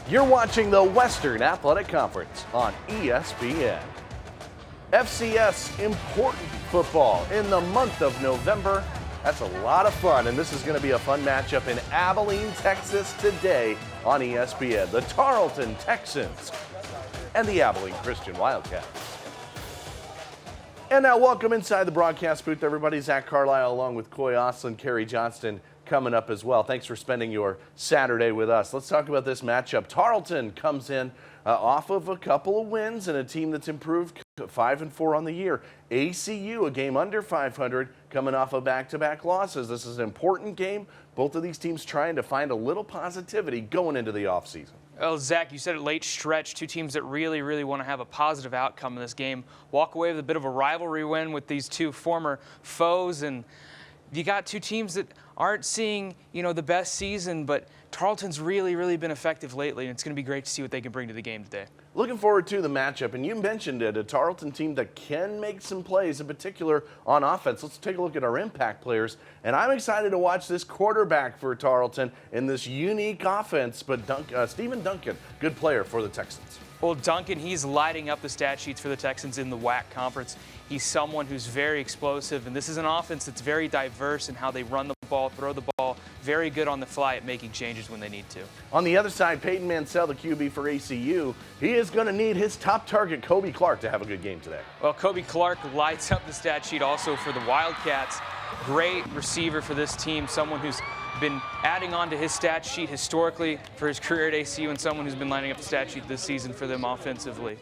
You're watching the Western Athletic Conference on ESPN. FCS important football in the month of November. That's a lot of fun, and this is going to be a fun matchup in Abilene, Texas today on ESPN. The Tarleton Texans and the Abilene Christian Wildcats. And now welcome inside the broadcast booth, everybody. Zach Carlisle along with Coy Oslin, Trey Johnson coming up as well. Thanks for spending your Saturday with us. Let's talk about this matchup. Tarleton comes in off of a couple of wins and a team that's improved 5-4 on the year. ACU, a game under 500, coming off of back-to-back losses. This is an important game. Both of these teams trying to find a little positivity going into the offseason. Well, Zach, you said it, late stretch. Two teams that really want to have a positive outcome in this game. Walk away with a bit of a rivalry win with these two former foes, and you got two teams that aren't seeing, the best season, but Tarleton's really been effective lately, and it's going to be great to see what they can bring to the game today. Looking forward to the matchup, and you mentioned it, a Tarleton team that can make some plays, in particular on offense. Let's take a look at our impact players, and I'm excited to watch this quarterback for Tarleton in this unique offense, but Stephen Duncan, good player for the Texans. Well, Duncan, he's lighting up the stat sheets for the Texans in the WAC conference. He's someone who's very explosive, and this is an offense that's very diverse in how they run the ball, throw the ball, very good on the fly at making changes when they need to. On the other side, Peyton Mansell, the QB for ACU, he is going to need his top target, Kobe Clark, to have a good game today. Well, Kobe Clark lights up the stat sheet also for the Wildcats. Great receiver for this team, someone who's been adding on to his stat sheet historically for his career at ACU, and someone who's been lining up the stat sheet this season for them offensively.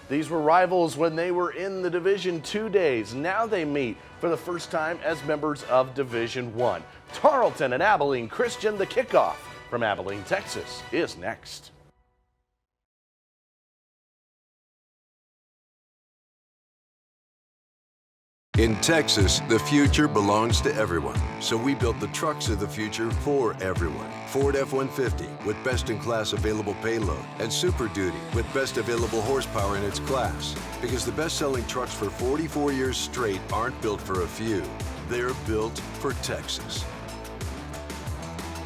These were rivals when they were in the Division II days. Now they meet for the first time as members of Division I. Tarleton and Abilene Christian, the kickoff from Abilene, Texas, is next. In Texas, the future belongs to everyone, so we built the trucks of the future for everyone. Ford F-150 with best-in-class available payload, and Super Duty with best available horsepower in its class. Because the best-selling trucks for 44 years straight aren't built for a few. They're built for Texas.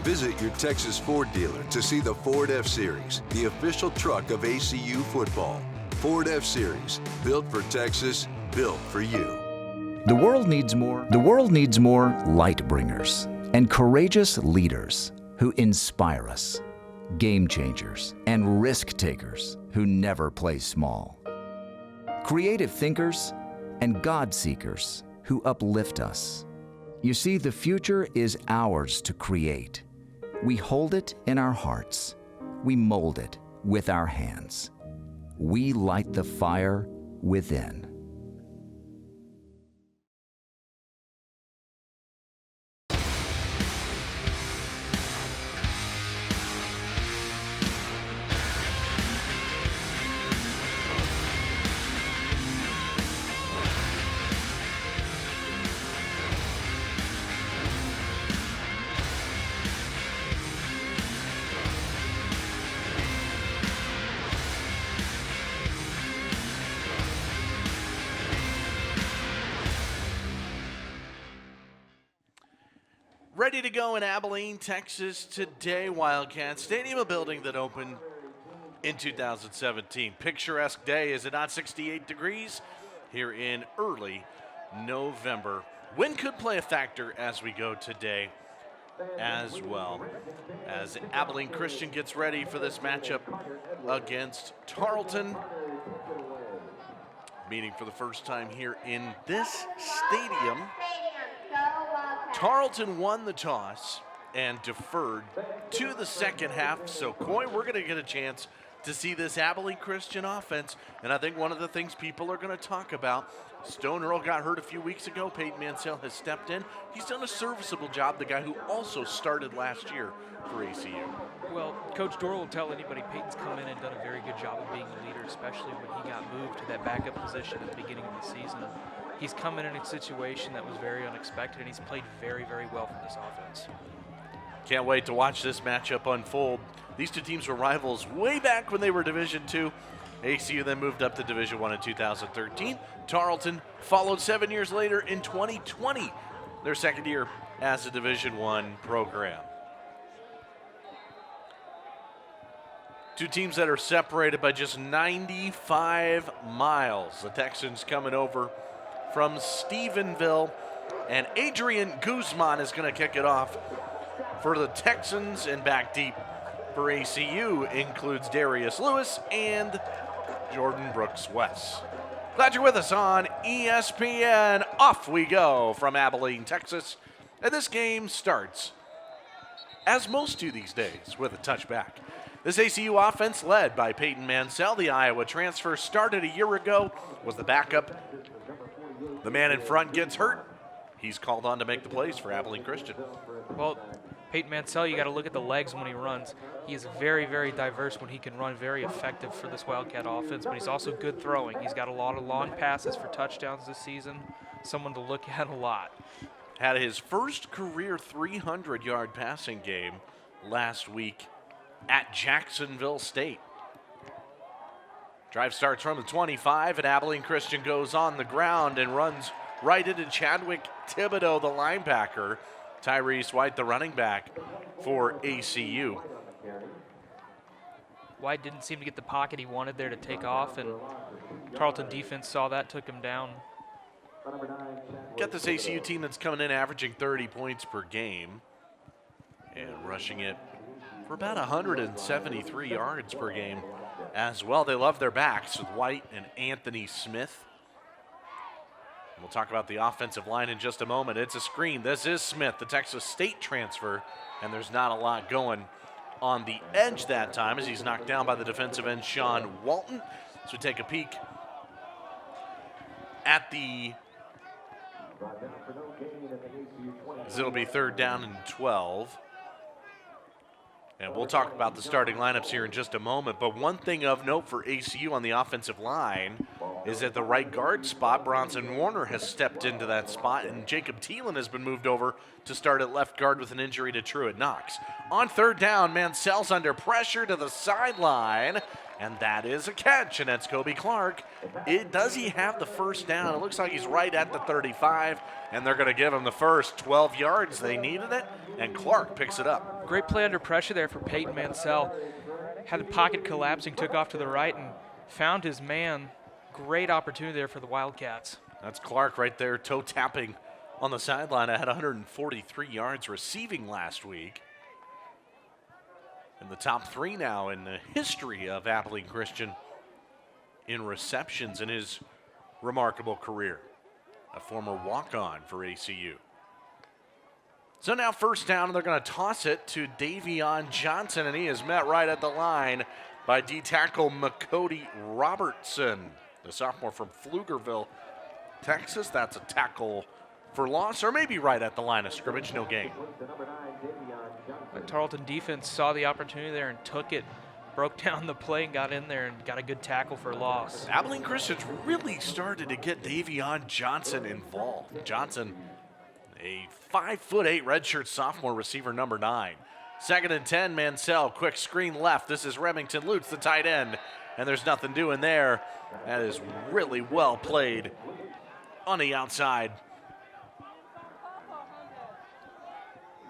Visit your Texas Ford dealer to see the Ford F-Series, the official truck of ACU football. Ford F-Series, built for Texas, built for you. The world needs more light bringers and courageous leaders who inspire us, game changers and risk takers who never play small, creative thinkers and God seekers who uplift us. You see, the future is ours to create. We hold it in our hearts. We mold it with our hands. We light the fire within. Ready to go in Abilene, Texas today, Wildcats. Stadium, a building that opened in 2017. Picturesque day, is it not? 68 degrees here in early November. Wind could play a factor as we go today as well, as Abilene Christian gets ready for this matchup against Tarleton. Meeting for the first time here in this stadium. Tarleton won the toss and deferred to the second half. So, Coy, we're going to get a chance to see this Abilene Christian offense. And I think one of the things people are going to talk about, Stone Earl got hurt a few weeks ago. Peyton Mansell has stepped in. He's done a serviceable job, the guy who also started last year for ACU. Well, Coach Dorr will tell anybody Peyton's come in and done a very good job of being a leader, especially when he got moved to that backup position at the beginning of the season. He's come in a situation that was very unexpected, and he's played very well for this offense. Can't wait to watch this matchup unfold. These two teams were rivals way back when they were Division II. ACU then moved up to Division I in 2013. Tarleton followed 7 years later in 2020, their second year as a Division I program. Two teams that are separated by just 95 miles. The Texans coming over from Stephenville, and Adrian Guzman is going to kick it off for the Texans, and back deep for ACU includes Darius Lewis and Jordan Brooks-West. Glad you're with us on ESPN. Off we go from Abilene, Texas, and this game starts, as most do these days, with a touchback. This ACU offense, led by Peyton Mansell, the Iowa transfer, started a year ago, was the backup. The man in front gets hurt. He's called on to make the plays for Abilene Christian. Well, Peyton Mansell, you got to look at the legs when he runs. He is very, very diverse when he can run, very effective for this Wildcat offense, but he's also good throwing. He's got a lot of long passes for touchdowns this season, someone to look at a lot. Had his first career 300-yard passing game last week at Jacksonville State. Drive starts from the 25, and Abilene Christian goes on the ground and runs right into Chadwick Thibodeau, the linebacker. Tyrese White, the running back for ACU. White didn't seem to get the pocket he wanted there to take off, and Tarleton defense saw that, took him down. Got this ACU team that's coming in averaging 30 points per game and rushing it for about 173 yards per game as well. They love their backs with White and Anthony Smith. We'll talk about the offensive line in just a moment. It's a screen. This is Smith, the Texas State transfer, and there's not a lot going on the edge that time as he's knocked down by the defensive end, Sean Walton. So we take a peek at the, as it'll be 3rd down and 12. And we'll talk about the starting lineups here in just a moment. But one thing of note for ACU on the offensive line is at the right guard spot, Bronson Warner has stepped into that spot, and Jacob Thielen has been moved over to start at left guard with an injury to Truett Knox. On 3rd down, Mansell's under pressure to the sideline, and that is a catch, and that's Kobe Clark. Does he have the first down? It looks like he's right at the 35, and they're going to give him the first 12 yards. They needed it, and Clark picks it up. Great play under pressure there for Peyton Mansell. Had the pocket collapsing, took off to the right, and found his man. Great opportunity there for the Wildcats. That's Clark right there, toe tapping on the sideline. I had 143 yards receiving last week. In the top 3 now in the history of Abilene Christian in receptions in his remarkable career. A former walk-on for ACU. So now 1st down, and they're going to toss it to Davion Johnson, and he is met right at the line by D-tackle McCody Robertson, the sophomore from Pflugerville, Texas. That's a tackle for loss, or maybe right at the line of scrimmage, no gain. The Tarleton defense saw the opportunity there and took it, broke down the play and got in there and got a good tackle for loss. Abilene Christian's really started to get Davion Johnson involved. Johnson, a 5'8" redshirt sophomore receiver, number 9. 2nd and 10, Mansell, quick screen left. This is Remington Lutz, the tight end, and there's nothing doing there. That is really well played on the outside.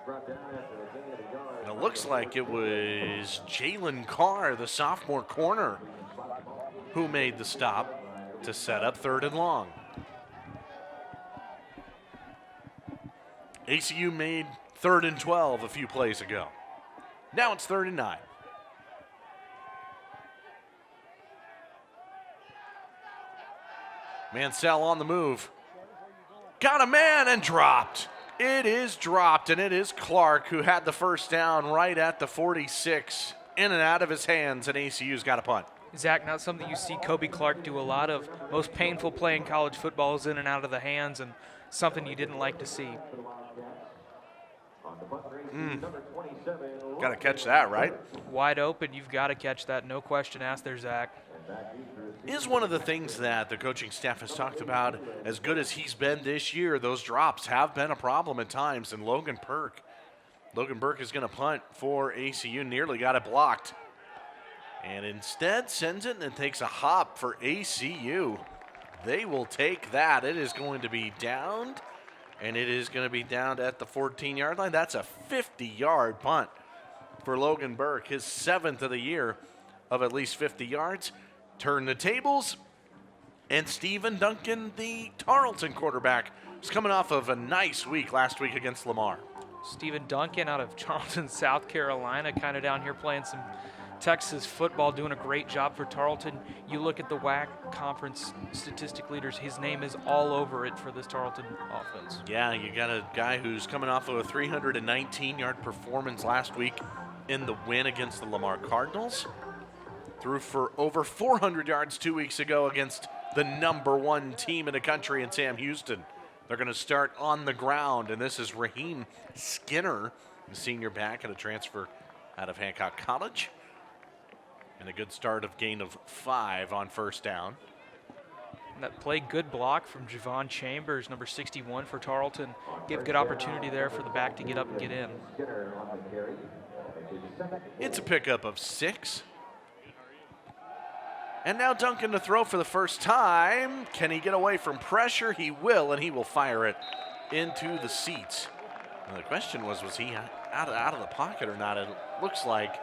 And it looks like it was Jalen Carr, the sophomore corner, who made the stop to set up 3rd and long. ACU made 3rd and 12 a few plays ago. Now it's 3rd and 9. Mansell on the move. Got a man and dropped. It is dropped, and it is Clark who had the first down right at the 46. In and out of his hands, and ACU's got a punt. Zach, not something you see Kobe Clark do a lot of. Most painful play in college football is in and out of the hands, and something you didn't like to see. Got to catch that, right? Wide open, you've got to catch that. No question asked there, Zach. Is one of the things that the coaching staff has talked about. As good as he's been this year, those drops have been a problem at times. And Logan Burke is going to punt for ACU, nearly got it blocked. And instead sends it and takes a hop for ACU. They will take that. It is going to be downed, and it is going to be downed at the 14-yard line. That's a 50-yard punt for Logan Burke, his 7th of the year. of at least 50 yards. Turn the tables, and Stephen Duncan, the Tarleton quarterback, is coming off of a nice week last week against Lamar. Stephen Duncan out of Charleston, South Carolina, kind of down here playing some Texas football, doing a great job for Tarleton. You look at the WAC conference statistic leaders, his name is all over it for this Tarleton offense. Yeah, you got a guy who's coming off of a 319-yard performance last week in the win against the Lamar Cardinals. Threw for over 400 yards 2 weeks ago against the #1 team in the country in Sam Houston. They're going to start on the ground, and this is Raheem Skinner, the senior back and a transfer out of Hancock College. And a good start of gain of 5 on first down. And that play, good block from Javon Chambers, number 61 for Tarleton. Give good opportunity there for the back to get up and get in. It's a pickup of 6. And now Duncan to throw for the first time. Can he get away from pressure? He will, and he will fire it into the seats. And the question was he out of the pocket or not? It looks like.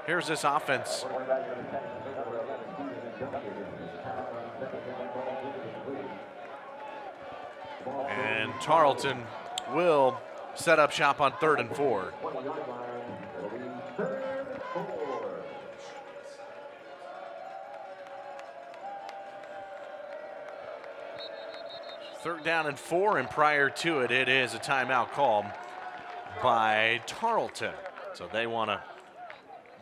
Here's this offense. And Tarleton will set up shop on 3rd and 4. Third down and 4, and prior to it, it is a timeout called by Tarleton. So they want to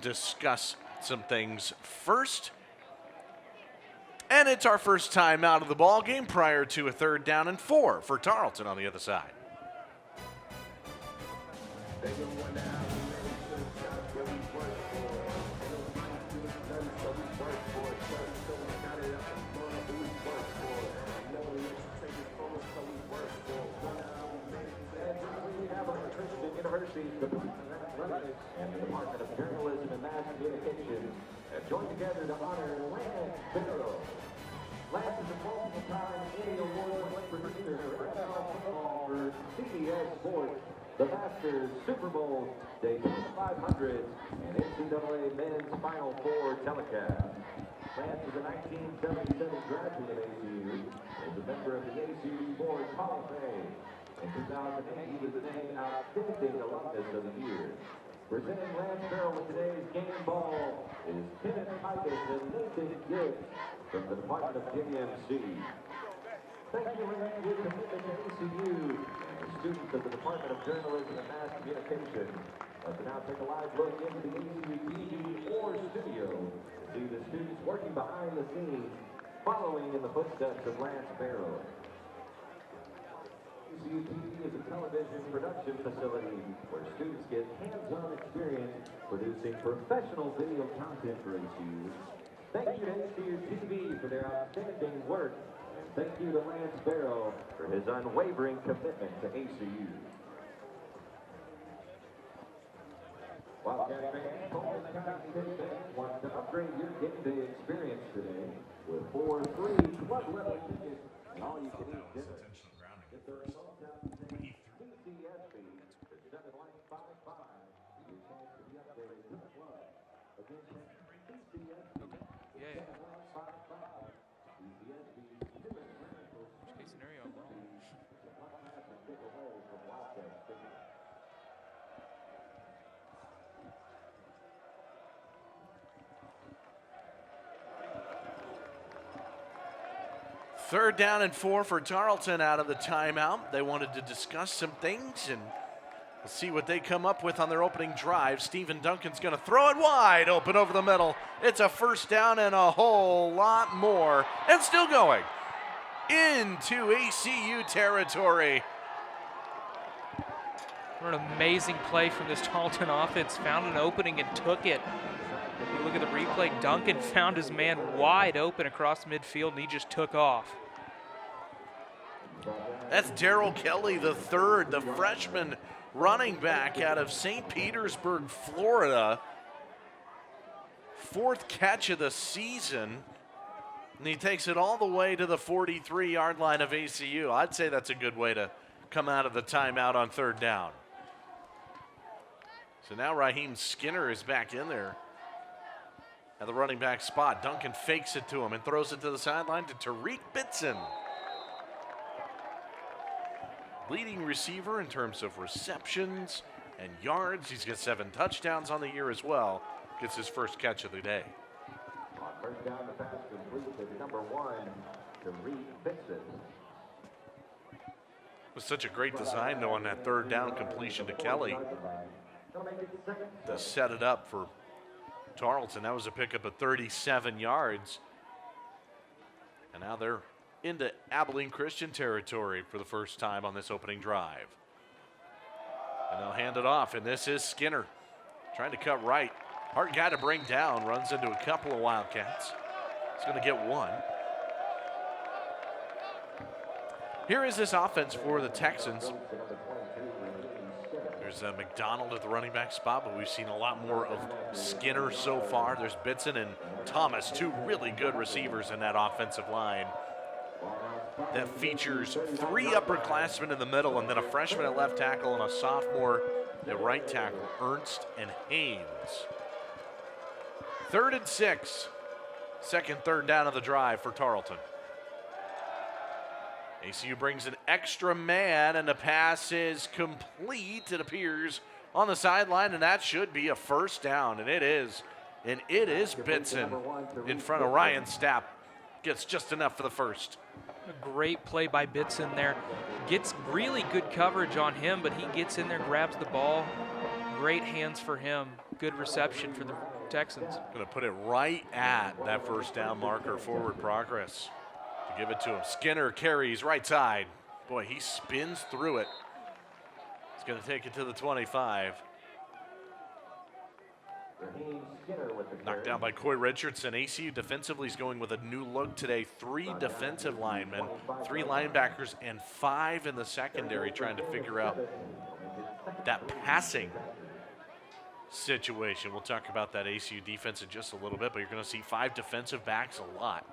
discuss some things first. And it's our first time out of the ball game prior to a 3rd down and 4 for Tarleton on the other side. And the Department of Journalism and Mass Communication have joined together to honor Lance Barrow. Lance is a multiple-time Emmy Award-winning producer for NFL football for CBS Sports, the Masters, Super Bowl, Daytona 500, and NCAA Men's Final Four telecast. Lance is a 1977 graduate of ACU and is a member of the ACU Sports Hall of Fame. In 2008, he was named Outstanding Alumnus of the Year. Presenting Lance Barrow with today's game ball is Kenneth Titus and Nathan Gibbs from the Department of JMC. Thank you, Lance, for your commitment to ACU and the students of the Department of Journalism and Mass Communication. Let's now take a live look into the ACUTV or studio to see the students working behind the scenes, following in the footsteps of Lance Barrow. ACUTV is a television production facility where students get hands-on experience producing professional video content for ACU. Thank you to ACUTV for their outstanding work, and thank you to Lance Barrow for his unwavering commitment to ACU. Wildcat fans, Coleman County State fans want to upgrade your game day experience today with 4 free club-level tickets and all-you-can-eat dinner. If there are no CCSB to 7155, your chance to be upgraded to the club. Again, CCSB Yeah. 7155, CCSB's newest rental. Worst case scenario, I'm wrong. Take away from Wildcat State. Third down and 4 for Tarleton out of the timeout. They wanted to discuss some things, and we'll see what they come up with on their opening drive. Stephen Duncan's going to throw it wide open over the middle. It's a first down and a whole lot more, and still going into ACU territory. What an amazing play from this Tarleton offense. Found an opening and took it. If you look at the replay, Duncan found his man wide open across midfield, and he just took off. That's Darrell Kelly, the third, the freshman running back out of St. Petersburg, Florida. 4th catch of the season. And he takes it all the way to the 43-yard line of ACU. I'd say that's a good way to come out of the timeout on 3rd down. So now Raheem Skinner is back in there at the running back spot. Duncan fakes it to him and throws it to the sideline to Tariq Bitson. Leading receiver in terms of receptions and yards. He's got 7 touchdowns on the year as well. Gets his first catch of the day. On first down, the pass complete to number 1, Tariq Bitson. It was such a great design, though, on that third down completion to Kelly to set it up for Tarleton. That was a pickup of 37 yards. And now they're into Abilene Christian territory for the first time on this opening drive. And they'll hand it off, and this is Skinner trying to cut right. Hard guy to bring down, runs into a couple of Wildcats. He's going to get one. Here is this offense for the Texans. There's McDonald at the running back spot, but we've seen a lot more of Skinner so far. There's Bitson and Thomas, 2 really good receivers in that offensive line. That features 3 upperclassmen in the middle and then a freshman at left tackle and a sophomore at right tackle, Ernst and Haynes. 3rd and 6. Second third down of the drive for Tarleton. ACU brings an extra man, and the pass is complete, it appears, on the sideline, and that should be a first down, and it is. And it is Bitson in front of Ryan Stapp. Gets just enough for the first. A great play by Bitson there. Gets really good coverage on him, but he gets in there, grabs the ball. Great hands for him. Good reception for the Texans. Going to put it right at that first down marker, forward progress. To give it to him. Skinner carries right side. Boy, he spins through it. He's going to take it to the 25. Knocked down by Coy Richardson. ACU defensively is going with a new look today. 3 defensive linemen, 3 linebackers, and 5 in the secondary trying to figure out that passing situation. We'll talk about that ACU defense in just a little bit, but you're going to see 5 defensive backs a lot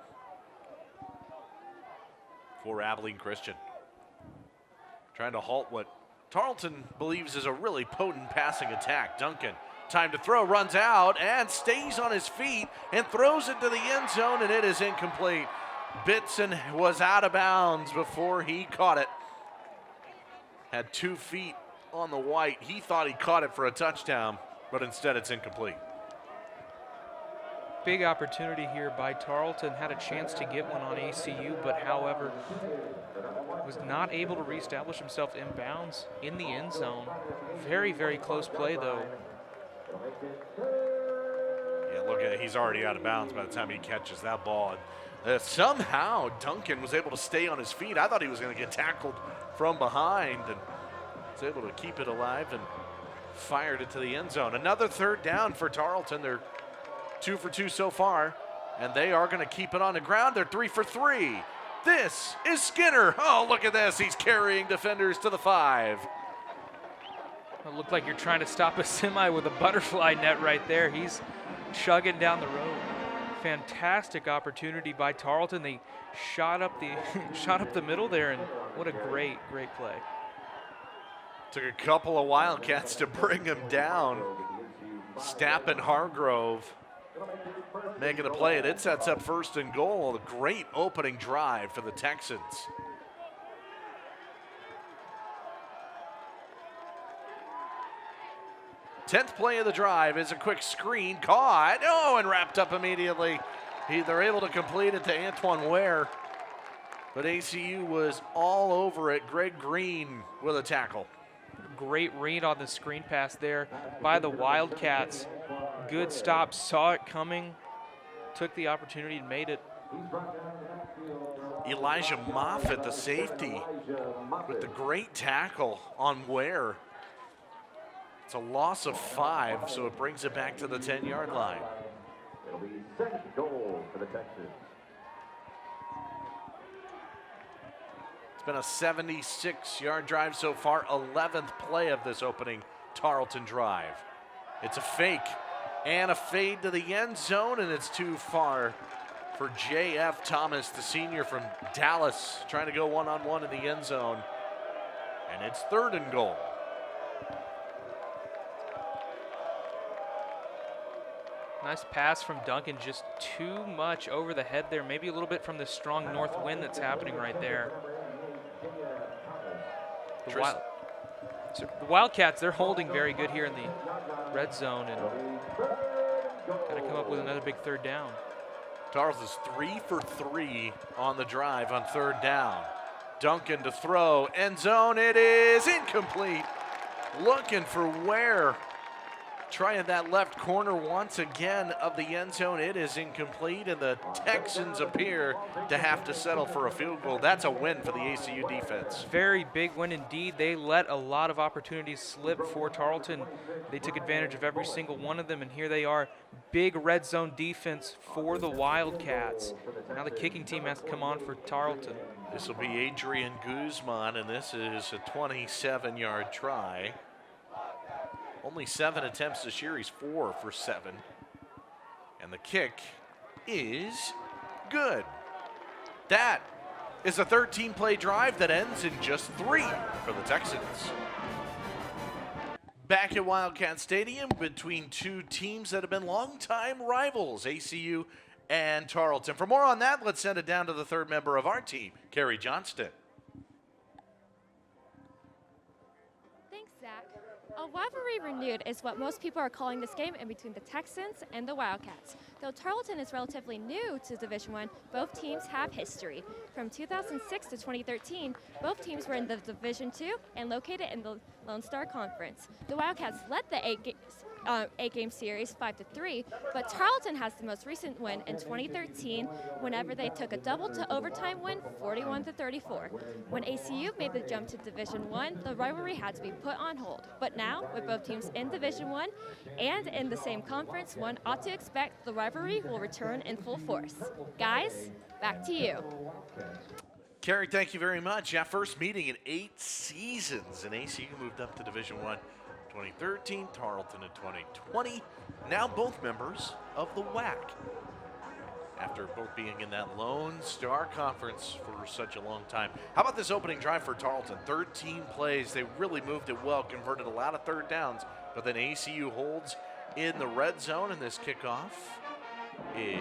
for Abilene Christian. Trying to halt what Tarleton believes is a really potent passing attack. Duncan, time to throw, runs out and stays on his feet and throws it to the end zone, and it is incomplete. Bitson was out of bounds before he caught it. Had 2 feet on the white. He thought he caught it for a touchdown, but instead it's incomplete. Big opportunity here by Tarleton. Had a chance to get one on ACU, but however, was not able to reestablish himself in bounds in the end zone. Very, very close play, though. Yeah, look at it. He's already out of bounds by the time he catches that ball. Somehow, Duncan was able to stay on his feet. I thought he was going to get tackled from behind, and was able to keep it alive and fired it to the end zone. Another third down for Tarleton. They're 2 for 2 so far, and they are going to keep it on the ground. They're 3 for 3. This is Skinner. Oh, look at this. He's carrying defenders to the 5. It looked like you're trying to stop a semi with a butterfly net right there. He's chugging down the road. Fantastic opportunity by Tarleton. They shot up the middle there, and what a great play. Took a couple of Wildcats to bring him down. Stapp and Hargrove making a play, and it sets up 1st and goal. A great opening drive for the Texans. Tenth play of the drive is a quick screen, caught, and wrapped up immediately. They're able to complete it to Antoine Ware, but ACU was all over it. Greg Green with a tackle. Great read on the screen pass there by the Wildcats. Good stop, saw it coming, took the opportunity and made it. Elijah Moffitt, the safety, with the great tackle on Ware. It's a loss of 5, so it brings it back to the 10-yard line. It'll be 2nd goal for the Texans. It's been a 76-yard drive so far, 11th play of this opening Tarleton drive. It's a fake and a fade to the end zone, and it's too far for J.F. Thomas, the senior from Dallas, trying to go one-on-one in the end zone. And it's 3rd and goal. Nice pass from Duncan, just too much over the head there. Maybe a little bit from the strong north wind that's happening right there. The Wildcats, they're holding very good here in the red zone and got to come up with another big third down. Tarleton's 3 for 3 on the drive on third down. Duncan to throw, end zone, it is incomplete. Looking for Ware. Trying that left corner once again of the end zone. It is incomplete, and the Texans appear to have to settle for a field goal. That's a win for the ACU defense. Very big win indeed. They let a lot of opportunities slip for Tarleton. They took advantage of every single one of them, and here they are. Big red zone defense for the Wildcats. Now the kicking team has to come on for Tarleton. This will be Adrian Guzman, and this is a 27-yard try. Only 7 attempts this year. He's 4 for 7. And the kick is good. That is a 13-play drive that ends in just 3 for the Texans. Back at Wildcat Stadium between two teams that have been longtime rivals, ACU and Tarleton. For more on that, let's send it down to the third member of our team, Trey Johnson. Thanks, Zach. A rivalry renewed is what most people are calling this game in between the Texans and the Wildcats. Though Tarleton is relatively new to Division I, both teams have history. From 2006 to 2013, both teams were in the Division II and located in the Lone Star Conference. The Wildcats led the eight-game series 5-3, but Tarleton has the most recent win in 2013 whenever they took a double-to-overtime win 41-34. When ACU made the jump to Division I, the rivalry had to be put on hold. But now, with both teams in Division I and in the same conference, one ought to expect the rivalry will return in full force. Guys, back to you. Carrie, thank you very much. Yeah, first meeting in 8 seasons, and ACU moved up to Division I 2013, Tarleton in 2020. Now both members of the WAC. After both being in that Lone Star Conference for such a long time. How about this opening drive for Tarleton? 13 plays. They really moved it well, converted a lot of third downs, but then ACU holds in the red zone, and this kickoff is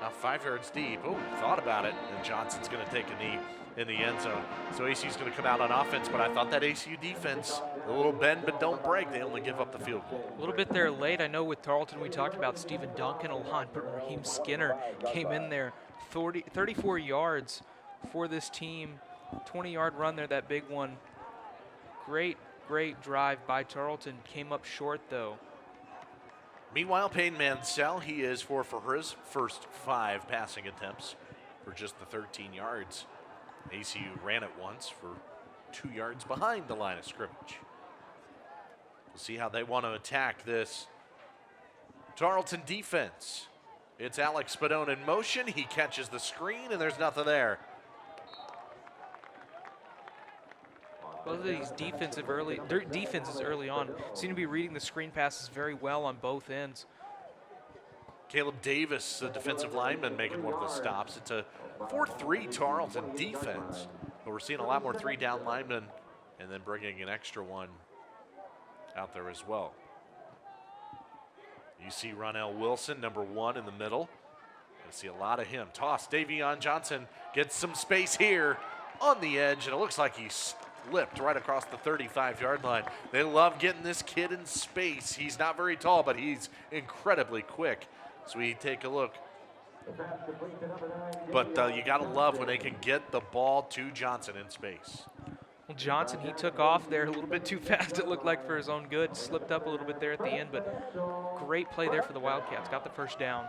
now 5 yards deep. Oh, thought about it, and Johnson's going to take a knee in the end zone. So ACU's going to come out on offense, but I thought that ACU defense, a little bend but don't break, they only give up the field goal. A little bit there late. I know with Tarleton we talked about Stephen Duncan a lot, but Raheem Skinner came in there 34 yards for this team. 20-yard run there, that big one. Great drive by Tarleton. Came up short though. Meanwhile, Payne Mansell, he is 4 for his first 5 passing attempts for just the 13 yards. ACU ran it once for 2 yards behind the line of scrimmage. We'll see how they want to attack this Tarleton defense. It's Alex Spadone in motion. He catches the screen, and there's nothing there. Both of these defenses early on seem to be reading the screen passes very well on both ends. Caleb Davis, the defensive lineman, making one of the stops. It's a 4-3 Tarleton defense, but we're seeing a lot more 3-down linemen and then bringing an extra one out there as well. You see Ronell Wilson, number 1 in the middle. You see a lot of him. Toss, Davion Johnson gets some space here on the edge, and it looks like he slipped right across the 35-yard line. They love getting this kid in space. He's not very tall, but he's incredibly quick. So we take a look. But you got to love when they can get the ball to Johnson in space. Well, Johnson, he took off there a little bit too fast, it looked like, for his own good. Slipped up a little bit there at the end, but great play there for the Wildcats. Got the first down.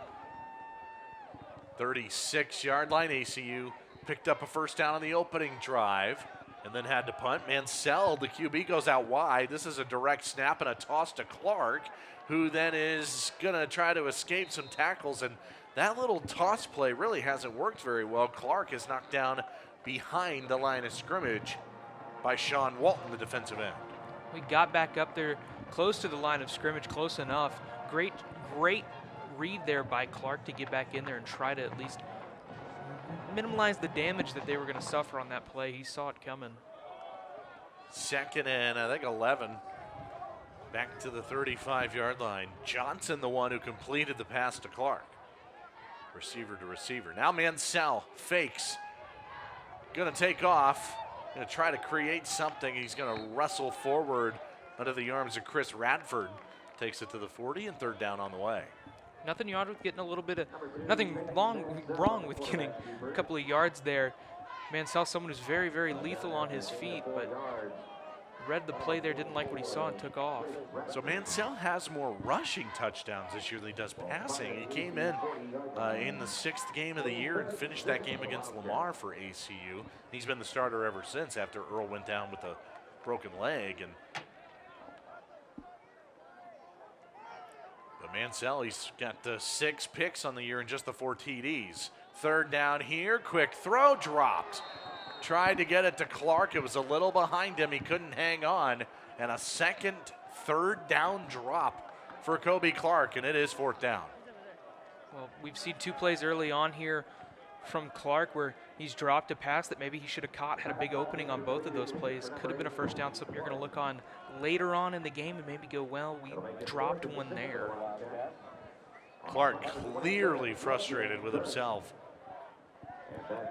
36-yard line. ACU picked up a first down on the opening drive and then had to punt. Mansell, the QB, goes out wide. This is a direct snap and a toss to Clark, who then is going to try to escape some tackles. And that little toss play really hasn't worked very well. Clark is knocked down behind the line of scrimmage by Sean Walton, the defensive end. We got back up there close to the line of scrimmage, close enough. Great read there by Clark to get back in there and try to at least minimize the damage that they were going to suffer on that play. He saw it coming. 2nd and I think 11. Back to the 35-yard line. Johnson, the one who completed the pass to Clark. Receiver to receiver. Now Mansell fakes. Gonna take off. Gonna try to create something. He's gonna wrestle forward under the arms of Chris Radford. Takes it to the 40 and third down on the way. Nothing wrong with getting a little bit of, nothing wrong with getting a couple of yards there. Mansell, someone who's very, very lethal on his feet, but read the play there, didn't like what he saw and took off. So Mansell has more rushing touchdowns this year than he does passing. He came in the 6th game of the year and finished that game against Lamar for ACU. He's been the starter ever since after Earl went down with a broken leg. But Mansell, he's got 6 picks on the year and just the 4 TDs. Third down here, quick throw, dropped. Tried to get it to Clark. It was a little behind him. He couldn't hang on. And a second, third down drop for Kobe Clark, and it is 4th down. Well, we've seen 2 plays early on here from Clark where he's dropped a pass that maybe he should have caught, had a big opening on both of those plays. Could have been a first down, something you're going to look on later on in the game and maybe go, well, we dropped one there. Clark clearly frustrated with himself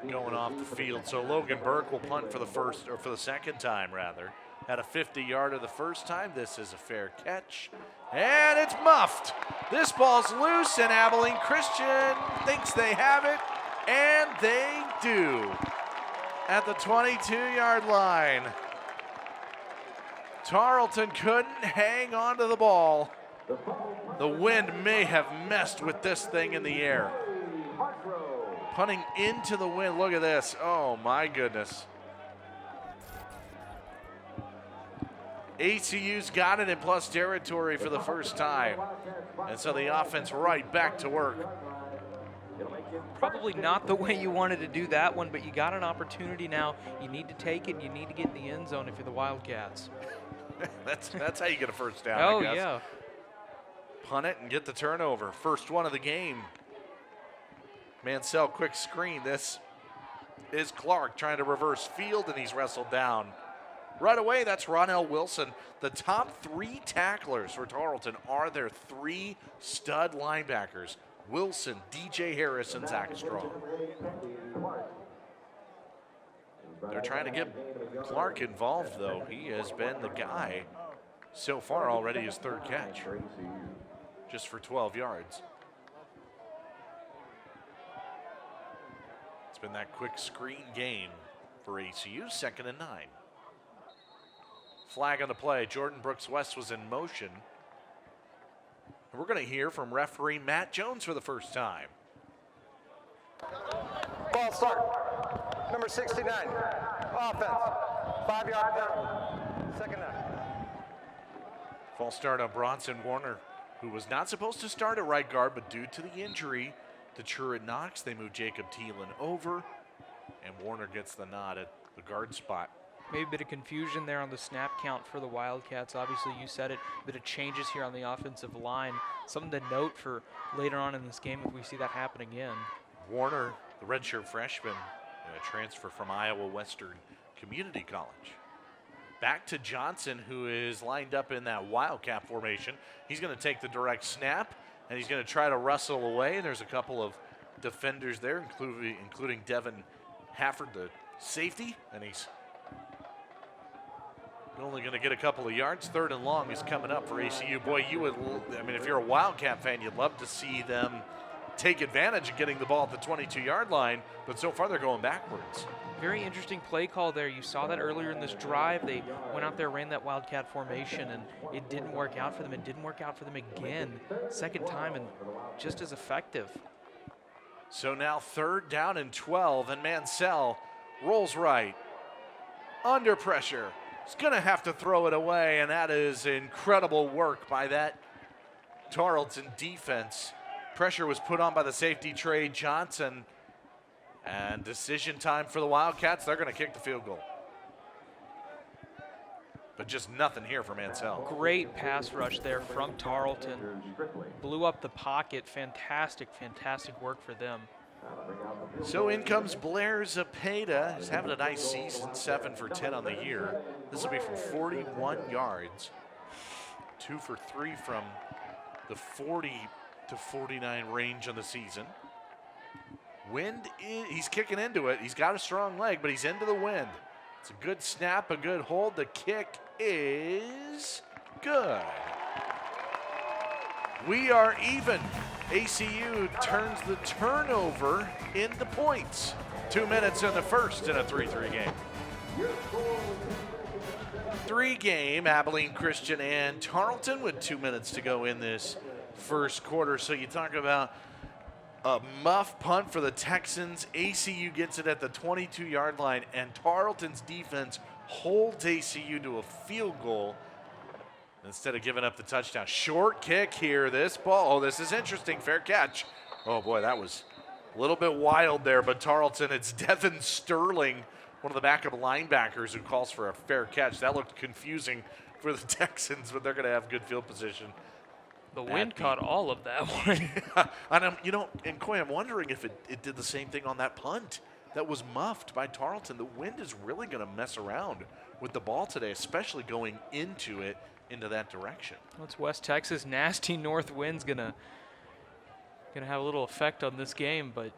going off the field. So Logan Burke will punt for the second time rather. Had a 50-yarder the first time. This is a fair catch. And it's muffed. This ball's loose, and Abilene Christian thinks they have it, and they do. At the 22-yard line. Tarleton couldn't hang on to the ball. The wind may have messed with this thing in the air. Punting into the wind. Look at this. Oh, my goodness. ACU's got it in plus territory for the first time. And so the offense right back to work. Probably not the way you wanted to do that one, but you got an opportunity now. You need to take it. You need to get in the end zone if you're the Wildcats. That's how you get a first down, Oh, I guess. yeah. Punt it and get the turnover. First one of the game. Mansell, quick screen. This is Clark trying to reverse field, and he's wrestled down. Right away, that's Ronell Wilson. The top 3 tacklers for Tarleton are their 3 stud linebackers. Wilson, DJ Harris, and Zach Strong. They're trying to get Clark involved, though. He has been the guy so far already, his 3rd catch, just for 12 yards. It's been that quick screen game for ACU, 2nd and 9. Flag on the play. Jordan Brooks West was in motion. And we're going to hear from referee Matt Jones for the first time. Ball start. Number 69. Offense. 5-yard penalty. 2nd down. False start on Bronson Warner, who was not supposed to start at right guard, but due to the injury to Truett Knox, they moved Jacob Thielen over, and Warner gets the nod at the guard spot. Maybe a bit of confusion there on the snap count for the Wildcats. Obviously, you said it, a bit of changes here on the offensive line. Something to note for later on in this game if we see that happen again. Warner, the redshirt freshman, a transfer from Iowa Western Community College. Back to Johnson, who is lined up in that Wildcat formation. He's going to take the direct snap, and he's going to try to wrestle away. And there's a couple of defenders there, including Devin Hafford, the safety, and he's only going to get a couple of yards. 3rd and long is coming up for ACU. Boy, if you're a Wildcat fan, you'd love to see them take advantage of getting the ball at the 22-yard line, but so far they're going backwards. Very interesting play call there. You saw that earlier in this drive. They went out there, ran that Wildcat formation, and it didn't work out for them. It didn't work out for them again. 2nd time and just as effective. So now 3rd down and 12, and Mansell rolls right. Under pressure. He's going to have to throw it away, and that is incredible work by that Tarleton defense. Pressure was put on by the safety, Trey Johnson. And decision time for the Wildcats. They're going to kick the field goal. But just nothing here for Mansell. Great pass rush there from Tarleton. Blew up the pocket. Fantastic, fantastic work for them. So in comes Blair Zepeda. He's having a nice season, 7 for 10 on the year. This will be from 41 yards. 2 for 3 from the 40 to 49 range on the season. He's kicking into it. He's got a strong leg, but he's into the wind. It's a good snap, a good hold. The kick is good. We are even. ACU turns the turnover into points. 2 minutes in the first in a 3-3 game. 3-game, Abilene Christian and Tarleton with 2 minutes to go in this first quarter. So you talk about a muff punt for the Texans. ACU gets it at the 22-yard line, and Tarleton's defense holds ACU to a field goal instead of giving up the touchdown. Short kick here. This ball, this is interesting. Fair catch. Oh, boy, that was a little bit wild there, but Tarleton, it's Devin Sterling, one of the backup linebackers, who calls for a fair catch. That looked confusing for the Texans, but they're going to have good field position. The wind caught all of that one. And and Coy, I'm wondering if it did the same thing on that punt that was muffed by Tarleton. The wind is really going to mess around with the ball today, especially going into that direction. Well, it's West Texas. Nasty north wind's gonna have a little effect on this game, but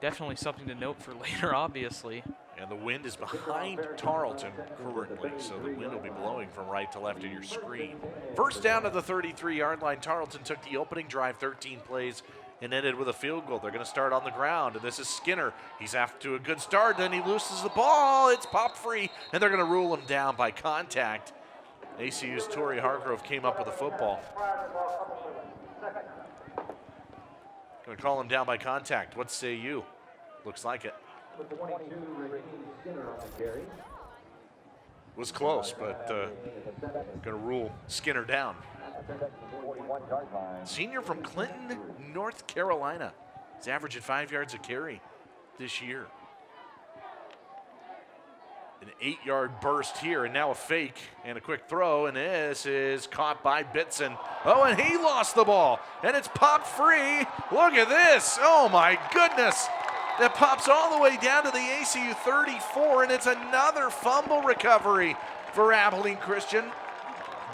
definitely something to note for later, obviously. And the wind is behind Tarleton currently, so the wind will be blowing from right to left of your screen. First down at the 33-yard line. Tarleton took the opening drive, 13 plays, and ended with a field goal. They're going to start on the ground, and this is Skinner. He's off to a good start, then he loses the ball. It's popped free, and they're going to rule him down by contact. ACU's Torrey Hargrove came up with a football. Going to call him down by contact. What say you? Looks like it. Was close, but going to rule Skinner down. Senior from Clinton, North Carolina. He's averaging 5 yards a carry this year. An 8-yard burst here, and now a fake and a quick throw, and this is caught by Bitson. Oh, and he lost the ball, and it's popped free. Look at this. Oh, my goodness. That pops all the way down to the ACU 34, and it's another fumble recovery for Abilene Christian.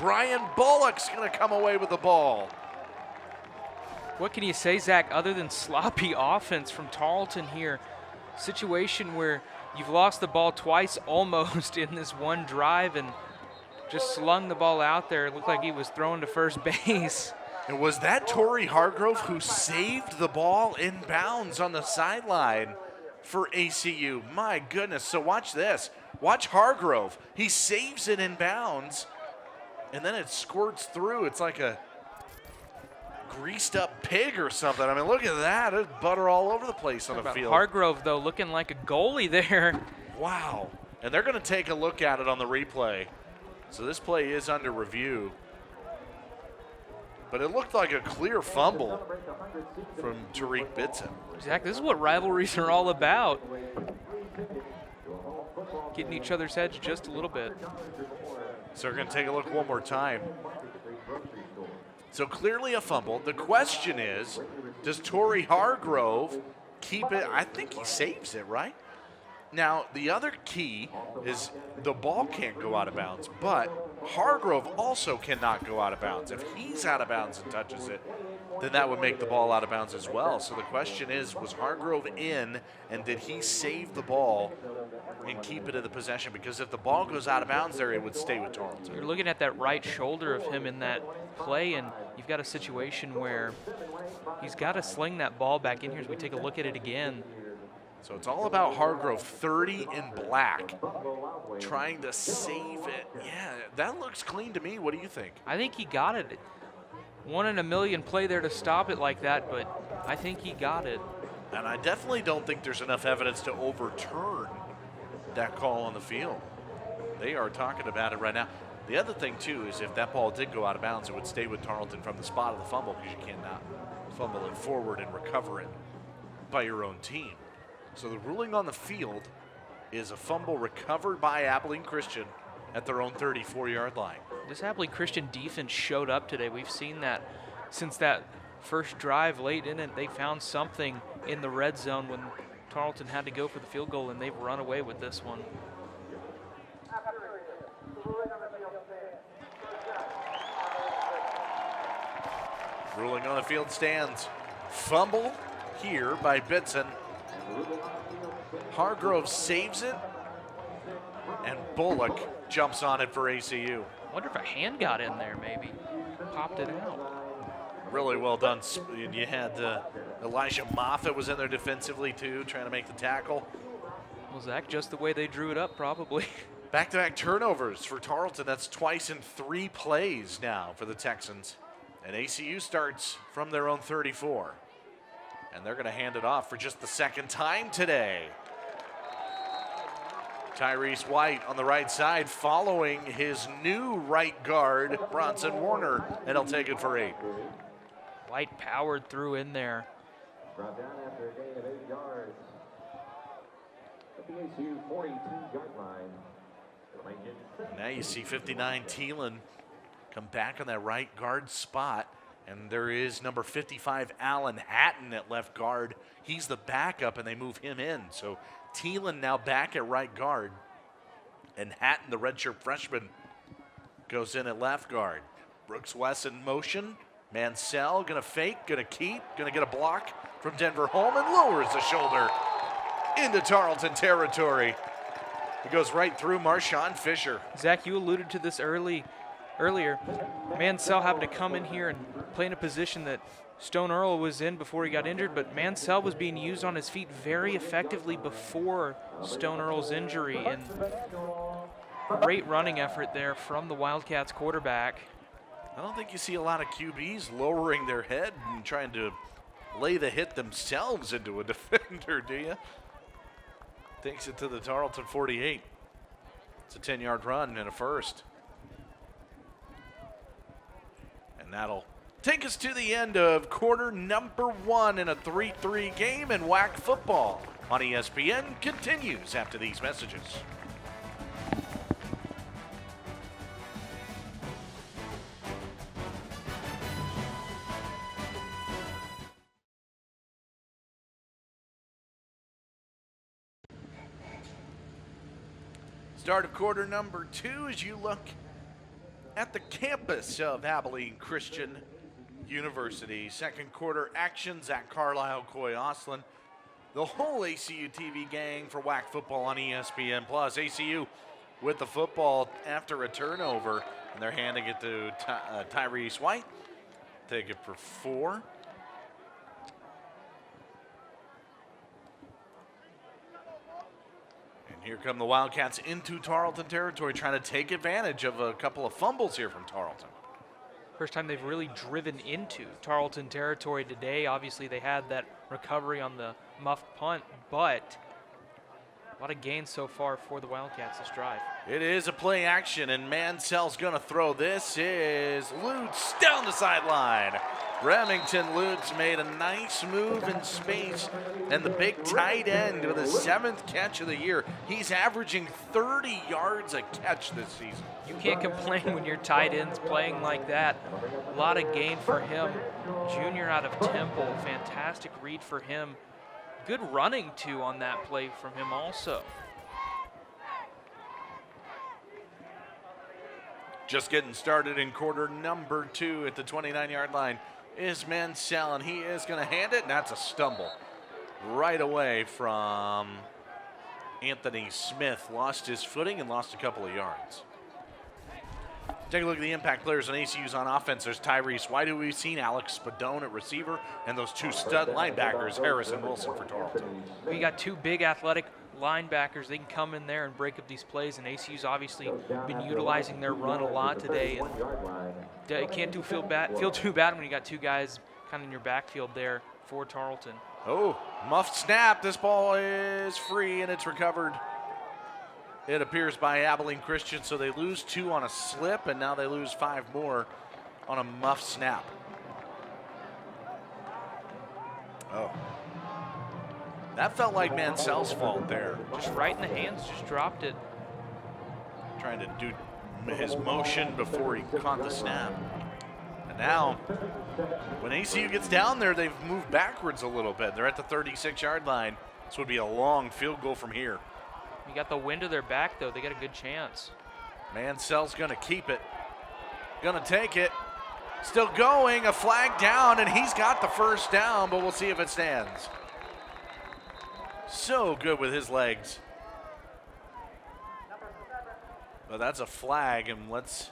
Brian Bullock's going to come away with the ball. What can you say, Zach, other than sloppy offense from Tarleton here? Situation where you've lost the ball twice almost in this one drive and just slung the ball out there. It looked like he was throwing to first base. And was that Torrey Hargrove who saved the ball in bounds on the sideline for ACU? My goodness. So watch this. Watch Hargrove. He saves it in bounds, and then it squirts through. It's like a greased up pig or something. I mean, look at that. There's butter all over the place on the field. Hargrove, though, looking like a goalie there. Wow. And they're going to take a look at it on the replay. So this play is under review. But it looked like a clear fumble from Tariq Bitson. Zach, this is what rivalries are all about. Getting each other's heads just a little bit. So we're going to take a look one more time. So clearly a fumble. The question is, does Torrey Hargrove keep it? I think he saves it, right? Now, the other key is the ball can't go out of bounds, but Hargrove also cannot go out of bounds. If he's out of bounds and touches it, then that would make the ball out of bounds as well. So the question is, was Hargrove in, and did he save the ball and keep it in the possession? Because if the ball goes out of bounds there, it would stay with Tarleton. You're looking at that right shoulder of him in that play, and you've got a situation where he's got to sling that ball back in here as we take a look at it again. So it's all about Hargrove, 30 in black, trying to save it. Yeah, that looks clean to me. What do you think? I think he got it. 1 in a million play there to stop it like that, but I think he got it. And I definitely don't think there's enough evidence to overturn that call on the field. They are talking about it right now. The other thing, too, is if that ball did go out of bounds, it would stay with Tarleton from the spot of the fumble, because you cannot fumble it forward and recover it by your own team. So the ruling on the field is a fumble recovered by Abilene Christian at their own 34-yard line. This Abilene Christian defense showed up today. We've seen that since that first drive late in it. They found something in the red zone when Tarleton had to go for the field goal, and they've run away with this one. Ruling on the field stands. Fumble here by Bitson. Hargrove saves it, and Bullock jumps on it for ACU. I wonder if a hand got in there, maybe. Popped it out. Really well done. You had Elijah Moffett was in there defensively too, trying to make the tackle. Well, Zach, just the way they drew it up, probably. Back-to-back turnovers for Tarleton. That's twice in 3 plays now for the Texans. And ACU starts from their own 34. And they're going to hand it off for just the second time today. Tyrese White on the right side following his new right guard, Bronson Warner, and he'll take it for 8. White powered through in there. Brought down after a gain of 8 yards. At the ACU 42-yard line. Now you see 59 Thielen come back on that right guard spot. And there is number 55, Allen Hatton at left guard. He's the backup, and they move him in. So Thielen now back at right guard. And Hatton, the redshirt freshman, goes in at left guard. Brooks West in motion. Mansell gonna fake, gonna keep, gonna get a block from Denver Holman, lowers the shoulder into Tarleton territory. It goes right through Marshawn Fisher. Zach, you alluded to this earlier. Mansell happened to come in here and play in a position that Stone Earl was in before he got injured, but Mansell was being used on his feet very effectively before Stone Earl's injury. And great running effort there from the Wildcats quarterback. I don't think you see a lot of QBs lowering their head and trying to lay the hit themselves into a defender, do you? Takes it to the Tarleton 48. It's a 10-yard run and a first. And that'll take us to the end of quarter number 1 in a 3-3 game, and WAC football on ESPN continues after these messages. Start of quarter number 2 as you look at the campus of Abilene Christian University. Second quarter action, Zach Carlisle, Coy Oslin. The whole ACUTV gang for WAC football on ESPN+. ACU with the football after a turnover, and they're handing it to Tyrese White. Take it for 4. Here come the Wildcats into Tarleton territory, trying to take advantage of a couple of fumbles here from Tarleton. First time they've really driven into Tarleton territory today. Obviously, they had that recovery on the muffed punt, but a lot of gains so far for the Wildcats this drive. It is a play action, and Mansell's going to throw. This is Lutz down the sideline. Remington Lutz made a nice move in space, and the big tight end with his 7th catch of the year. He's averaging 30 yards a catch this season. You can't complain when your tight end's playing like that. A lot of gain for him. Junior out of Temple, fantastic read for him. Good running, too, on that play from him also. Just getting started in quarter number 2 at the 29-yard line is Mansell, and he is going to hand it, and that's a stumble right away from Anthony Smith. Lost his footing and lost a couple of yards. Take a look at the impact players on ACU's on offense. There's Tyrese White, who we've seen, Alex Spadone at receiver, and those 2 stud linebackers, Harris and Wilson for Tarleton. We got 2 big athletic linebackers. They can come in there and break up these plays, and ACU's obviously been utilizing their run a lot today. And you can't feel too bad when you got 2 guys kind of in your backfield there for Tarleton. Oh, muffed snap. This ball is free, and it's recovered. It appears by Abilene Christian, so they lose 2 on a slip, and now they lose 5 more on a muffed snap. Oh. That felt like Mansell's fault there. Just right in the hands, just dropped it. Trying to do his motion before he caught the snap. And now, when ACU gets down there, they've moved backwards a little bit. They're at the 36-yard line. This would be a long field goal from here. You got the wind to their back, though. They got a good chance. Mansell's going to keep it. Going to take it. Still going, a flag down, and he's got the first down, but we'll see if it stands. So good with his legs. But that's a flag, and let's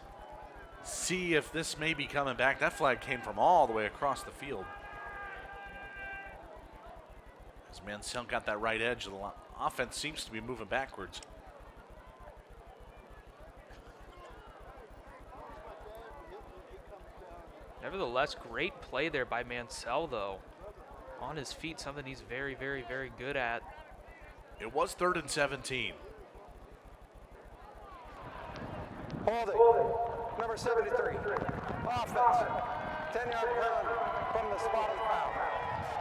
see if this may be coming back. That flag came from all the way across the field. As Mansell got that right edge, the offense seems to be moving backwards. Nevertheless, great play there by Mansell, though. On his feet, something he's very, very, very good at. It was 3rd and 17. Holding. Number 73. Offense. 10-yard penalty from the spot of the foul.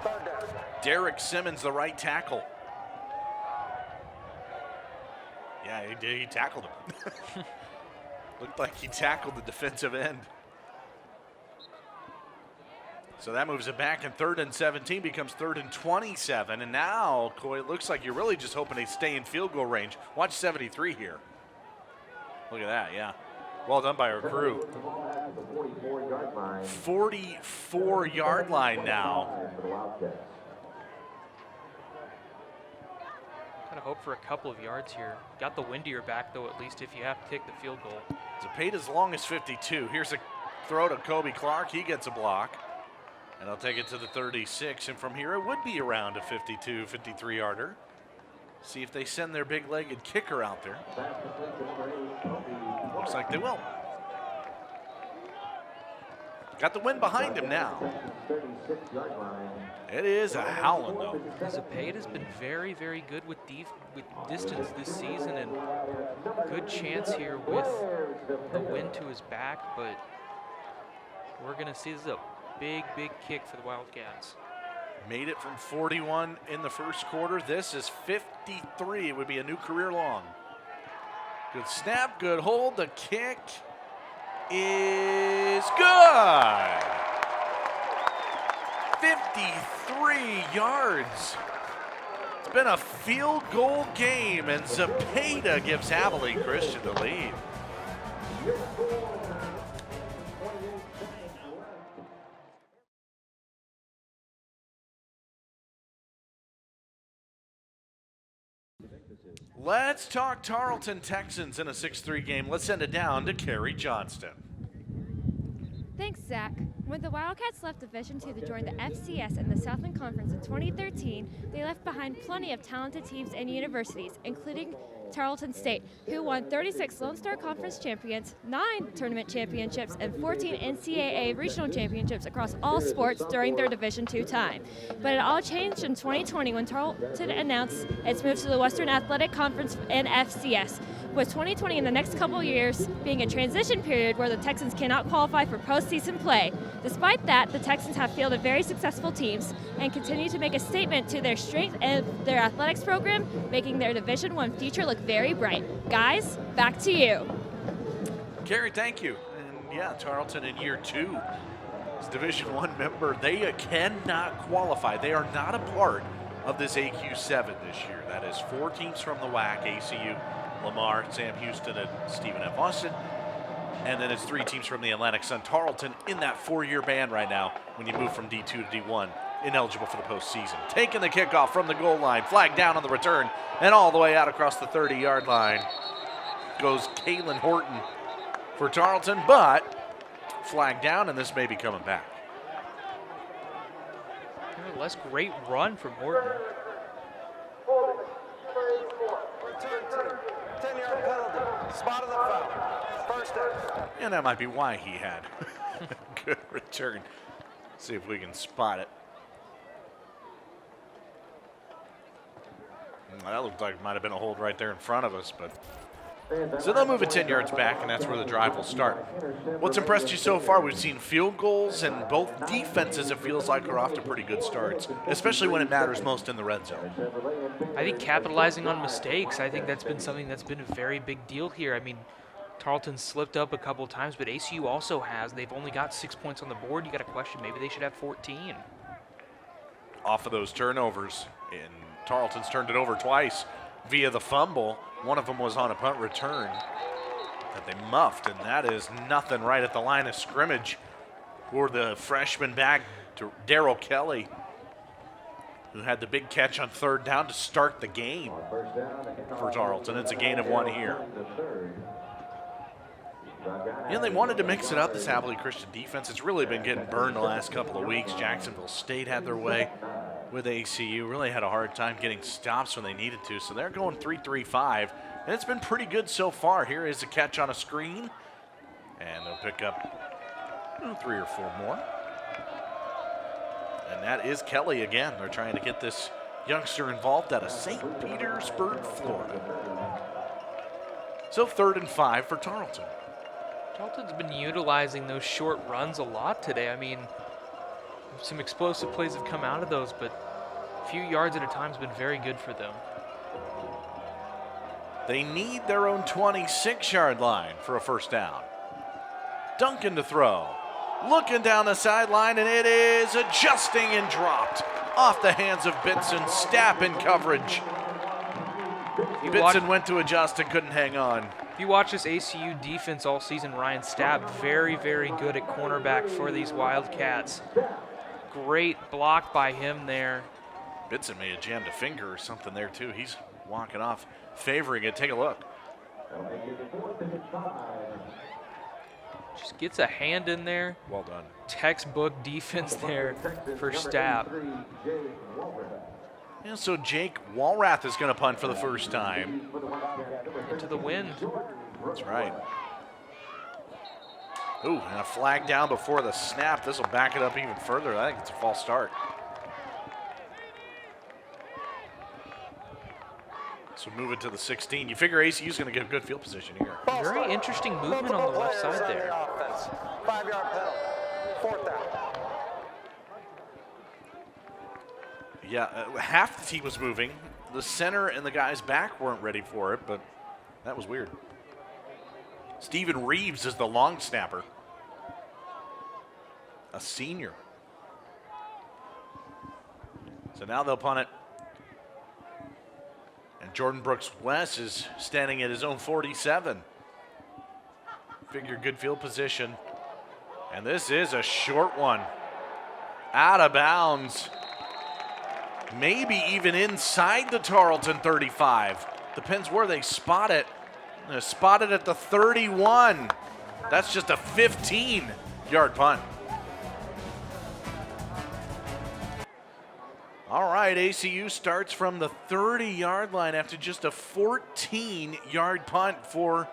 3rd down. Derek Simmons, the right tackle. Yeah, he did. He tackled him. Looked like he tackled the defensive end. So that moves it back, and 3rd and 17 becomes 3rd and 27. And now, Coy, it looks like you're really just hoping they stay in field goal range. Watch 73 here. Look at that, yeah. Well done by our crew. 44-yard line now. Kind of hope for a couple of yards here. Got the wind to your back, though, at least if you have to take the field goal. Zepeda's long as 52. Here's a throw to Kobe Clark. He gets a block. And I'll take it to the 36, and from here it would be around a 52, 53-yarder. See if they send their big-legged kicker out there. Looks like they will. Got the wind behind him now. It is a howling, though. Zepeda's been very, very good with distance this season, and good chance here with the wind to his back, but we're going to see this is a big, big kick for the Wildcats. Made it from 41 in the first quarter. This is 53. It would be a new career long. Good snap, good hold. The kick is good. 53 yards. It's been a field goal game, and Zepeda gives Abilene Christian the lead. Let's talk Tarleton Texans in a 6-3 game. Let's send it down to Carrie Johnston. Thanks, Zach. When the Wildcats left Division II to join the FCS and the Southland Conference in 2013, they left behind plenty of talented teams and universities, including Tarleton State, who won 36 Lone Star Conference champions, 9 tournament championships, and 14 NCAA regional championships across all sports during their Division II time. But it all changed in 2020 when Tarleton announced its move to the Western Athletic Conference and FCS, with 2020 and the next couple of years being a transition period where the Texans cannot qualify for postseason play. Despite that, the Texans have fielded very successful teams and continue to make a statement to their strength and their athletics program, making their Division I future look very bright. Guys, back to you. Gary, thank you. And yeah, Tarleton in year 2 as Division I member. They cannot qualify. They are not a part of this AQ7 this year. That is 4 teams from the WAC, ACU, Lamar, Sam Houston, and Stephen F. Austin. And then it's 3 teams from the Atlantic Sun. Tarleton in that 4-year ban right now when you move from D2 to D1, ineligible for the postseason. Taking the kickoff from the goal line, flag down on the return, and all the way out across the 30-yard line goes Kaylin Horton for Tarleton, but flag down, and this may be coming back. Nevertheless, great run from Horton. Return team. 10-yard penalty. Spot of the foul. First down. And that might be why he had a good return. See if we can spot it. That looked like it might have been a hold right there in front of us, but so they'll move it 10 yards back, and that's where the drive will start. What's impressed you so far? We've seen field goals, and both defenses, it feels like, are off to pretty good starts, especially when it matters most in the red zone. I think capitalizing on mistakes, I think that's been something that's been a very big deal here. I mean, Tarleton slipped up a couple times, but ACU also has. They've only got 6 points on the board. You got to question, maybe they should have 14. Off of those turnovers, and Tarleton's turned it over twice via the fumble. One of them was on a punt return that they muffed, and that is nothing right at the line of scrimmage. for the freshman back, to Darrell Kelly, who had the big catch on third down to start the game for Tarleton. It's a gain of 1 here. You know, they wanted to mix it up, this Abilene Christian defense. It's really been getting burned the last couple of weeks. Jacksonville State had their way with ACU. Really had a hard time getting stops when they needed to. So they're going 3-3-5, and it's been pretty good so far. Here is a catch on a screen, and they'll pick up 3 or 4 more. And that is Kelly again. They're trying to get this youngster involved out of St. Petersburg, Florida. So 3rd and 5 for Tarleton. Tarleton's been utilizing those short runs a lot today. I mean, some explosive plays have come out of those, but a few yards at a time has been very good for them. They need their own 26-yard line for a first down. Duncan to throw. Looking down the sideline, and it is adjusting and dropped off the hands of Bitson. Stapp in coverage. Bitson went to adjust and couldn't hang on. If you watch this ACU defense all season, Ryan Stapp, very, very good at cornerback for these Wildcats. Great block by him there. Bitson may have jammed a finger or something there too. He's walking off, favoring it. Take a look. Just gets a hand in there. Well done. Textbook defense there for Stapp. Yeah, so Jake Walrath is going to punt for the first time. Into the wind. That's right. Ooh, and a flag down before the snap. This will back it up even further. I think it's a false start. So move it to the 16. You figure ACU's going to get a good field position here. Very interesting movement on the left side there. 5-yard penalty. 4th down. Yeah, half the team was moving. The center and the guys back weren't ready for it, but that was weird. Stephen Reeves is the long snapper. A senior. So now they'll punt it. And Jordan Brooks-West is standing at his own 47. Figure good field position. And this is a short one. Out of bounds. Maybe even inside the Tarleton 35. Depends where they spot it. They're spotted at the 31. That's just a 15-yard punt. All right, ACU starts from the 30-yard line after just a 14-yard punt for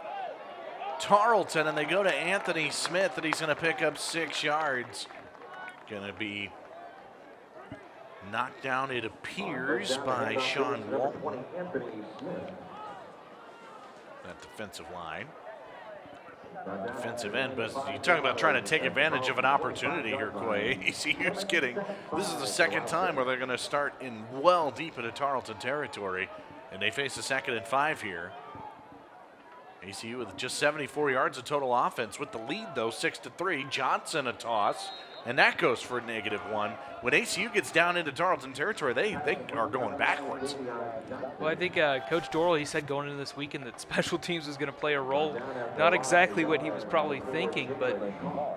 Tarleton, and they go to Anthony Smith, and he's going to pick up 6 yards. Going to be knocked down, it appears, by Sean Walton. That defensive line. Defensive end, but you talk about trying to take advantage of an opportunity here, Coy. ACU's getting, this is the second time where they're going to start in well deep into Tarleton territory, and they face a 2nd and 5 here. ACU with just 74 yards of total offense with the lead, though, 6-3. Johnson a toss, and that goes for a -1. When ACU gets down into Tarleton territory, they are going backwards. Well, I think Coach Dorrell, he said going into this weekend that special teams was going to play a role. Not exactly what he was probably thinking, but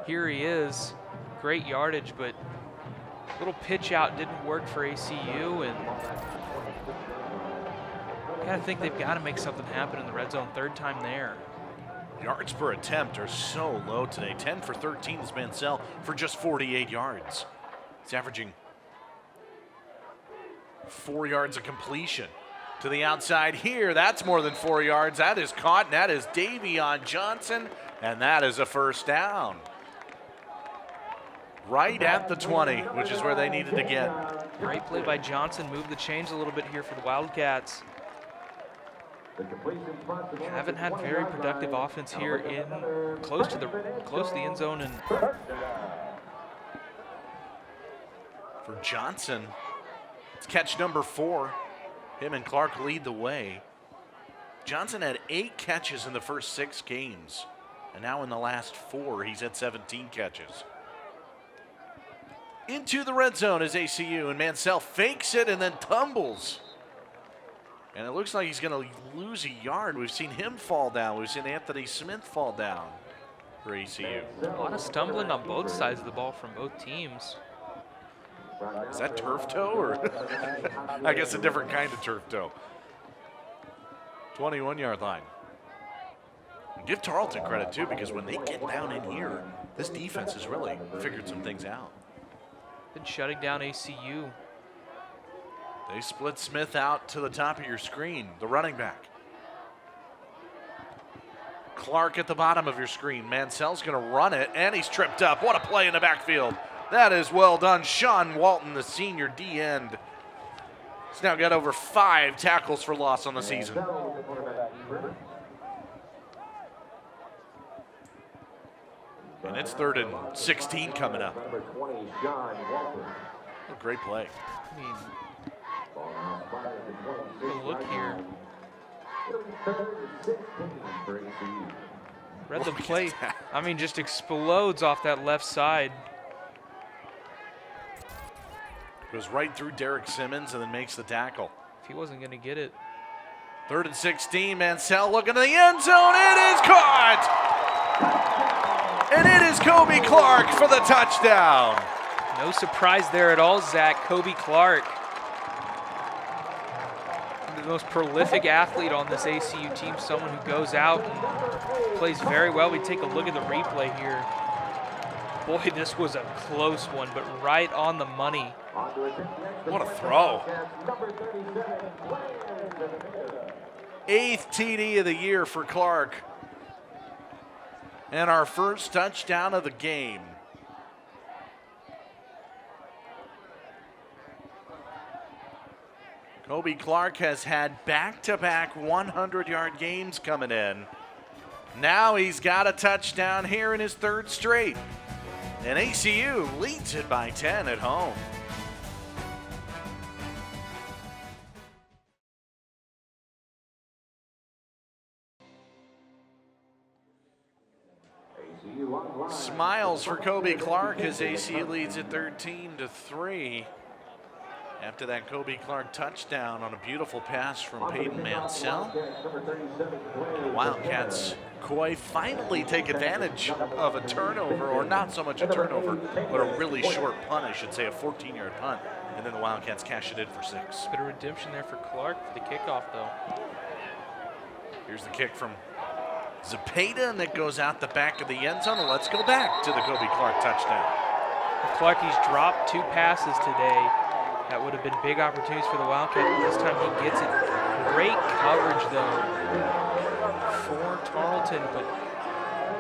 here he is. Great yardage, but little pitch out didn't work for ACU, and I gotta think they've got to make something happen in the red zone. 3rd time there. Yards per attempt are so low today. 10 for 13 is Mansell for just 48 yards. He's averaging 4 yards of completion. To the outside here, that's more than 4 yards. That is caught, and that is Davion Johnson, and that is a first down. Right at the 20, which is where they needed to get. Great play by Johnson. Moved the chains a little bit here for the Wildcats. Haven't had very productive offense here in close to the end zone, and for Johnson, it's catch number 4. Him and Clark lead the way. Johnson had 8 catches in the first 6 games, and now in the last 4, he's had 17 catches. Into the red zone is ACU, and Mansell fakes it and then tumbles. And it looks like he's going to lose a yard. We've seen him fall down. We've seen Anthony Smith fall down. for ACU. A lot of stumbling on both sides of the ball from both teams. Is that turf toe or I guess a different kind of turf toe? 21-yard line. Give Tarleton credit too, because when they get down in here, this defense has really figured some things out. Been shutting down ACU. They split Smith out to the top of your screen, the running back. Clark at the bottom of your screen. Mansell's going to run it, and he's tripped up. What a play in the backfield. That is well done. Sean Walton, the senior D end. He's now got over 5 tackles for loss on the season. And it's 3rd and 16 coming up. A great play. I mean, look here. Read the play. I mean, just explodes off that left side. Goes right through Derek Simmons and then makes the tackle. If he wasn't going to get it. 3rd and 16. Mansell looking to the end zone. It is caught. And it is Kobe Clark for the touchdown. No surprise there at all, Zach. Kobe Clark. The most prolific athlete on this ACU team, someone who goes out and plays very well. We take a look at the replay here. Boy, this was a close one, but right on the money. What a throw. 8th TD of the year for Clark. And our first touchdown of the game. Kobe Clark has had back-to-back 100-yard games coming in. Now he's got a touchdown here in his 3rd straight. And ACU leads it by 10 at home. Smiles for Kobe Clark as ACU leads at 13-3. After that Kobe Clark touchdown on a beautiful pass from Peyton Mansell. The Wildcats, Coy, finally take advantage of a turnover, or not so much a turnover, but a really short punt, I should say, a 14-yard punt. And then the Wildcats cash it in for 6. Bit of redemption there for Clark for the kickoff, though. Here's the kick from Zapata, and it goes out the back of the end zone. And let's go back to the Kobe Clark touchdown. Clark, he's dropped 2 passes today. That would have been big opportunities for the Wildcats. This time he gets it. Great coverage, though, for Tarleton. But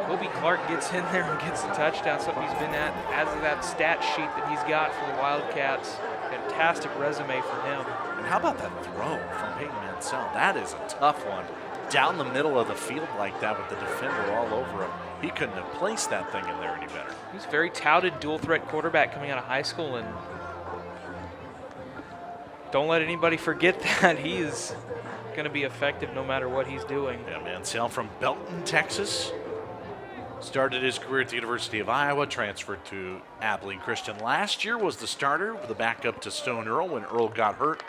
Kobe Clark gets in there and gets the touchdown. Something he's been at as of that stat sheet that he's got for the Wildcats. Fantastic resume for him. And how about that throw from Peyton Mansell? That is a tough one. Down the middle of the field like that with the defender all over him. He couldn't have placed that thing in there any better. He's a very touted dual-threat quarterback coming out of high school, and don't let anybody forget that. He is going to be effective no matter what he's doing. Yeah, Mansell from Belton, Texas. Started his career at the University of Iowa, transferred to Abilene Christian. Last year was the starter with the backup to Stone Earl when Earl got hurt.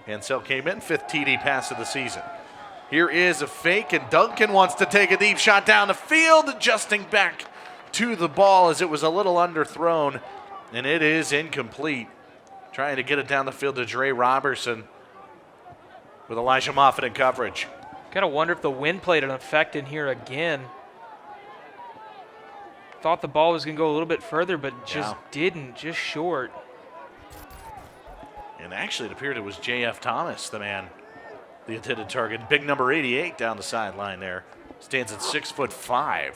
Mansell came in, 5th TD pass of the season. Here is a fake, and Duncan wants to take a deep shot down the field, adjusting back to the ball as it was a little underthrown, and it is incomplete. Trying to get it down the field to Dre Robertson with Elijah Moffitt in coverage. Gotta wonder if the wind played an effect in here again. Thought the ball was gonna go a little bit further, but just didn't, just short. And actually it appeared it was J.F. Thomas, the man, the intended target. Big number 88 down the sideline there. Stands at 6'5".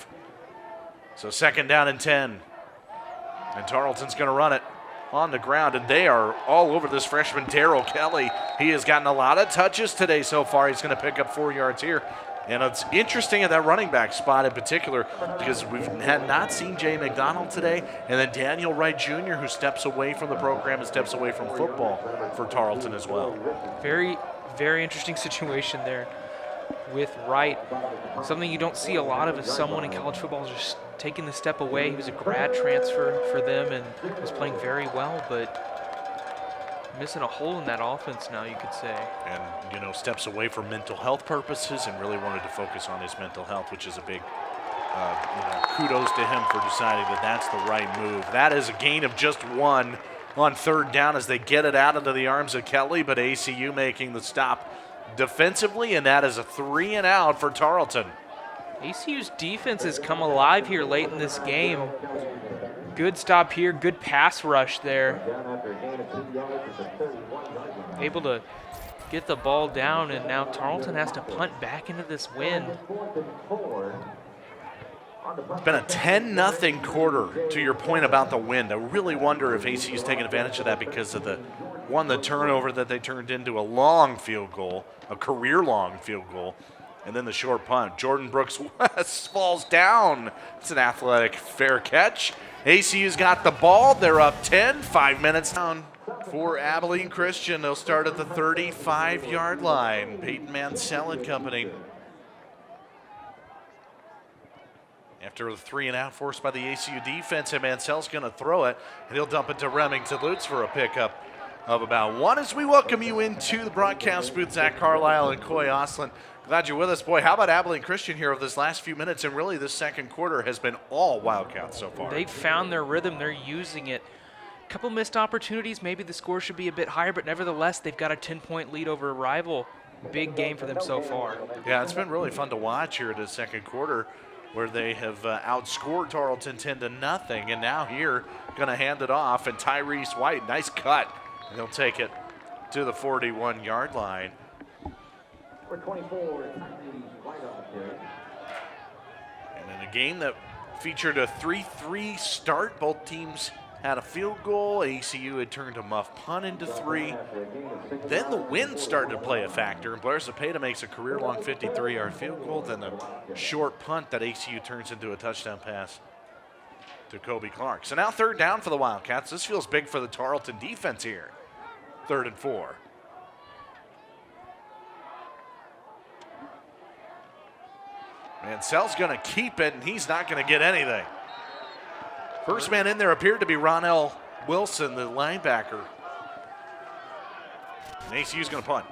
So 2nd down and 10. And Tarleton's gonna run it on the ground, and they are all over this freshman, Darrell Kelly. He has gotten a lot of touches today so far. He's going to pick up 4 yards here. And it's interesting at that running back spot in particular because we've not seen Jay McDonald today, and then Daniel Wright Jr., who steps away from the program and steps away from football for Tarleton as well. Very, very interesting situation there with Wright. Something you don't see a lot of is someone in college football just taking the step away. He was a grad transfer for them and was playing very well, but missing a hole in that offense now, you could say. And, steps away for mental health purposes and really wanted to focus on his mental health, which is a big kudos to him for deciding that that's the right move. That is a gain of just 1 on 3rd down as they get it out into the arms of Kelly, but ACU making the stop defensively, and that is a 3 and out for Tarleton. ACU's defense has come alive here late in this game. Good stop here, good pass rush there. Able to get the ball down, and now Tarleton has to punt back into this wind. It's been a 10-0 quarter, to your point about the wind. I really wonder if ACU's taking advantage of that because of the turnover that they turned into a long field goal, a career-long field goal, and then the short punt. Jordan Brooks-West falls down. It's an athletic fair catch. ACU's got the ball. They're up 10, 5 minutes down for Abilene Christian. They'll start at the 35-yard line. Peyton Mansell and company. After the 3 and out forced by the ACU defense, and Mansell's going to throw it, and he'll dump it to Remington Lutz for a pickup of about 1 as we welcome you into the broadcast booth. Zach Carlisle and Coy Oslin. Glad you're with us. Boy, how about Abilene Christian here over this last few minutes, and really this second quarter has been all Wildcats so far. They've found their rhythm. They're using it. A couple missed opportunities. Maybe the score should be a bit higher, but nevertheless, they've got a 10-point lead over a rival. Big game for them so far. Yeah, it's been really fun to watch here in the second quarter, where they have outscored Tarleton 10-0, and now here going to hand it off, and Tyrese White, nice cut, and he'll take it to the 41-yard line. For 24, White on the carry. And in a game that featured a 3-3 start, both teams had a field goal. ACU had turned a muff punt into 3. Then the wind started to play a factor, and Blair Zepeda makes a career-long 53-yard field goal, then a short punt that ACU turns into a touchdown pass to Kobe Clark. So now 3rd down for the Wildcats. This feels big for the Tarleton defense here. 3rd and 4. Mansell's going to keep it, and he's not going to get anything. First man in there appeared to be Ronell Wilson, the linebacker. And ACU's going to punt.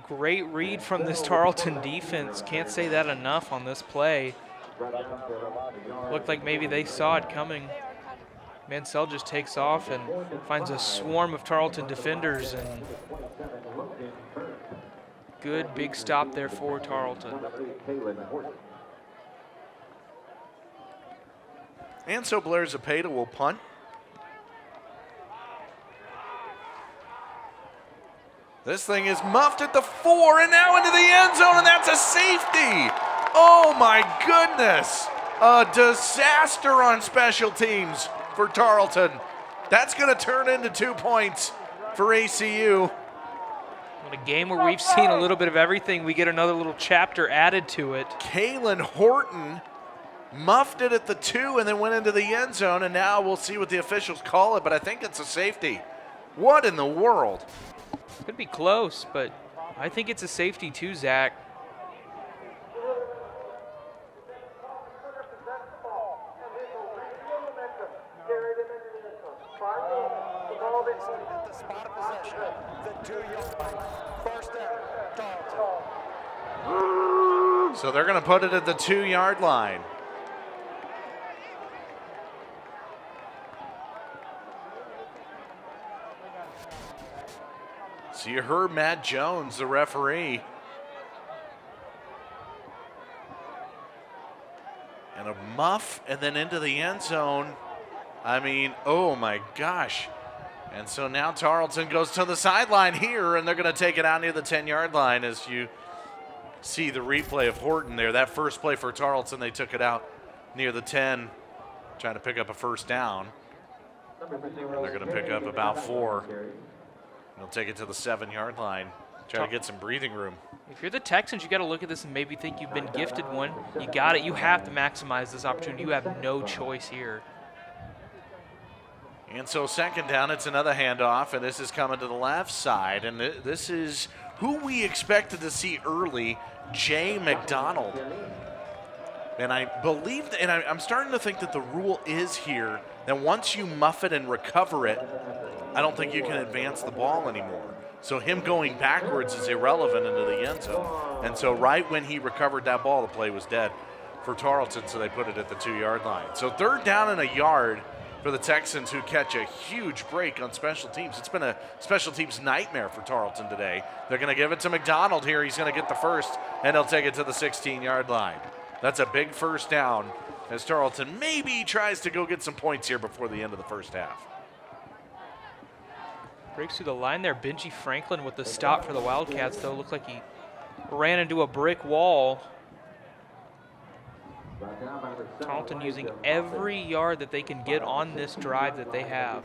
Great read from this Tarleton defense. Can't say that enough on this play. Looked like maybe they saw it coming. Mansell just takes off and finds a swarm of Tarleton defenders, and good big stop there for Tarleton. And so Blair Zepeda will punt. This thing is muffed at the 4 and now into the end zone, and that's a safety. Oh my goodness. A disaster on special teams for Tarleton. That's going to turn into 2 points for ACU. In a game where we've seen a little bit of everything, we get another little chapter added to it. Kalen Horton muffed it at the 2 and then went into the end zone, and now we'll see what the officials call it, but I think it's a safety. What in the world? Could be close, but I think it's a safety too, Zach. At the spot of possession, the 2-yard line. First down, Tarleton. So they're going to put it at the 2-yard line. So you heard Matt Jones, the referee. And a muff and then into the end zone. I mean, oh my gosh. And so now Tarleton goes to the sideline here, and they're going to take it out near the 10-yard line as you see the replay of Horton there. That first play for Tarleton, they took it out near the 10, trying to pick up a first down. And they're going to pick up about 4. They'll take it to the 7-yard line, try to get some breathing room. If you're the Texans, you got to look at this and maybe think you've been gifted one. You got it. You have to maximize this opportunity. You have no choice here. And so 2nd down, it's another handoff, and this is coming to the left side. And this is who we expected to see early, Jay McDonald. And I believe, and I'm starting to think that the rule is here that once you muff it and recover it, I don't think you can advance the ball anymore. So him going backwards is irrelevant into the end zone. And so right when he recovered that ball, the play was dead. for Tarleton, so they put it at the 2-yard line. So 3rd down and a yard for the Texans, who catch a huge break on special teams. It's been a special teams nightmare for Tarleton today. They're going to give it to McDonald here. He's going to get the first, and he'll take it to the 16-yard line. That's a big 1st down as Tarleton maybe tries to go get some points here before the end of the first half. Breaks through the line there. Benji Franklin with the stop for the Wildcats, though. Looked like he ran into a brick wall. Tarleton using every yard that they can get on this drive that they have.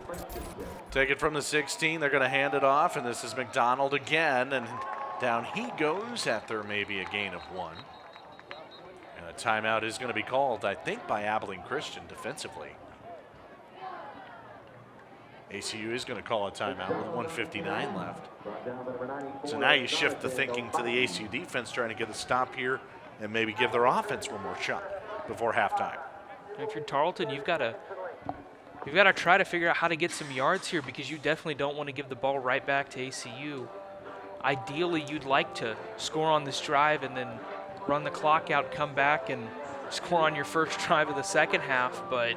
Take it from the 16. They're going to hand it off, and this is McDonald again, and down he goes after maybe a gain of 1. And a timeout is going to be called, I think, by Abilene Christian defensively. ACU is going to call a timeout with 1:59 left. So now you shift the thinking to the ACU defense, trying to get a stop here and maybe give their offense one more shot before halftime. If you're Tarleton, you've got to try to figure out how to get some yards here, because you definitely don't want to give the ball right back to ACU. Ideally, you'd like to score on this drive and then run the clock out, come back and score on your first drive of the second half, but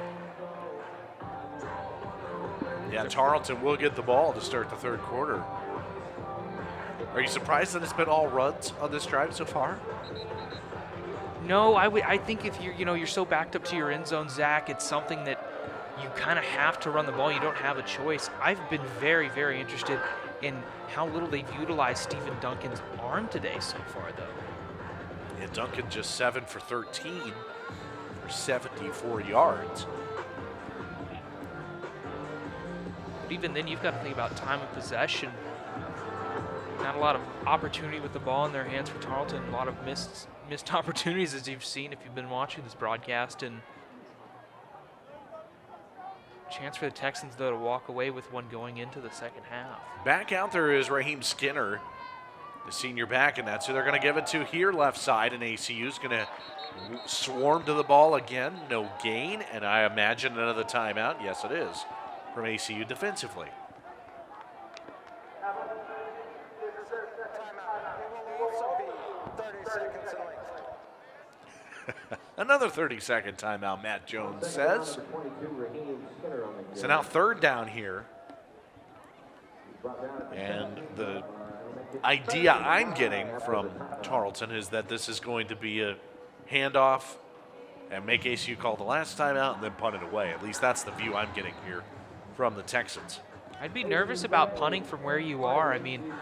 yeah, Tarleton will get the ball to start the 3rd quarter. Are you surprised that it's been all runs on this drive so far? no, I think if you're so backed up to your end zone, Zach, it's something that you kind of have to run the ball. You don't have a choice. I've been very, very interested in how little they've utilized Stephen Duncan's arm today so far, though. Yeah, Duncan just 7 for 13 for 74 yards. But even then, you've got to think about time of possession. Not a lot of opportunity with the ball in their hands for Tarleton. A lot of missed opportunities, as you've seen if you've been watching this broadcast. And chance for the Texans, though, to walk away with one going into the second half. Back out there is Raheem Skinner, the senior back in that. So they're going to give it to here left side, and ACU's going to swarm to the ball again. No gain, and I imagine another timeout. Yes, it is, from ACU defensively. Another 30-second timeout, Matt Jones says. So now 3rd down here. And the idea I'm getting from Tarleton is that this is going to be a handoff and make ACU call the last timeout and then punt it away. At least that's the view I'm getting here from the Texans. I'd be nervous about punting from where you are. I mean,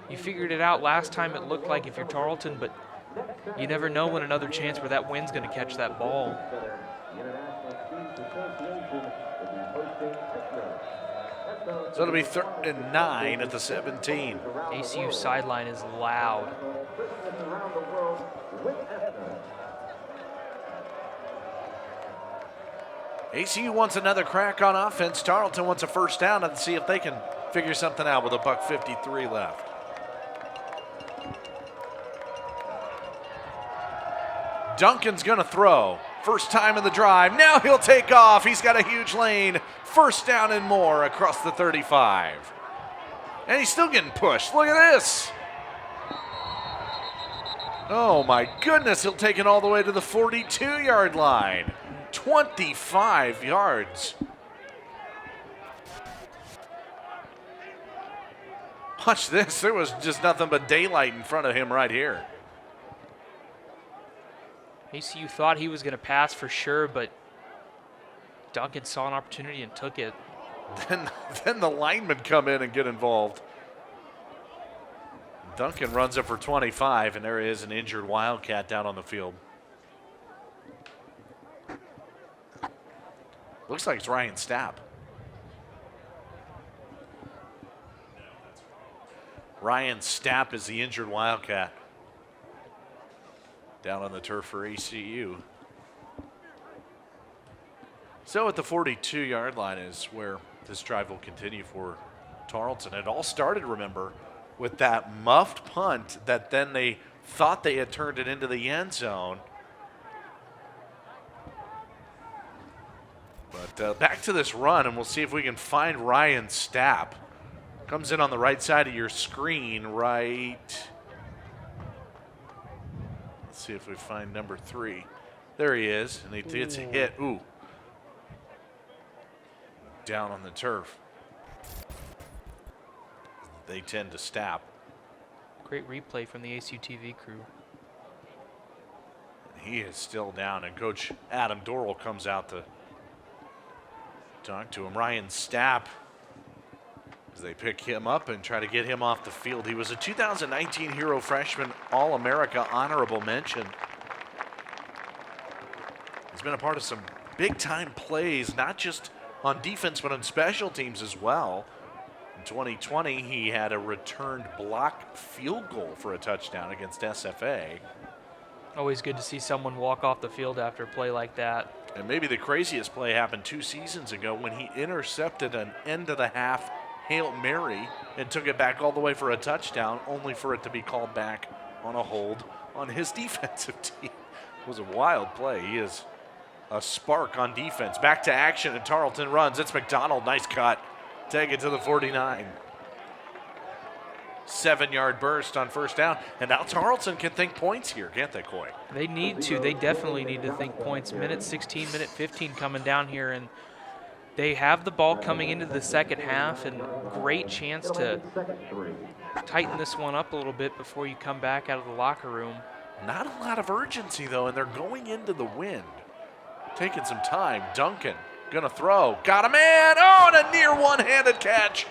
you figured it out last time, it looked like, if you're Tarleton, but you never know when another chance where that wind's going to catch that ball. So it'll be 3rd and 9 at the 17. ACU sideline is loud. ACU wants another crack on offense. Tarleton wants a 1st down and see if they can figure something out with $1:53 left. Duncan's going to throw. First time in the drive. Now he'll take off. He's got a huge lane. 1st down and more across the 35. And he's still getting pushed. Look at this. Oh, my goodness. He'll take it all the way to the 42-yard line. 25 yards. Watch this. There was just nothing but daylight in front of him right here. ACU thought he was going to pass for sure, but Duncan saw an opportunity and took it. Then the linemen come in and get involved. Duncan runs up for 25, and there is an injured Wildcat down on the field. Looks like it's Ryan Stapp. Ryan Stapp is the injured Wildcat down on the turf for ACU. So at the 42-yard line is where this drive will continue for Tarleton. It all started, remember, with that muffed punt that then they thought they had turned it into the end zone. But back to this run, and we'll see if we can find Ryan Stapp. Comes in on the right side of your screen, right. Let's see if we find number 3. There he is, and he gets hit. Ooh. Down on the turf. They tend to stab. Great replay from the ACUTV crew. He is still down, and Coach Adam Dorrell comes out to talk to him. Ryan Stapp, as they pick him up and try to get him off the field. He was a 2019 Hero Freshman All-America honorable mention. He's been a part of some big-time plays, not just on defense, but on special teams as well. In 2020, he had a returned block field goal for a touchdown against SFA. Always good to see someone walk off the field after a play like that. And maybe the craziest play happened 2 seasons ago when he intercepted an end-of-the-half Hail Mary and took it back all the way for a touchdown, only for it to be called back on a hold on his defensive team. It was a wild play. He is a spark on defense. Back to action, and Tarleton runs. It's McDonald. Nice cut. Take it to the 49. 7-yard burst on first down. And now Tarleton can think points here, can't they, Coy? They need to. They definitely need to think points. Minute 16, minute 15 coming down here, and they have the ball coming into the second half, and great chance to tighten this one up a little bit before you come back out of the locker room. Not a lot of urgency, though, and they're going into the wind. Taking some time. Duncan gonna throw. Got a man. Oh, and a near one-handed catch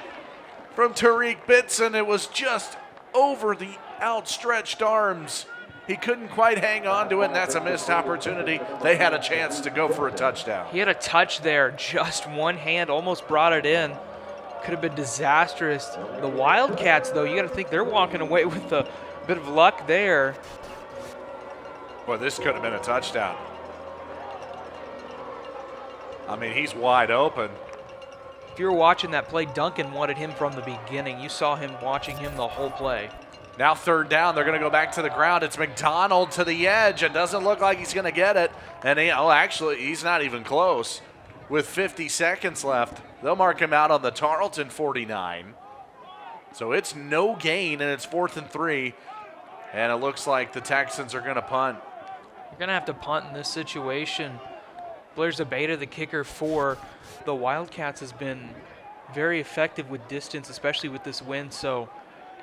from Tariq Bitson. It was just over the outstretched arms. He couldn't quite hang on to it, and that's a missed opportunity. They had a chance to go for a touchdown. He had a touch there, just one hand, almost brought it in. Could have been disastrous. The Wildcats, though, you got to think they're walking away with a bit of luck there. Boy, this could have been a touchdown. I mean, he's wide open. If you were watching that play, Duncan wanted him from the beginning. You saw him watching him the whole play. Now third down, they're going to go back to the ground. It's McDonald to the edge, and doesn't look like he's going to get it. And actually, he's not even close. With 50 seconds left, they'll mark him out on the Tarleton 49. So it's no gain, and it's 4th and 3. And it looks like the Texans are going to punt. You're going to have to punt in this situation. Blair Zabeta, the kicker for the Wildcats, has been very effective with distance, especially with this wind. So,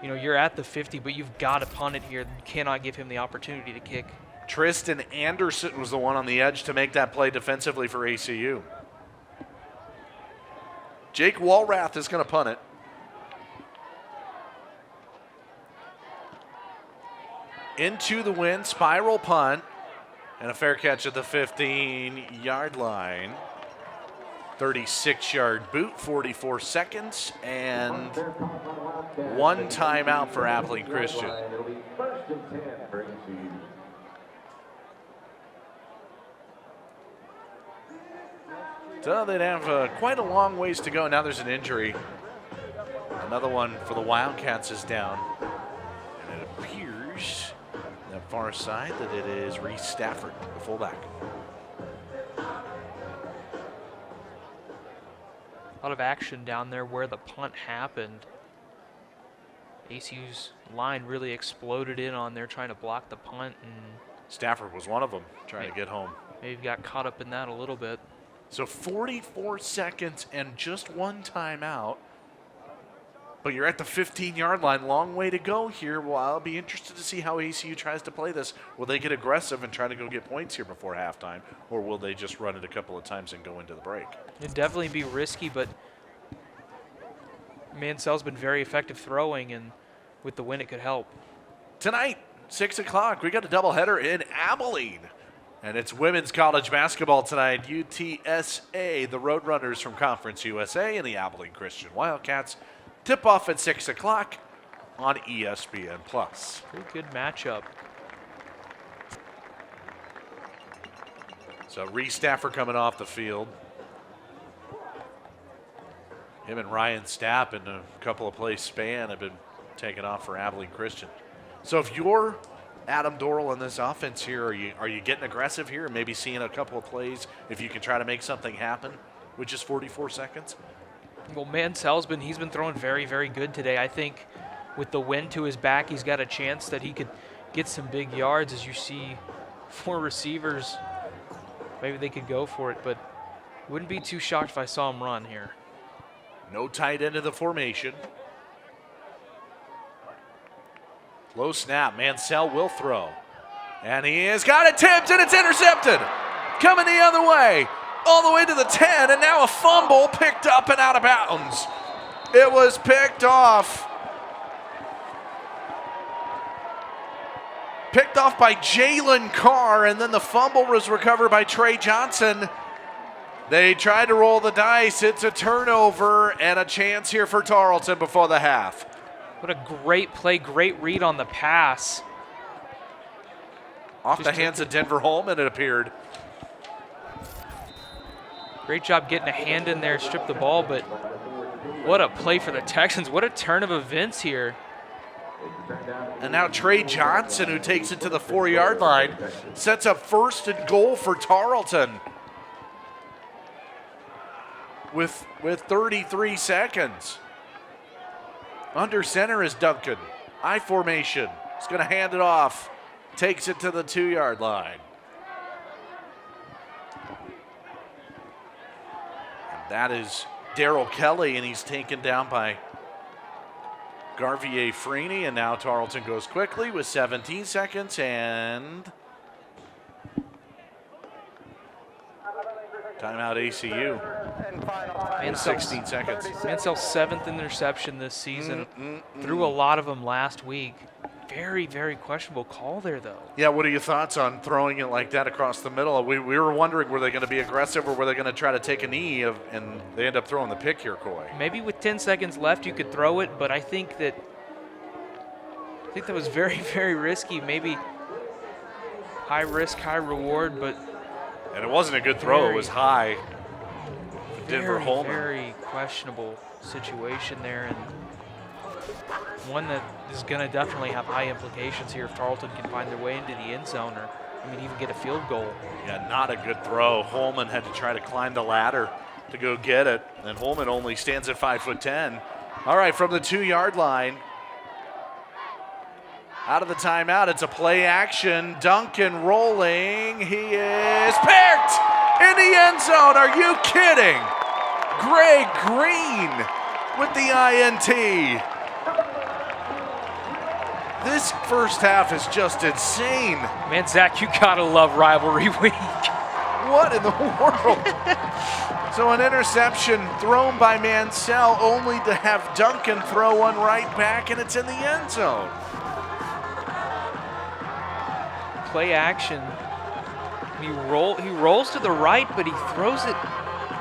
you know, you're at the 50, but you've got to punt it here. You cannot give him the opportunity to kick. Tristan Anderson was the one on the edge to make that play defensively for ACU. Jake Walrath is going to punt it. Into the wind, spiral punt, and a fair catch at the 15-yard line. 36-yard boot, 44 seconds, and one timeout for Abilene Christian. So they'd have quite a long ways to go. Now there's an injury. Another one for the Wildcats is down. And it appears on that far side that it is Reese Stafford, the fullback. A lot of action down there where the punt happened. ACU's line really exploded in on there trying to block the punt, and Stafford was one of them trying to get home. Maybe got caught up in that a little bit. So 44 seconds and just one timeout. But you're at the 15-yard line. Long way to go here. Well, I'll be interested to see how ACU tries to play this. Will they get aggressive and try to go get points here before halftime, or will they just run it a couple of times and go into the break? It'd definitely be risky, but Mansell's been very effective throwing, and with the win, it could help. Tonight, 6 o'clock, we got a doubleheader in Abilene. And it's women's college basketball tonight. UTSA, the Roadrunners from Conference USA, and the Abilene Christian Wildcats. Tip-off at 6 o'clock on ESPN+. Pretty good matchup. So Reese Stafford coming off the field. Him and Ryan Stapp in a couple of plays span have been taken off for Abilene Christian. So if you're Adam Dorrell in this offense here, are you getting aggressive here and maybe seeing a couple of plays if you can try to make something happen with just 44 seconds? Well, Mansell's he's been throwing very, very good today. I think with the wind to his back, he's got a chance that he could get some big yards, as you see 4 receivers. Maybe they could go for it, but wouldn't be too shocked if I saw him run here. No tight end of the formation. Low snap. Mansell will throw. And he has got it tipped, and it's intercepted. Coming the other way. All the way to the 10, and now a fumble picked up and out of bounds. It was picked off. Picked off by Jalen Carr, and then the fumble was recovered by Trey Johnson. They tried to roll the dice. It's a turnover and a chance here for Tarleton before the half. What a great play, great read on the pass. Off the hands of Denver Holman, it appeared. Great job getting a hand in there, strip the ball, but what a play for the Texans. What a turn of events here. And now Trey Johnson, who takes it to the 4-yard line, sets up 1st and goal for Tarleton with 33 seconds. Under center is Duncan. I formation. He's going to hand it off. Takes it to the 2-yard line. And that is Darrell Kelly, and he's taken down by Garvier Freeney, and now Tarleton goes quickly with 17 seconds and timeout ACU. And 16 seconds. Mansell's 7th interception this season. Threw a lot of them last week. Very, very questionable call there, though. Yeah, what are your thoughts on throwing it like that across the middle? We were wondering, were they going to be aggressive or were they going to try to take a knee, and they end up throwing the pick here, Coy. Maybe with 10 seconds left you could throw it, but I think that was very, very risky. Maybe high risk, high reward, but and it wasn't a good throw. It was high. Denver Holman. Very questionable situation there, and one that is going to definitely have high implications here if Tarleton can find their way into the end zone, or even get a field goal. Yeah, not a good throw. Holman had to try to climb the ladder to go get it, and Holman only stands at 5'10". All right, from the 2-yard line, out of the timeout, it's a play action. Duncan rolling. He is picked in the end zone. Are you kidding? Greg Green with the INT. This first half is just insane. Man, Zach, you gotta love rivalry week. What in the world? So an interception thrown by Mansell, only to have Duncan throw one right back, and it's in the end zone. Play action. He rolls to the right, but he throws it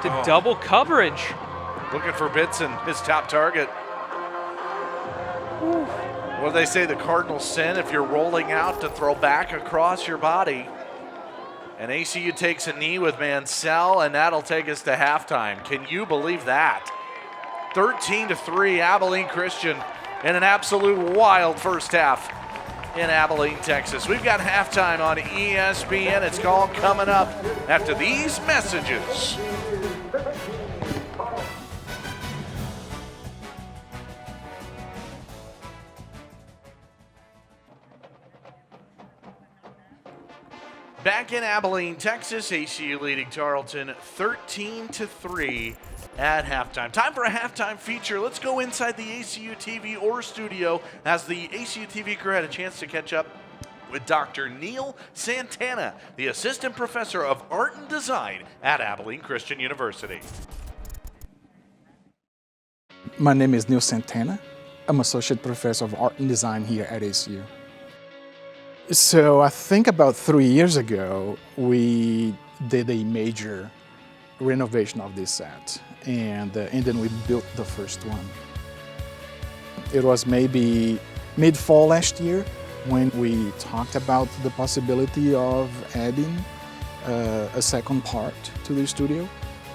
to double coverage. Looking for Bitson, his top target. What do they say, the cardinal sin if you're rolling out to throw back across your body? And ACU takes a knee with Mansell, and that'll take us to halftime. Can you believe that? 13-3, Abilene Christian in an absolute wild first half in Abilene, Texas. We've got halftime on ESPN. It's all coming up after these messages. Back in Abilene, Texas, ACU leading Tarleton 13-3 at halftime. Time for a halftime feature. Let's go inside the ACU TV or studio as the ACU TV crew had a chance to catch up with Dr. Neil Santana, the Assistant Professor of Art and Design at Abilene Christian University. My name is Neil Santana. I'm Associate Professor of Art and Design here at ACU. So I think about 3 years ago, we did a major renovation of this set, and then we built the first one. It was maybe mid-fall last year when we talked about the possibility of adding a second part to the studio,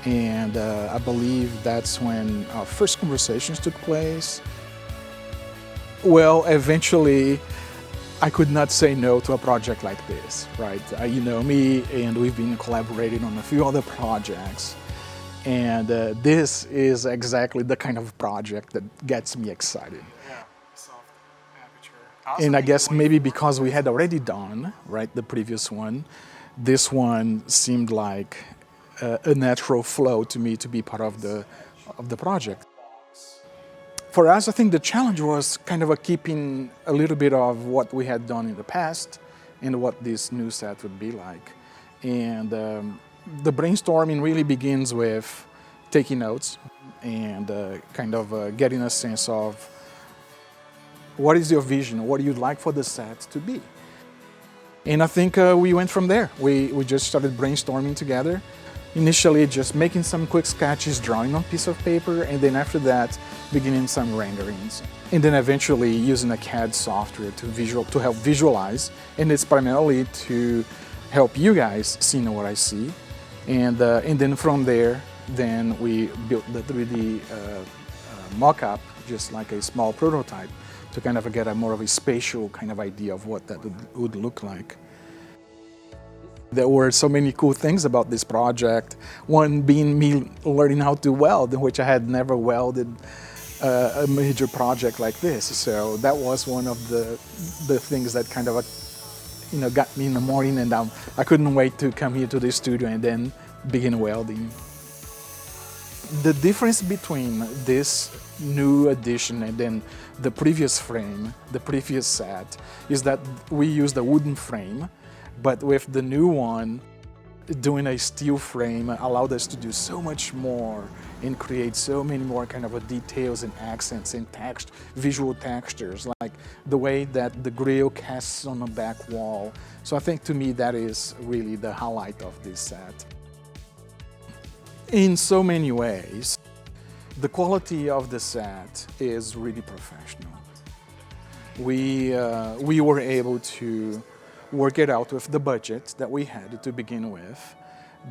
and I believe that's when our first conversations took place. Well, eventually, I could not say no to a project like this, right? You know me, and we've been collaborating on a few other projects. And this is exactly the kind of project that gets me excited. Yeah, soft aperture. And I guess maybe because we had already done, right, the previous one, this one seemed like a natural flow to me to be part of the project. For us, I think the challenge was kind of keeping a little bit of what we had done in the past and what this new set would be like. And the brainstorming really begins with taking notes and kind of getting a sense of what is your vision, what do you like for the set to be. And I think we went from there. We just started brainstorming together. Initially just making some quick sketches, drawing on a piece of paper, and then after that, beginning some renderings. And then eventually using a CAD software to help visualize, and it's primarily to help you guys see what I see. And then from there, then we built the 3D mock-up, just like a small prototype, to kind of get a more of a spatial kind of idea of what that would look like. There were so many cool things about this project. One being me learning how to weld, in which I had never welded a major project like this. So that was one of the things that kind of got me in the morning, and I couldn't wait to come here to the studio and then begin welding. The difference between this new edition and then the previous frame, the previous set, is that we used a wooden frame, but with the new one, doing a steel frame allowed us to do so much more and create so many more kind of details and accents and visual textures, like the way that the grill casts on the back wall. So I think to me that is really the highlight of this set. In so many ways, the quality of the set is really professional. We were able to work it out with the budget that we had to begin with,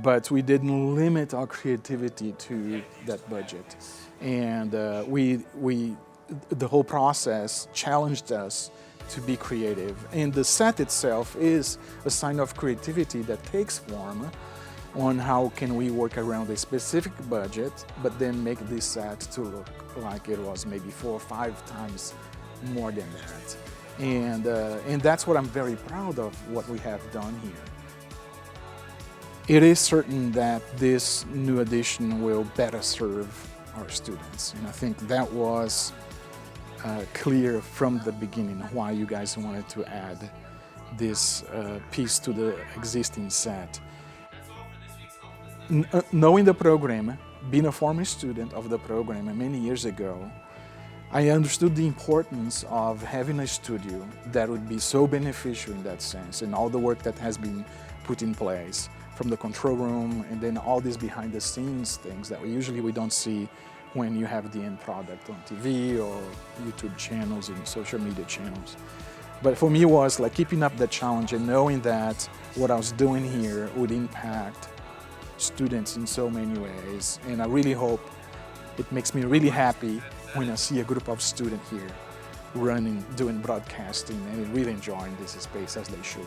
but we didn't limit our creativity to that budget. And the whole process challenged us to be creative. And the set itself is a sign of creativity that takes form on how can we work around a specific budget, but then make this set to look like it was maybe 4 or 5 times more than that. And that's what I'm very proud of, what we have done here. It is certain that this new edition will better serve our students. And I think that was clear from the beginning why you guys wanted to add this piece to the existing set. Knowing the program, being a former student of the program many years ago, I understood the importance of having a studio that would be so beneficial in that sense, and all the work that has been put in place, from the control room and then all these behind the scenes things that we don't see when you have the end product on TV or YouTube channels and social media channels. But for me, it was like keeping up that challenge and knowing that what I was doing here would impact students in so many ways. And I really hope it makes me really happy when I see a group of students here running, doing broadcasting, and really enjoying this space as they should.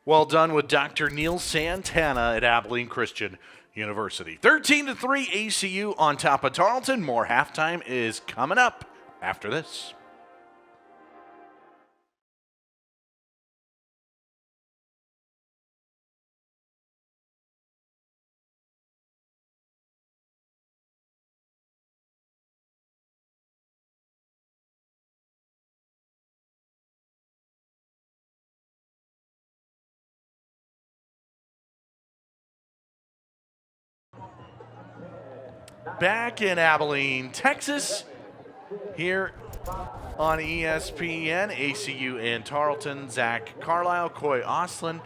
Well done with Dr. Neil Santana at Abilene Christian University. 13-3 ACU on top of Tarleton. More halftime is coming up after this. Back in Abilene, Texas, here on ESPN, ACU and Tarleton, Zach Carlisle, Coy Oslin,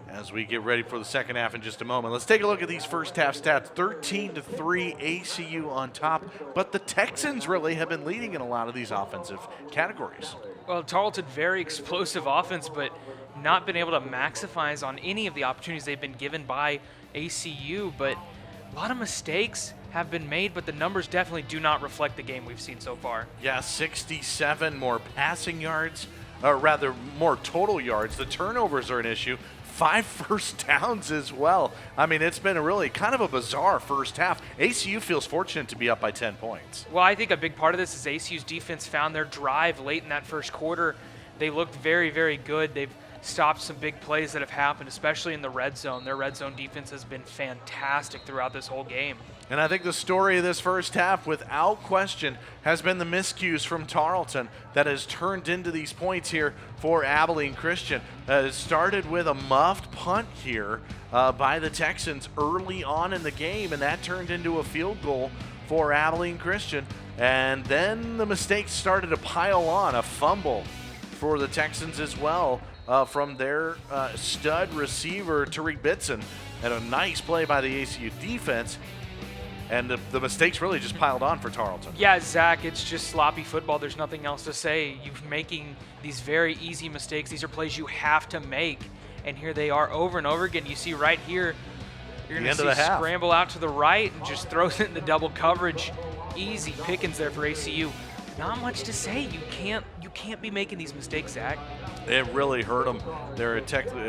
as we get ready for the second half in just a moment. Let's take a look at these first half stats. 13-3 ACU on top, but the Texans really have been leading in a lot of these offensive categories. Well, Tarleton, very explosive offense, but not been able to maximize on any of the opportunities they've been given by ACU, but a lot of mistakes have been made, but the numbers definitely do not reflect the game we've seen so far. Yeah, 67 more passing yards, or rather more total yards. The turnovers are an issue. 5 first downs as well. I mean, it's been a really kind of a bizarre first half. ACU feels fortunate to be up by 10 points. Well, I think a big part of this is ACU's defense found their drive late in that first quarter. They looked very, very good. They've stopped some big plays that have happened, especially in the red zone. Their red zone defense has been fantastic throughout this whole game. And I think the story of this first half, without question, has been the miscues from Tarleton that has turned into these points here for Abilene Christian. It started with a muffed punt here by the Texans early on in the game, and that turned into a field goal for Abilene Christian. And then the mistakes started to pile on. A fumble for the Texans as well from their stud receiver, Tariq Bitson, and a nice play by the ACU defense. And the mistakes really just piled on for Tarleton. Yeah, Zach, it's just sloppy football. There's nothing else to say. You're making these very easy mistakes. These are plays you have to make. And here they are over and over again. You see right here, you're going to see scramble out to the right and just throws it into double coverage. Easy pickings there for ACU. Not much to say. You can't be making these mistakes, Zach. It really hurt them. They're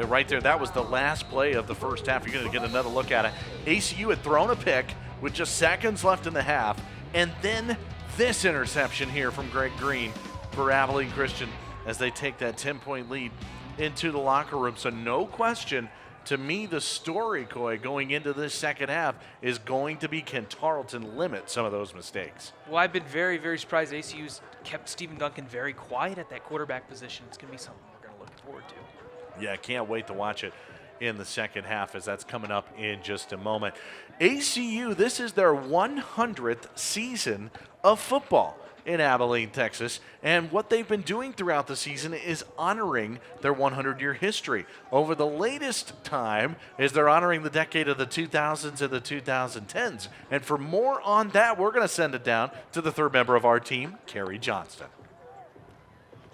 right there. That was the last play of the first half. You're going to get another look at it. ACU had thrown a pick with just seconds left in the half, and then this interception here from Greg Green for Abilene Christian as they take that 10-point lead into the locker room. So no question, to me, the story, Coy, going into this second half is going to be, can Tarleton limit some of those mistakes? Well, I've been very, very surprised ACU's kept Stephen Duncan very quiet at that quarterback position. It's going to be something we're going to look forward to. Yeah, can't wait to watch it in the second half as that's coming up in just a moment. ACU, this is their 100th season of football in Abilene, Texas, and what they've been doing throughout the season is honoring their 100-year history. Over the latest time is they're honoring the decade of the 2000s and the 2010s. And for more on that, we're going to send it down to the third member of our team, Trey Johnson.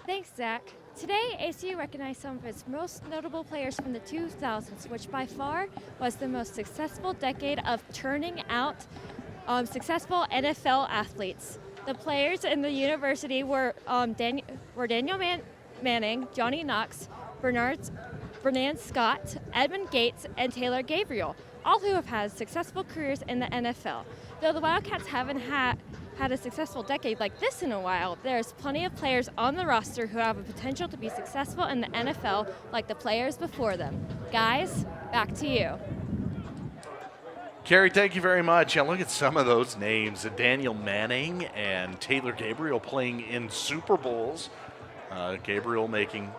Thanks, Zach. Today, ACU recognized some of its most notable players from the 2000s, which by far was the most successful decade of turning out successful NFL athletes. The players in the university were Daniel Manning, Johnny Knox, Bernard Scott, Edmund Gates, and Taylor Gabriel, all who have had successful careers in the NFL. Though the Wildcats haven't had a successful decade like this in a while, there's plenty of players on the roster who have a potential to be successful in the NFL like the players before them. Guys, back to you. Carrie, thank you very much. Yeah, look at some of those names. Daniel Manning and Taylor Gabriel playing in Super Bowls. Gabriel making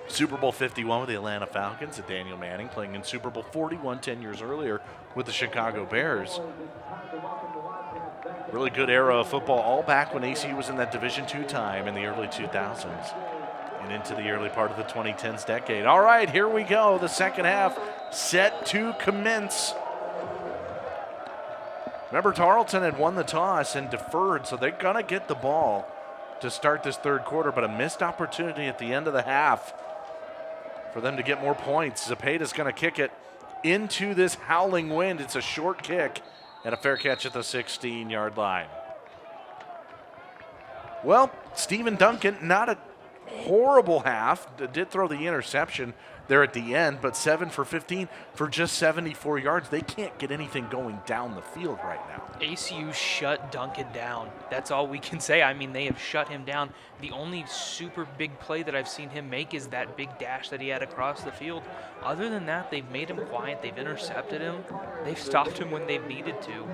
Super Bowl 51 with the Atlanta Falcons. Daniel Manning playing in Super Bowl 41 10 years earlier with the Chicago Bears. Really good era of football, all back when ACU was in that Division II time in the early 2000s and into the early part of the 2010s decade. All right, here we go. The second half set to commence. Remember, Tarleton had won the toss and deferred, so they're going to get the ball to start this third quarter, but a missed opportunity at the end of the half for them to get more points. Zepeda's going to kick it into this howling wind. It's a short kick and a fair catch at the 16-yard line. Well, Stephen Duncan, not a horrible half. Did throw the interception there at the end, but 7 for 15 for just 74 yards. They can't get anything going down the field right now. ACU shut Duncan down. That's all we can say. I mean, they have shut him down. The only super big play that I've seen him make is that big dash that he had across the field. Other than that, they've made him quiet. They've intercepted him. They've stopped him when they've needed to.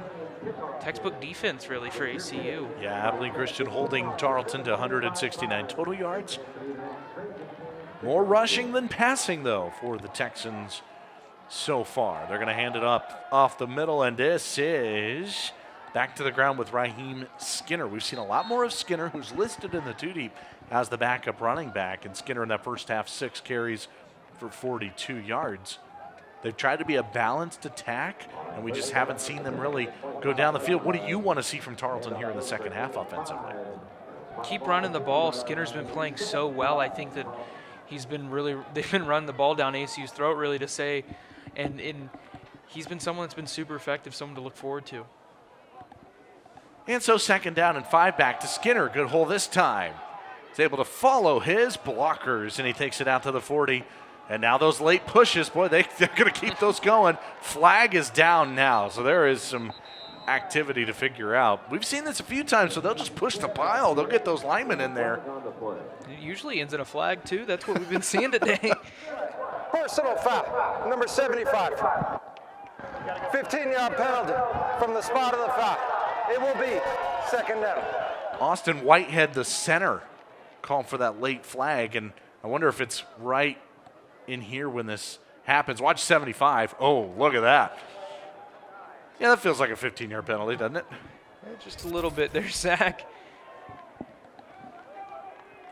Textbook defense, really, for ACU. Yeah, Abilene Christian holding Tarleton to 169 total yards. More rushing than passing, though, for the Texans so far. They're going to hand it up off the middle, and this is back to the ground with Raheem Skinner. We've seen a lot more of Skinner, who's listed in the two-deep as the backup running back, and Skinner in that first half, 6 carries for 42 yards. They've tried to be a balanced attack, and we just haven't seen them really go down the field. What do you want to see from Tarleton here in the second half offensively? Keep running the ball. Skinner's been playing so well. I think that they've been running the ball down ACU's throat, really, to say, and he's been someone that's been super effective, someone to look forward to. And so 2nd down and 5 back to Skinner. Good hole this time. He's able to follow his blockers, and he takes it out to the 40 And now those late pushes, boy, they're going to keep those going. Flag is down now, so there is some activity to figure out. We've seen this a few times, so they'll just push the pile. They'll get those linemen in there. It usually ends in a flag, too. That's what we've been seeing today. Personal foul, number 75. 15-yard penalty from the spot of the foul. It will be second down. Austin Whitehead, the center, called for that late flag, and I wonder if it's right in here when this happens. Watch 75. Oh, look at that. Yeah, that feels like a 15-yard penalty, doesn't it? Just a little bit there, Zach.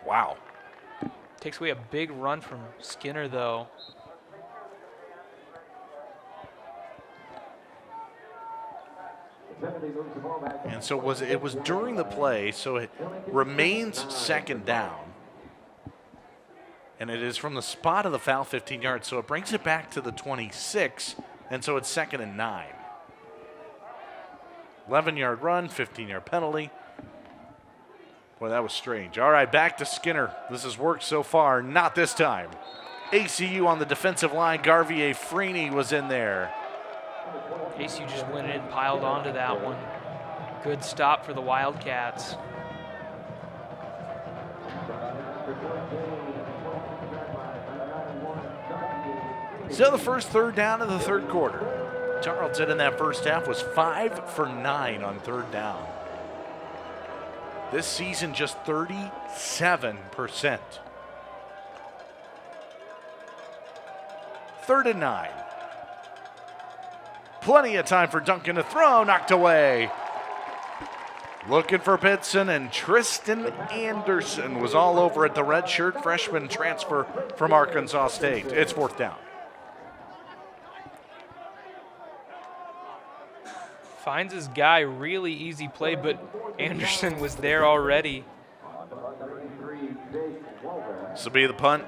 Wow. Takes away a big run from Skinner, though. And so it was during the play, so it remains second down. And it is from the spot of the foul, 15 yards, so it brings it back to the 26, and so it's 2nd and 9. 11-yard run, 15-yard penalty. Boy, that was strange. All right, back to Skinner. This has worked so far, not this time. ACU on the defensive line, Garvier Freeney was in there. ACU just went in and piled onto that one. Good stop for the Wildcats. So the first third down of the third quarter. Tarleton in that first half was 5 for 9 on third down. This season, just 37%. 3rd and 9. Plenty of time for Duncan to throw, knocked away. Looking for Pitson, and Tristan Anderson was all over it, the redshirt freshman transfer from Arkansas State. It's 4th down. Finds his guy, really easy play, but Anderson was there already. This will be the punt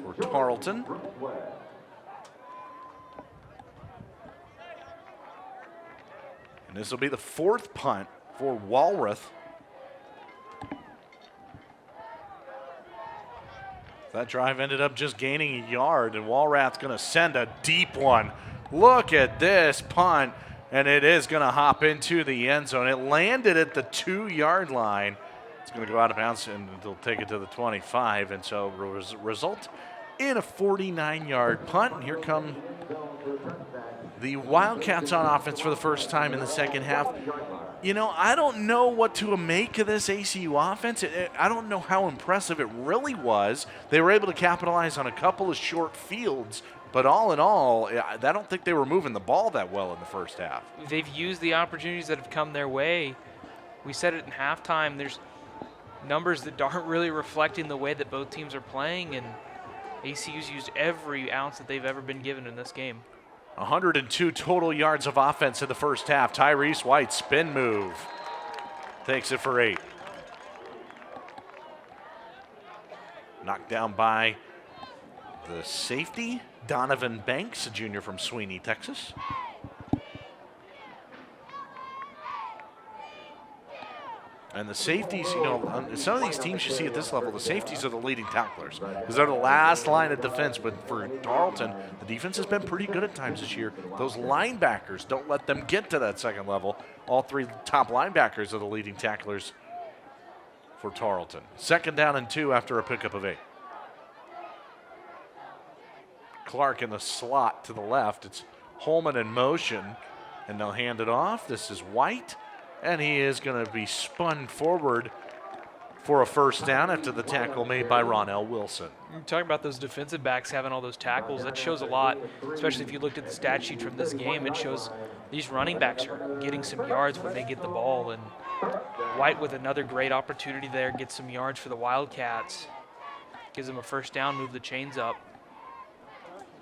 for Tarleton. And this will be the 4th punt for Walrath. That drive ended up just gaining a yard, and Walrath's going to send a deep one. Look at this punt, and it is going to hop into the end zone. It landed at the 2-yard line. It's going to go out of bounds, and they'll take it to the 25, and so result in a 49-yard punt. And here come the Wildcats on offense for the first time in the second half. You know, I don't know what to make of this ACU offense. I don't know how impressive it really was. They were able to capitalize on a couple of short fields, but all in all, I don't think they were moving the ball that well in the first half. They've used the opportunities that have come their way. We said it in halftime. There's numbers that aren't really reflecting the way that both teams are playing, and ACU's used every ounce that they've ever been given in this game. 102 total yards of offense in the first half. Tyrese White, spin move. Takes it for 8. Knocked down by the safety, Donovan Banks, a junior from Sweeney, Texas. And the safeties, you know, on some of these teams you see at this level, the safeties are the leading tacklers because they're the last line of defense. But for Tarleton, the defense has been pretty good at times this year. Those linebackers, don't let them get to that second level. All 3 top linebackers are the leading tacklers for Tarleton. 2nd down and 2 after a pickup of 8. Clark in the slot to the left. It's Holman in motion, and they'll hand it off. This is White. And he is going to be spun forward for a first down after the tackle made by Ronell Wilson. You're talking about those defensive backs having all those tackles. That shows a lot, especially if you looked at the stat sheet from this game. It shows these running backs are getting some yards when they get the ball. And White with another great opportunity there, gets some yards for the Wildcats. Gives them a first down, move the chains up.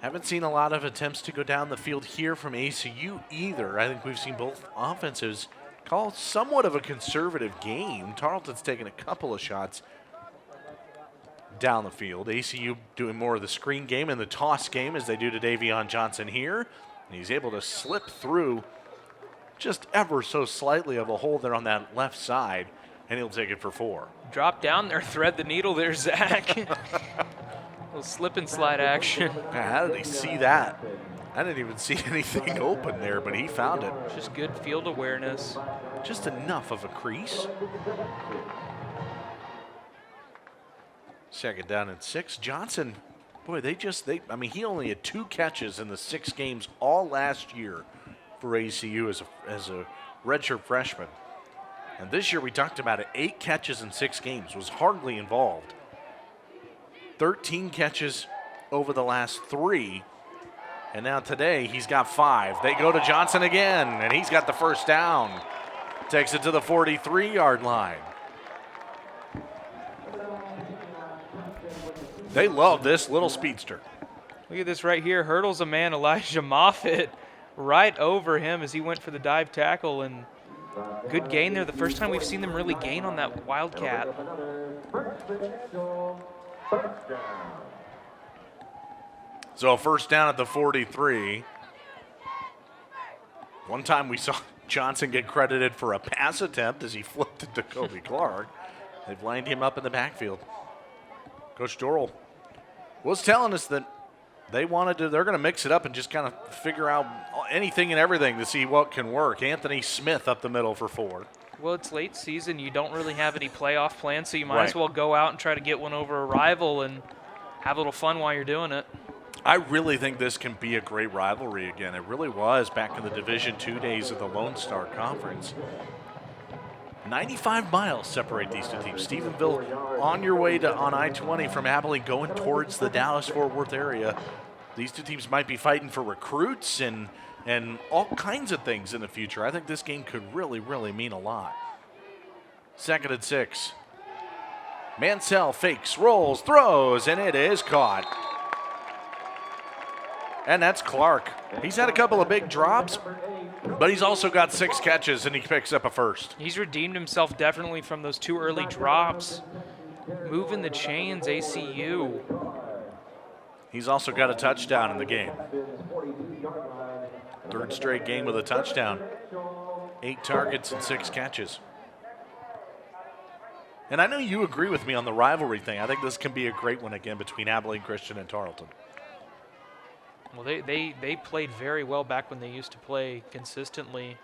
Haven't seen a lot of attempts to go down the field here from ACU either. I think we've seen both offenses call somewhat of a conservative game. Tarleton's taken a couple of shots down the field. ACU doing more of the screen game and the toss game as they do to Davion Johnson here. And he's able to slip through just ever so slightly of a hole there on that left side. and he'll take it for 4. Drop down there, thread the needle there, Zach. Little slip and slide action. Man, how did he see that? I didn't even see anything open there, but he found it. Just good field awareness. Just enough of a crease. 2nd down and 6. Johnson, boy, I mean, he only had 2 catches in the 6 games all last year for ACU as a redshirt freshman. And this year we talked about it, 8 catches in 6 games, was hardly involved. 13 catches over the last 3. And now today he's got 5. They go to Johnson again, and he's got the first down. Takes it to the 43-yard line. They love this little speedster. Look at this right here. Hurdles a man, Elijah Moffitt, right over him as he went for the dive tackle. And good gain there. The first time we've seen them really gain on that Wildcat. So a first down at the 43. One time we saw Johnson get credited for a pass attempt as he flipped it to Kobe Clark. They've lined him up in the backfield. Coach Dorrell was telling us that they're going to mix it up and just kind of figure out anything and everything to see what can work. Anthony Smith up the middle for 4. Well, it's late season. You don't really have any playoff plans, so you might as well go out and try to get one over a rival and have a little fun while you're doing it. I really think this can be a great rivalry again. It really was back in the Division II days of the Lone Star Conference. 95 miles separate these 2 teams. Stephenville on your way on I-20 from Abilene going towards the Dallas-Fort Worth area. These 2 teams might be fighting for recruits and all kinds of things in the future. I think this game could really, really mean a lot. 2nd and 6. Mansell fakes, rolls, throws, and it is caught. And that's Clark. He's had a couple of big drops, but he's also got 6 catches, and he picks up a first. He's redeemed himself definitely from those 2 early drops. Moving the chains, ACU. He's also got a touchdown in the game. 3rd straight game with a touchdown. 8 targets and 6 catches. And I know you agree with me on the rivalry thing. I think this can be a great one again between Abilene Christian and Tarleton. Well, they played very well back when they used to play consistently.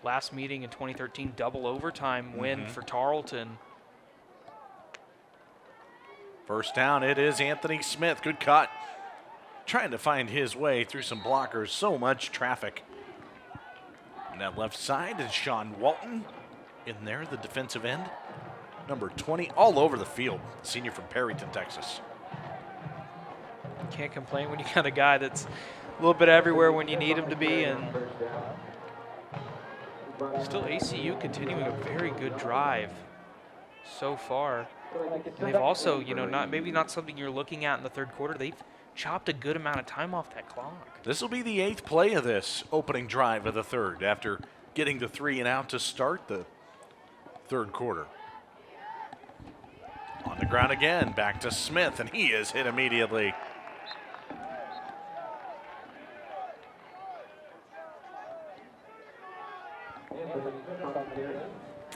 Last meeting in 2013, double overtime win for Tarleton. First down, it is Anthony Smith. Good cut. Trying to find his way through some blockers. So much traffic. On that left side is Sean Walton in there, the defensive end. Number 20, all over the field. Senior from Perryton, Texas. Can't complain when you got a guy that's a little bit everywhere when you need him to be. And still ACU continuing a very good drive so far. And they've also, maybe not something you're looking at in the 3rd quarter. They've chopped a good amount of time off that clock. This will be the 8th play of this opening drive of the 3rd after getting the 3 and out to start the 3rd quarter. On the ground again, back to Smith, and he is hit immediately.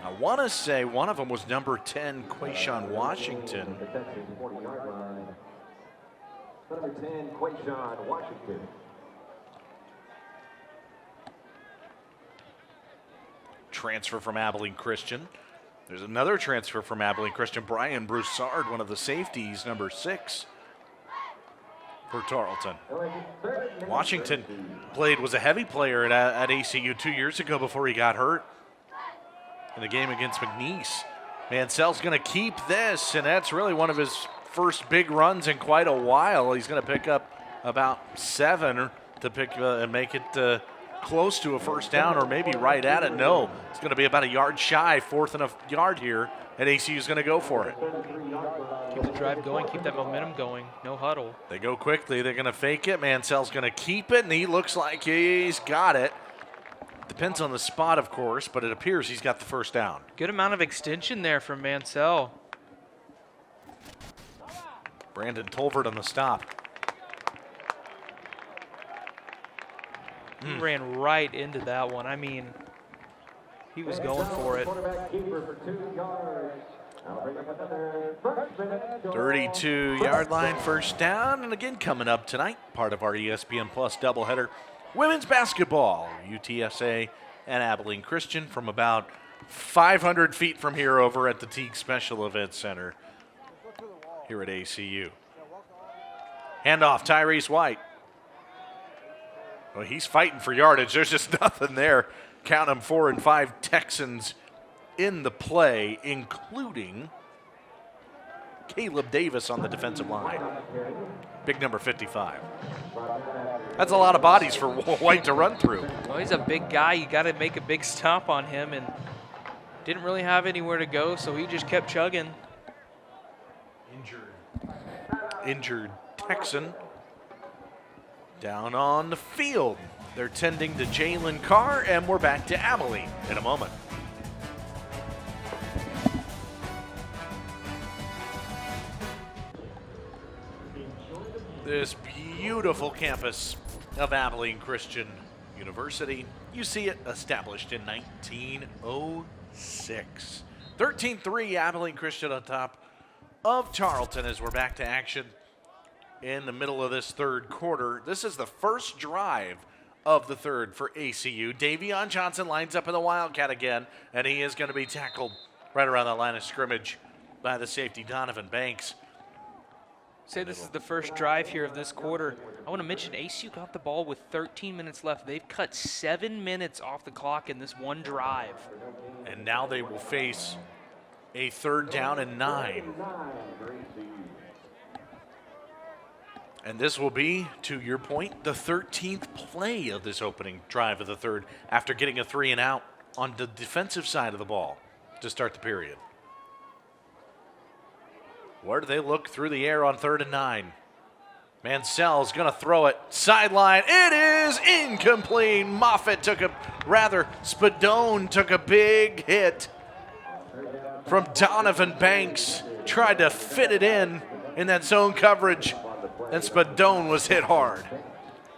I want to say one of them was number 10, Quayshawn Washington. Number 10, Quayshawn Washington. Transfer from Abilene Christian. There's another transfer from Abilene Christian, Brian Broussard, one of the safeties, number 6 for Tarleton. Washington was a heavy player at ACU 2 years ago before he got hurt in the game against McNeese. Mansell's going to keep this, and that's really one of his first big runs in quite a while. He's going to pick up about 7 to pick and make it close to a first down, or maybe right at it. No, it's going to be about a yard shy, 4th and a yard here, and ACU's going to go for it. Keep the drive going, keep that momentum going, no huddle. They go quickly, they're going to fake it. Mansell's going to keep it, and he looks like he's got it. Depends on the spot, of course, but it appears he's got the first down. Good amount of extension there from Mansell. Brandon Tolvert on the stop. He ran right into that one. I mean, He was going for it. 32-yard line, first down. And again, coming up tonight, part of our ESPN Plus doubleheader, women's basketball, UTSA and Abilene Christian from about 500 feet from here over at the Teague Special Events Center here at ACU. Handoff, Tyrese White. Well, he's fighting for yardage. There's just nothing there. Count them, 4 and 5 Texans in the play, including Caleb Davis on the defensive line. Big number 55. That's a lot of bodies for White to run through. Well, he's a big guy. You got to make a big stop on him, and didn't really have anywhere to go, so he just kept chugging. Injured Texan down on the field. They're tending to Jalen Carr, and we're back to Abilene in a moment. This beautiful campus of Abilene Christian University. You see it established in 1906. 13-3 Abilene Christian on top of Tarleton as we're back to action in the middle of this third quarter. This is the first drive of the third for ACU. Davion Johnson lines up in the Wildcat again, and he is going to be tackled right around the line of scrimmage by the safety Donovan Banks. Say this is the first drive here of this quarter. I want to mention ACU got the ball with 13 minutes left. They've cut 7 minutes off the clock in this one drive. And now they will face a 3rd down and 9. And this will be, to your point, the 13th play of this opening drive of the third after getting a 3 and out on the defensive side of the ball to start the period. Where do they look through the air on 3rd and 9? Mansell's going to throw it. Sideline. It is incomplete. Spadone took a big hit from Donovan Banks. Tried to fit it in that zone coverage, and Spadone was hit hard.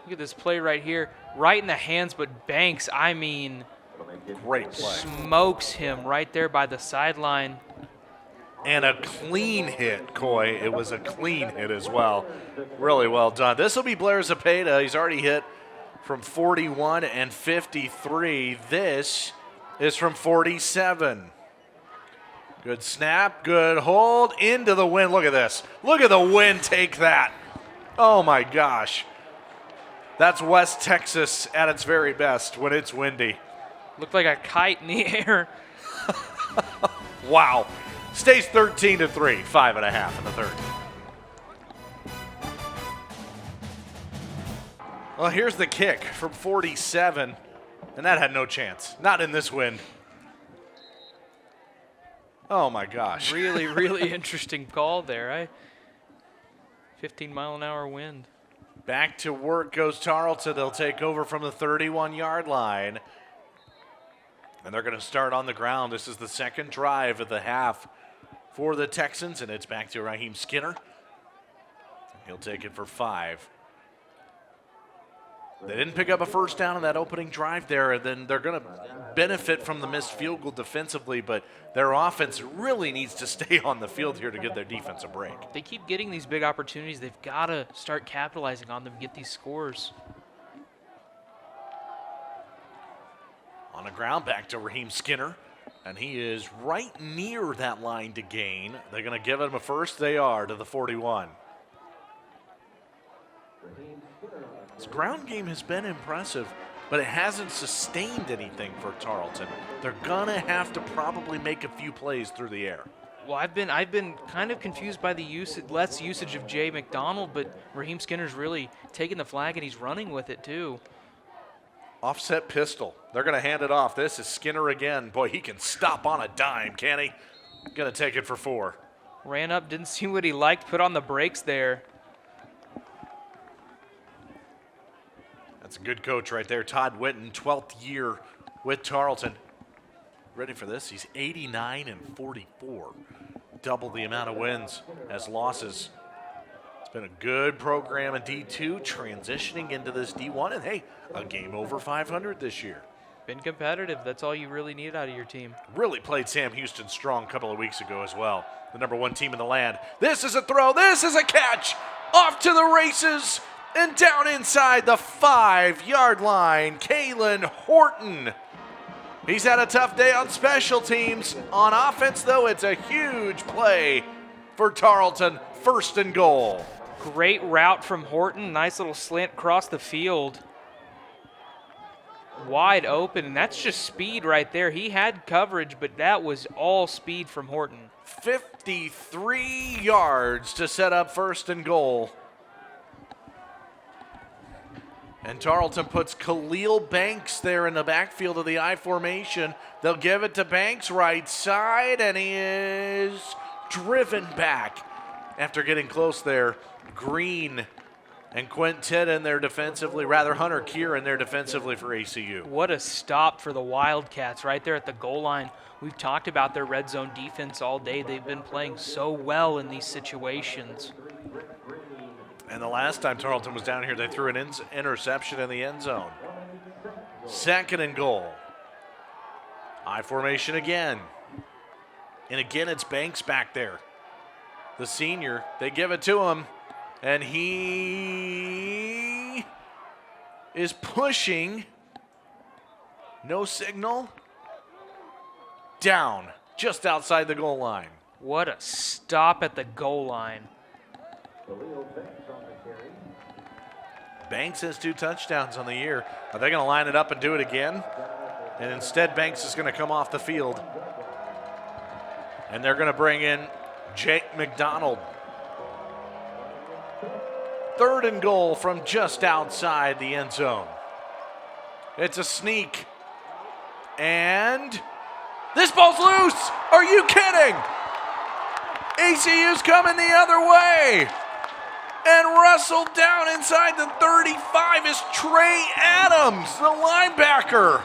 Look at this play right here. Right in the hands, but Banks, I mean, great play. Smokes him right there by the sideline. And a clean hit, Coy. It was a clean hit as well. Really well done. This will be Blair Zepeda. He's already hit from 41 and 53. This is from 47. Good snap, good hold, into the wind. Look at this. Look at the wind take that. Oh, my gosh. That's West Texas at its very best when it's windy. Looked like a kite in the air. Wow. Stays 13-3, 5.5 in the third. Well, here's the kick from 47, and that had no chance. Not in this wind. Oh, my gosh. Really, really interesting call there. 15-mile-an-hour wind. Back to work goes Tarleton. They'll take over from the 31-yard line. And they're going to start on the ground. This is the second drive of the half for the Texans, and it's back to Raheem Skinner. He'll take it for 5. They didn't pick up a first down in that opening drive there, and then they're going to benefit from the missed field goal defensively, but their offense really needs to stay on the field here to give their defense a break. They keep getting these big opportunities. They've got to start capitalizing on them and get these scores. On the ground, back to Raheem Skinner, and he is right near that line to gain. They're going to give him a first. They are to the 41. His ground game has been impressive, but it hasn't sustained anything for Tarleton. They're going to have to probably make a few plays through the air. Well, I've been kind of confused by the less usage of Jay McDonald, but Raheem Skinner's really taking the flag and he's running with it too. Offset pistol. They're going to hand it off. This is Skinner again. Boy, he can stop on a dime, can he? Going to take it for 4. Ran up, didn't see what he liked, put on the brakes there. That's a good coach right there. Todd Witten, 12th year with Tarleton. Ready for this? He's 89 and 44. Double the amount of wins as losses. It's been a good program in D2, transitioning into this D1, and hey, a game over 500 this year. Been competitive. That's all you really need out of your team. Really played Sam Houston strong a couple of weeks ago as well. The #1 team in the land. This is a throw. This is a catch. Off to the races and down inside the 5-yard line. Kalen Horton. He's had a tough day on special teams. On offense, though, it's a huge play for Tarleton. 1st and goal. Great route from Horton. Nice little slant across the field. Wide open, and that's just speed right there. He had coverage, but that was all speed from Horton. 53 yards to set up 1st and goal. And Tarleton puts Khalil Banks there in the backfield of the I formation. They'll give it to Banks right side, and he is driven back after getting close there. Green and Quintet in there defensively, rather Hunter Keir in there defensively for ACU. What a stop for the Wildcats right there at the goal line. We've talked about their red zone defense all day. They've been playing so well in these situations. And the last time Tarleton was down here, they threw an interception in the end zone. 2nd and goal. I formation again. And again, it's Banks back there. The senior, they give it to him. And he is pushing. No signal. Down, just outside the goal line. What a stop at the goal line. Banks has 2 touchdowns on the year. Are they going to line it up and do it again? And instead, Banks is going to come off the field. And they're going to bring in Jake McDonald. 3rd and goal from just outside the end zone. It's a sneak. And this ball's loose. Are you kidding? ACU's coming the other way. And wrestled down inside the 35 is Trey Adams, the linebacker.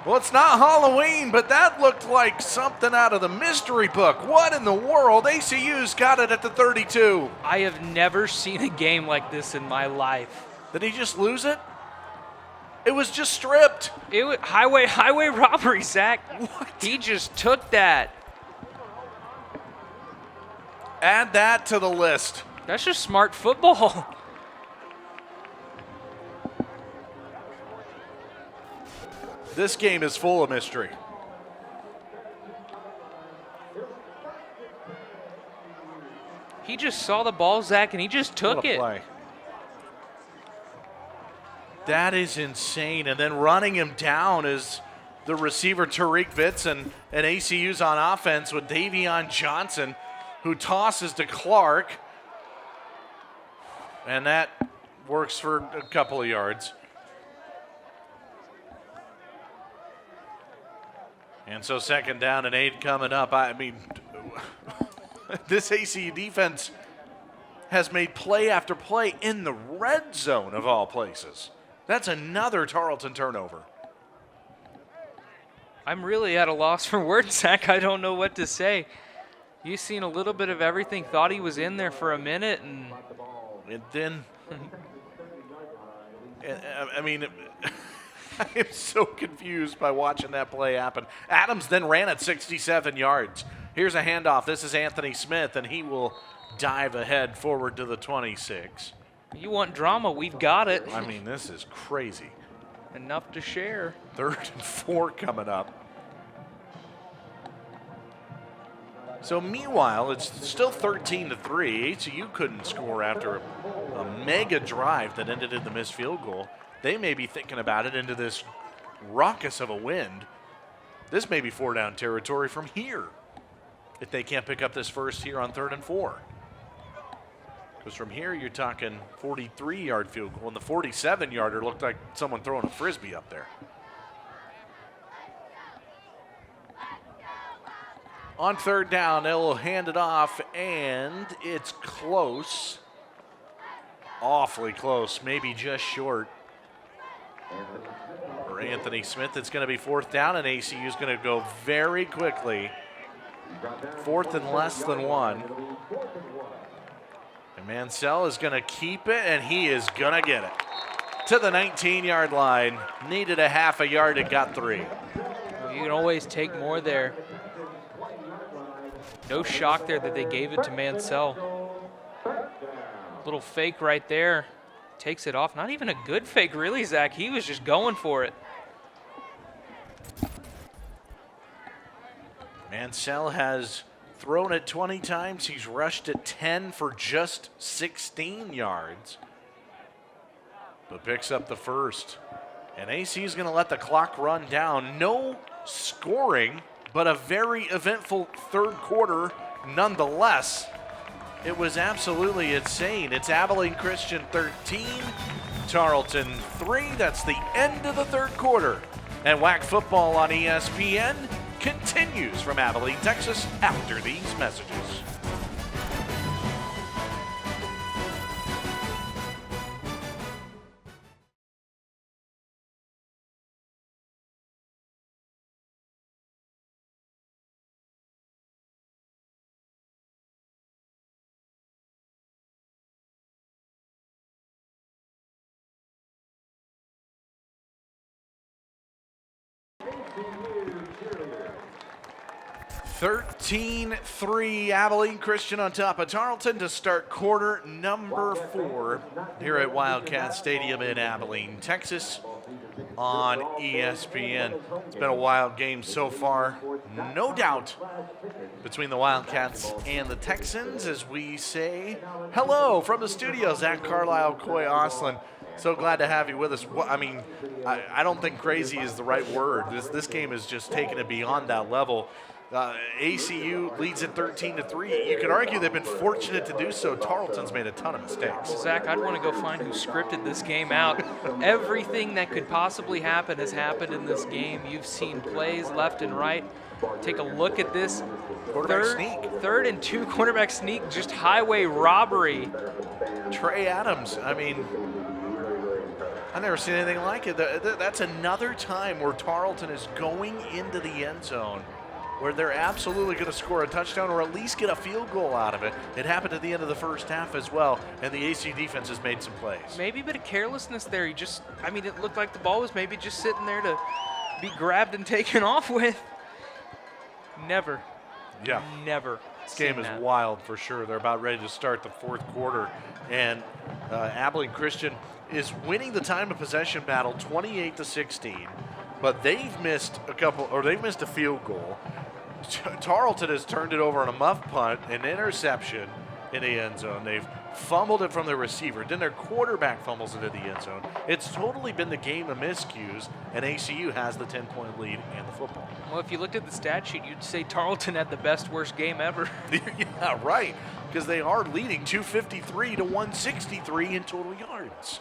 Well, it's not Halloween, but that looked like something out of the mystery book. What in the world? ACU's got it at the 32. I have never seen a game like this in my life. Did he just lose it? It was just stripped. It was highway robbery, Zach. What? He just took that. Add that to the list. That's just smart football. This game is full of mystery. He just saw the ball, Zach, and he just took What a it. play. That is insane. And then running him down is the receiver Tariq Vitson, and ACU's on offense with Davion Johnson, who tosses to Clark. And that works for a couple of yards. And so 2nd down and 8 coming up. I mean, this ACU defense has made play after play in the red zone of all places. That's another Tarleton turnover. I'm really at a loss for words, Zach. I don't know what to say. You've seen a little bit of everything, thought he was in there for a minute, and then, I mean, I am so confused by watching that play happen. Adams then ran at 67 yards. Here's a handoff. This is Anthony Smith, and he will dive ahead forward to the 26. You want drama, we've got it. I mean, this is crazy. Enough to share. 3rd and 4 coming up. So meanwhile, it's still 13-3. ACU couldn't score after a mega drive that ended in the missed field goal. They may be thinking about it into this raucous of a wind. This may be 4-down territory from here if they can't pick up this first here on 3rd and 4. Because from here, you're talking 43-yard field goal, and the 47-yarder looked like someone throwing a Frisbee up there. On 3rd down, they'll hand it off, and it's close. Awfully close, maybe just short. For Anthony Smith, it's going to be 4th down, and ACU is going to go very quickly. 4th and less than 1. And Mansell is going to keep it, and he is going to get it. to the 19-yard line. Needed a half a yard and got 3. You can always take more there. No shock there that they gave it to Mansell. Little fake right there. Takes it off. Not even a good fake, really, Zach. He was just going for it. Mansell has thrown it 20 times. He's rushed it 10 for just 16 yards. But picks up the first. And AC is going to let the clock run down. No scoring, but a very eventful third quarter nonetheless. It was absolutely insane. It's Abilene Christian 13, Tarleton 3. That's the end of the third quarter. And WAC football on ESPN continues from Abilene, Texas, after these messages. ACU cheerleader. 13-3, Abilene Christian on top of Tarleton to start quarter number 4 here at Wildcat Stadium in Abilene, Texas on ESPN. It's been a wild game so far, no doubt, between the Wildcats and the Texans as we say hello from the studio. Zach Carlisle, Coy Oslin. So glad to have you with us. I mean, I don't think crazy is the right word. This game is just taking it beyond that level. ACU leads at 13-3. You could argue they've been fortunate to do so. Tarleton's made a ton of mistakes. Zach, I'd want to go find who scripted this game out. Everything that could possibly happen has happened in this game. You've seen plays left and right. Take a look at this. Third and 2 quarterback sneak, just highway robbery. Trey Adams, I mean, I've never seen anything like it. That's another time where Tarleton is going into the end zone where they're absolutely going to score a touchdown or at least get a field goal out of it. It happened at the end of the first half as well, and the ACU defense has made some plays. Maybe a bit of carelessness there. It looked like the ball was maybe just sitting there to be grabbed and taken off with. Never. Yeah. Never. This game is wild for sure. They're about ready to start the fourth quarter, and Abilene Christian is winning the time of possession battle 28-16, but they've missed a field goal. Tarleton has turned it over on a muff punt, an interception in the end zone. They've fumbled it from the receiver. Then their quarterback fumbles it in the end zone. It's totally been the game of miscues, and ACU has the 10-point lead and the football. Well, if you looked at the stat sheet, you'd say Tarleton had the best worst game ever. Yeah, right, because they are leading 253 to 163 in total yards.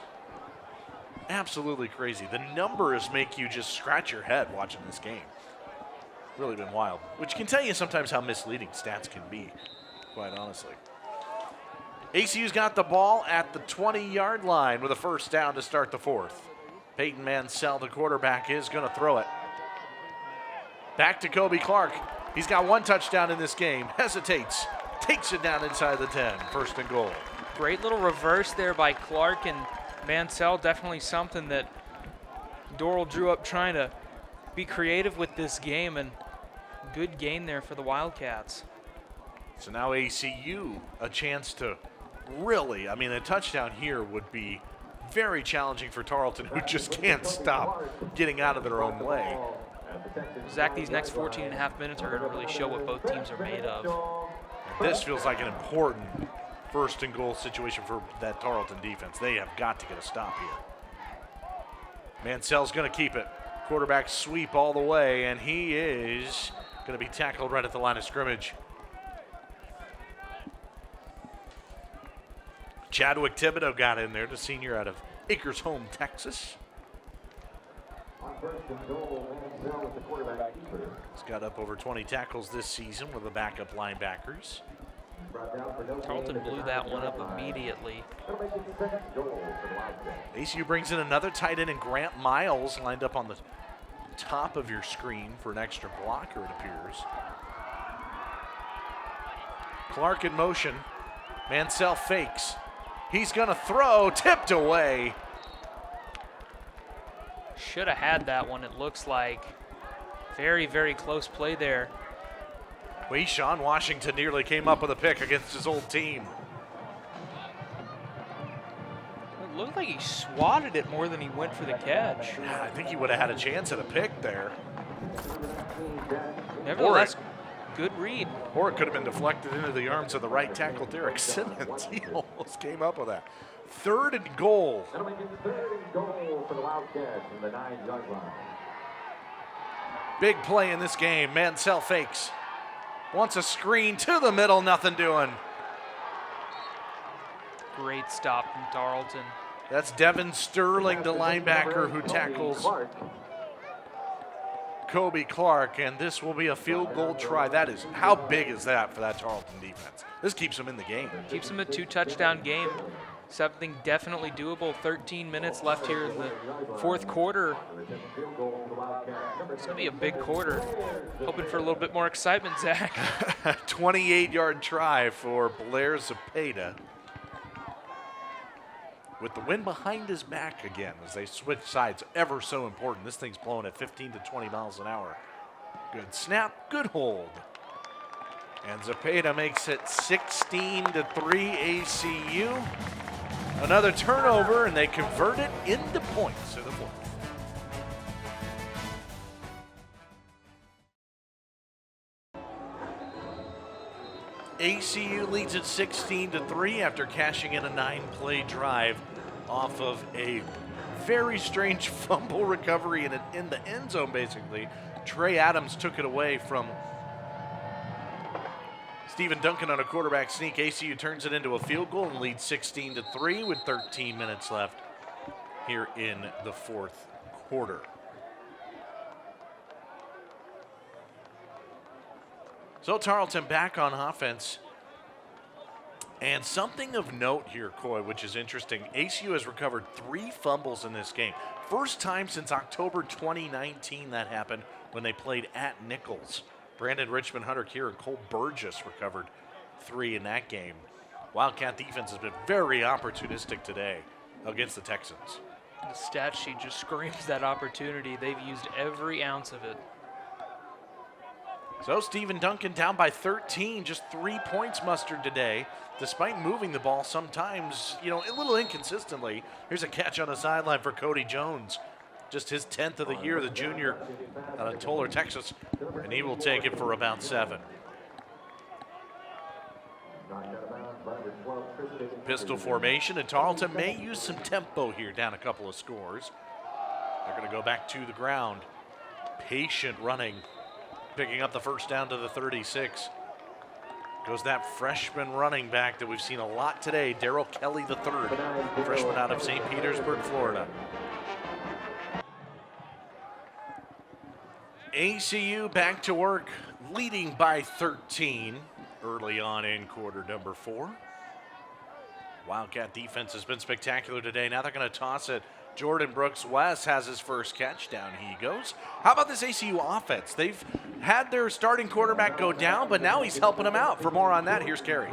Absolutely crazy. The numbers make you just scratch your head watching this game. Really been wild, which can tell you sometimes how misleading stats can be, quite honestly. ACU's got the ball at the 20-yard line with a first down to start the fourth. Peyton Mansell, the quarterback, is going to throw it. Back to Kobe Clark. He's got one touchdown in this game. Hesitates, takes it down inside the 10. First and goal. Great little reverse there by Clark, and Mansell definitely something that Doral drew up trying to be creative with this game, and good gain there for the Wildcats. So now ACU a chance to really, I mean, a touchdown here would be very challenging for Tarleton, who just can't stop getting out of their own way. Zach, these next 14 and a half minutes are going to really show what both teams are made of. This feels like an important first and goal situation for that Tarleton defense. They have got to get a stop here. Mansell's going to keep it. Quarterback sweep all the way, and he is going to be tackled right at the line of scrimmage. Chadwick Thibodeau got in there, the senior out of Acres Home, Texas. He's got up over 20 tackles this season with the backup linebackers. Tarleton blew that one up immediately. ACU brings in another tight end, and Grant Miles lined up on the top of your screen for an extra blocker, it appears. Clark in motion. Mansell fakes. He's going to throw, tipped away. Should have had that one, it looks like. Very, very close play there. Sean Washington nearly came up with a pick against his old team. It looked like he swatted it more than he went for the catch. I think he would have had a chance at a pick there. Nevertheless, good read. Or it could have been deflected into the arms of the right tackle, Derek Simmons. He almost came up with that. 3rd and goal. That'll make it 3rd and goal for the Wildcats from the 9-yard line. Big play in this game. Mansell fakes. Wants a screen to the middle, nothing doing. Great stop from Tarleton. That's Devin Sterling, the linebacker who tackles Kobe Clark, and this will be a field goal try. That is, how big is that for that Tarleton defense? This keeps them in the game. Keeps them a 2-touchdown game. Something definitely doable. 13 minutes left here in the 4th quarter. It's going to be a big quarter. Hoping for a little bit more excitement, Zach. 28-yard try for Blair Zepeda. With the wind behind his back again as they switch sides, ever so important. This thing's blowing at 15 to 20 miles an hour. Good snap, good hold. And Zepeda makes it 16 to 3 ACU. Another turnover, and they convert it into points in the 4th. ACU leads it 16 to 3 after cashing in a 9-play drive off of a very strange fumble recovery in the end zone, basically. Trey Adams took it away from Stephen Duncan on a quarterback sneak. ACU turns it into a field goal and leads 16 to 3 with 13 minutes left here in the 4th quarter. So Tarleton back on offense. And something of note here, Coy, which is interesting. ACU has recovered 3 fumbles in this game. First time since October 2019 that happened when they played at Nichols. Brandon Richmond, Hunter Keir, and Cole Burgess recovered 3 in that game. Wildcat defense has been very opportunistic today against the Texans. The stat sheet just screams that opportunity. They've used every ounce of it. So Stephen Duncan down by 13, just 3 points mustered today, despite moving the ball sometimes, a little inconsistently. Here's a catch on the sideline for Cody Jones. Just his 10th of the year, the junior out of Tolar, Texas, and he will take it for about 7. Pistol formation, and Tarleton may use some tempo here, down a couple of scores. They're going to go back to the ground. Patient running, picking up the first down to the 36. Goes that freshman running back that we've seen a lot today, Darrell Kelly III, freshman out of St. Petersburg, Florida. ACU back to work, leading by 13 early on in quarter number 4. Wildcat defense has been spectacular today. Now they're going to toss it. Jordan Brooks West has his first catch. Down he goes. How about this ACU offense? They've had their starting quarterback go down, but now he's helping them out. For more on that, here's Carrie.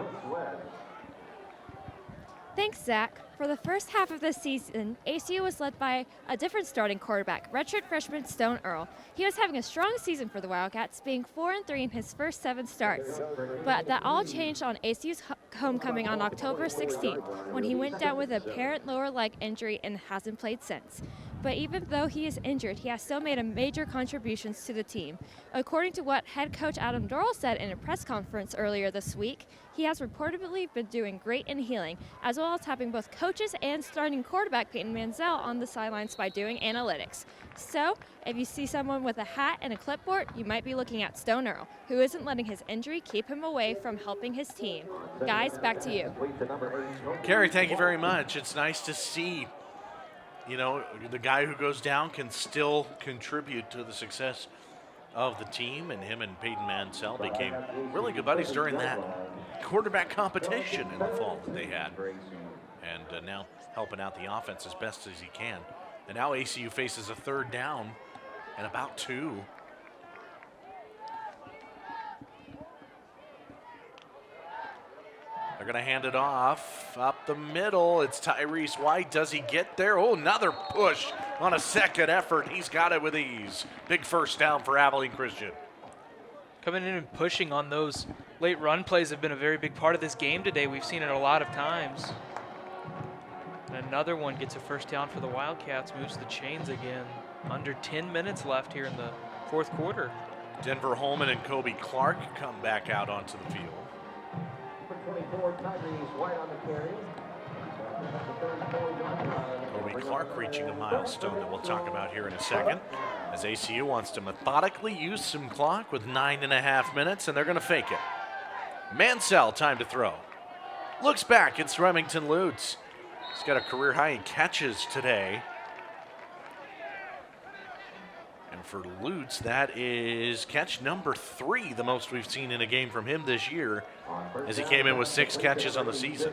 Thanks, Zach. For the first half of the season, ACU was led by a different starting quarterback, redshirt freshman Stone Earl. He was having a strong season for the Wildcats, being 4-3 in his first 7 starts. But that all changed on ACU's homecoming on October 16th, when he went down with a apparent lower leg injury and hasn't played since. But even though he is injured, he has still made a major contributions to the team. According to what head coach Adam Dorrell said in a press conference earlier this week, he has reportedly been doing great in healing, as well as having both coaches and starting quarterback Peyton Mansell on the sidelines by doing analytics. So, if you see someone with a hat and a clipboard, you might be looking at Stone Earl, who isn't letting his injury keep him away from helping his team. Guys, back to you. Carrie, thank you very much. It's nice to see, the guy who goes down can still contribute to the success of the team, and him and Peyton Mansell became really good buddies during that quarterback competition in the fall that they had. And now helping out the offense as best as he can. And now ACU faces a 3rd down and about 2. They're going to hand it off up the middle. It's Tyrese White. Does he get there? Oh, another push On a second effort, he's got it with ease. Big first down for Abilene Christian. Coming in and pushing on those late run plays have been a very big part of this game today. We've seen it a lot of times. And another one gets a first down for the Wildcats, moves the chains again. Under 10 minutes left here in the fourth quarter. Denver Holman and Kobe Clark come back out onto the field. Number 24, Tyrese White on the carry. Kobe Clark reaching a milestone that we'll talk about here in a second, as ACU wants to methodically use some clock with 9.5 minutes, and they're going to fake it. Mansell, time to throw. Looks back, it's Remington Lutz. He's got a career high in catches today. And for Lutz, that is catch number 3, the most we've seen in a game from him this year, as he came in with 6 catches on the season.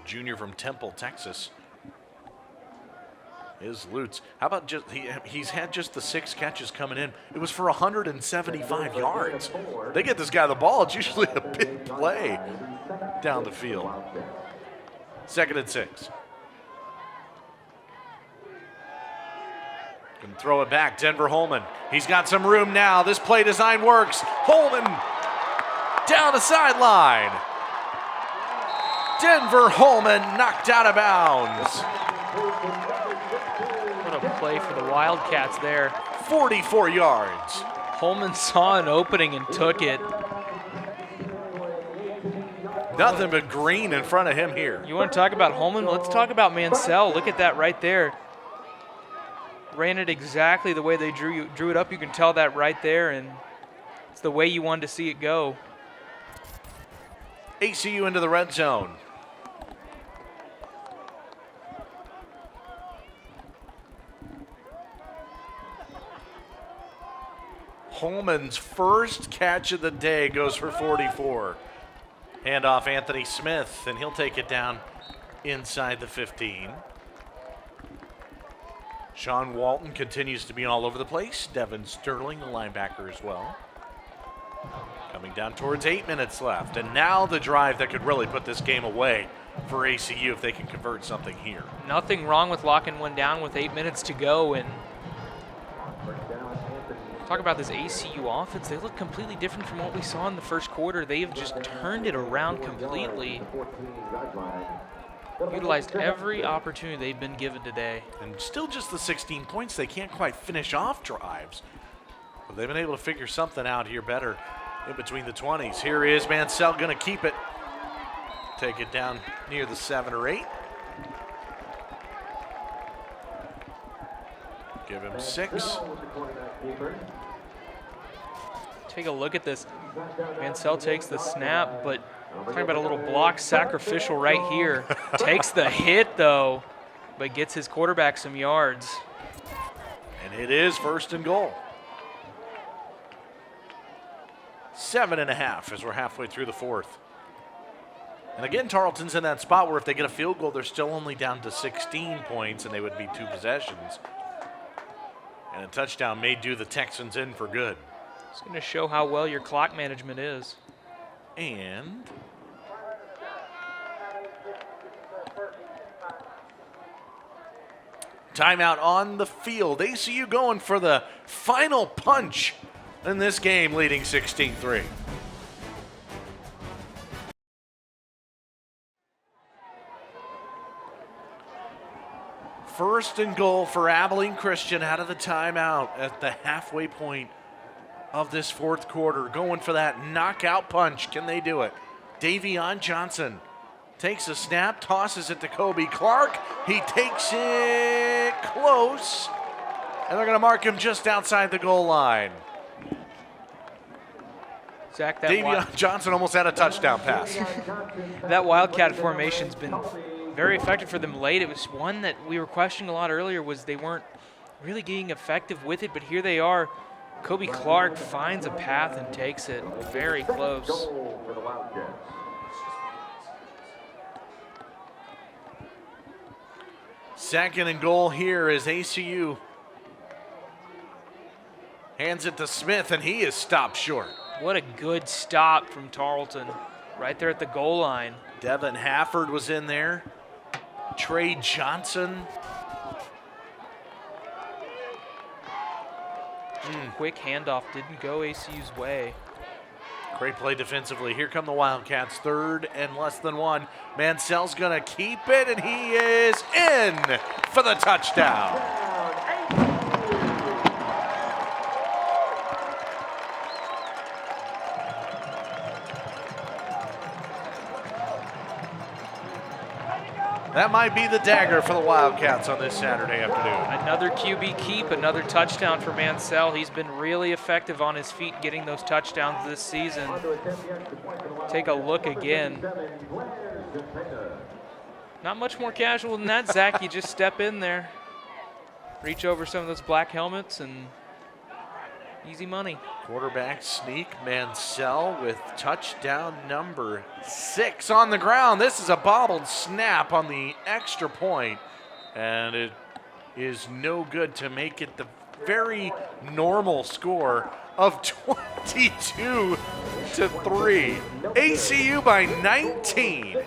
Junior from Temple, Texas, is Lutz. How about just he's had just the 6 catches coming in. It was for 175 yards. They get this guy the ball, it's usually a big play down the field. 2nd and 6. Can throw it back, Denver Holman. He's got some room now. This play design works. Holman down the sideline. Denver Holman knocked out of bounds. What a play for the Wildcats there. 44 yards. Holman saw an opening and took it. Nothing but green in front of him here. You want to talk about Holman? Let's talk about Mansell. Look at that right there. Ran it exactly the way they drew it up. You can tell that right there, and it's the way you wanted to see it go. ACU into the red zone. Holman's first catch of the day goes for 44. Handoff Anthony Smith, and he'll take it down inside the 15. Sean Walton continues to be all over the place. Devin Sterling, the linebacker, as well. Coming down towards 8 minutes left, and now the drive that could really put this game away for ACU if they can convert something here. Nothing wrong with locking one down with 8 minutes to go, and talk about this ACU offense. They look completely different from what we saw in the first quarter. They have just turned it around completely. Utilized every opportunity they've been given today. And still just the 16 points. They can't quite finish off drives. But they've been able to figure something out here better in between the 20s. Here is Mansell going to keep it. Take it down near the 7 or 8. Give him 6. Take a look at this. Mansell takes the snap, but talking about a little block sacrificial right here. Takes the hit, though, but gets his quarterback some yards. And it is 1st and goal. 7.5 as we're halfway through the 4th. And again, Tarleton's in that spot where if they get a field goal, they're still only down to 16 points, and they would be 2 possessions. And a touchdown may do the Texans in for good. It's going to show how well your clock management is. And timeout on the field. ACU going for the final punch in this game, leading 16-3. First and goal for Abilene Christian out of the timeout at the halfway point of this 4th quarter. Going for that knockout punch. Can they do it? Davion Johnson takes a snap, tosses it to Kobe Clark. He takes it close, and they're going to mark him just outside the goal line. Zach, Davion Johnson almost had a touchdown pass. That Wildcat formation's been very effective for them late. It was one that we were questioning a lot earlier, was they weren't really getting effective with it, but here they are. Kobe Clark finds a path and takes it very close. 2nd and goal here as ACU hands it to Smith, and he is stopped short. What a good stop from Tarleton. right there at the goal line. Devin Hafford was in there. Trey Johnson. Quick handoff didn't go ACU's way. Great play defensively. Here come the Wildcats, 3rd and less than 1. Mansell's gonna keep it, and he is in for the touchdown. That might be the dagger for the Wildcats on this Saturday afternoon. Another QB keep, another touchdown for Mansell. He's been really effective on his feet getting those touchdowns this season. Take a look again. Not much more casual than that, Zach. You just step in there, reach over some of those black helmets, and easy money. Quarterback sneak, Mansell with touchdown number 6 on the ground. This is a bobbled snap on the extra point, and it is no good to make it the very normal score of 22-3. ACU by 19.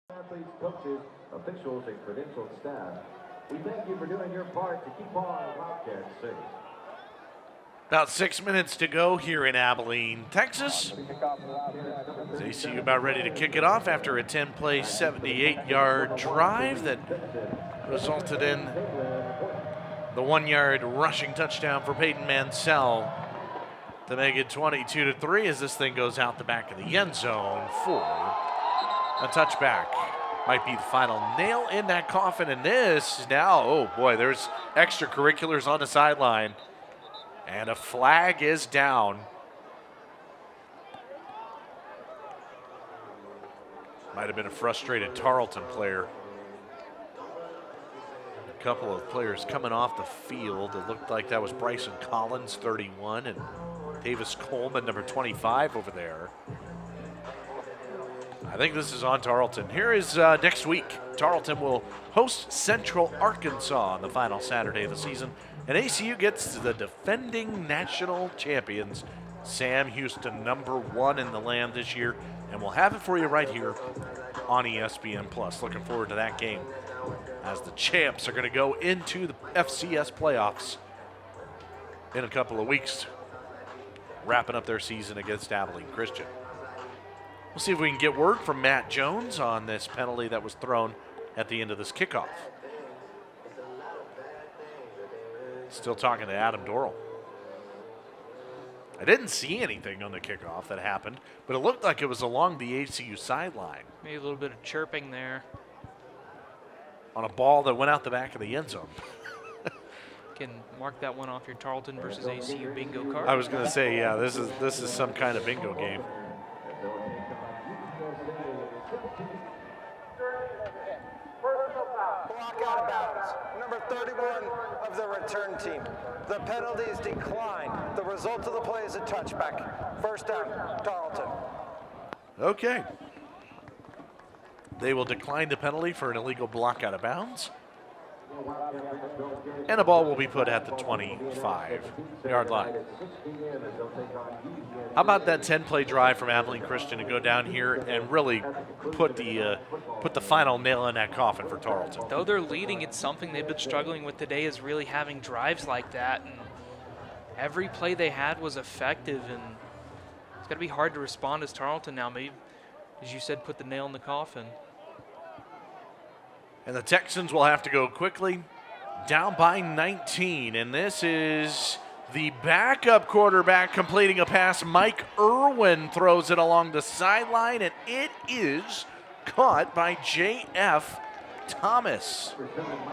Athletes, coaches, officials, and credentialed staff, we thank you for doing your part to keep our Wildcats safe. About 6 minutes to go here in Abilene, Texas. Is ACU about ready to kick it off after a 10-play, 78-yard drive that resulted in the 1-yard rushing touchdown for Peyton Mansell to make it 22-3 as this thing goes out the back of the end zone for a touchback. Might be the final nail in that coffin, and this now, oh boy, there's extracurriculars on the sideline. And a flag is down. Might have been a frustrated Tarleton player. A couple of players coming off the field. It looked like that was Bryson Collins, 31, and Davis Coleman, number 25 over there. I think this is on Tarleton. Here is next week. Tarleton will host Central Arkansas on the final Saturday of the season. And ACU gets the defending national champions, Sam Houston, number 1 in the land this year. And we'll have it for you right here on ESPN+. Looking forward to that game as the champs are going to go into the FCS playoffs in a couple of weeks, wrapping up their season against Abilene Christian. We'll see if we can get word from Matt Jones on this penalty that was thrown at the end of this kickoff. Still talking to Adam Dorrell. I didn't see anything on the kickoff that happened, but it looked like it was along the ACU sideline. Maybe a little bit of chirping there. On a ball that went out the back of the end zone. Can mark that one off your Tarleton versus ACU bingo card. I was going to say, yeah, this is some kind of bingo game. Block out of bounds. Number 31 of the return team. The penalty is declined. The result of the play is a touchback. First down, Tarleton. Okay. They will decline the penalty for an illegal block out of bounds. And a ball will be put at the 25-yard line. How about that 10-play drive from Abilene Christian to go down here and really put the final nail in that coffin for Tarleton? Though they're leading, it's something they've been struggling with today is really having drives like that. And every play they had was effective, and it's got to be hard to respond as Tarleton now. Maybe, as you said, put the nail in the coffin. And the Texans will have to go quickly, down by 19. And this is the backup quarterback completing a pass. Mike Irwin throws it along the sideline, and it is caught by J.F. Thomas.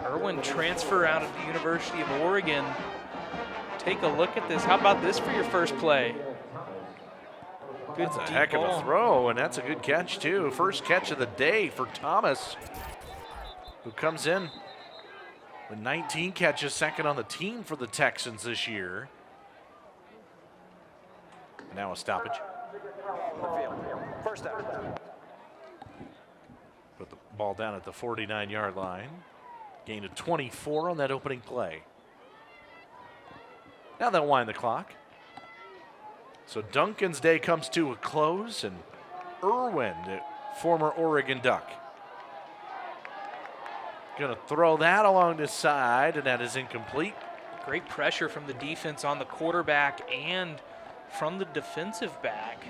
Irwin transfer out of the University of Oregon. Take a look at this. How about this for your first play? Good That's a deep heck ball. of a throw, and that's a good catch, too. First catch of the day for Thomas, who comes in with 19 catches, second on the team for the Texans this year. Now a stoppage. First down. Ball down at the 49-yard line. Gain of 24 on that opening play. Now they'll wind the clock. So Duncan's day comes to a close, and Irwin, the former Oregon Duck, going to throw that along the side, and that is incomplete. Great pressure from the defense on the quarterback and from the defensive back.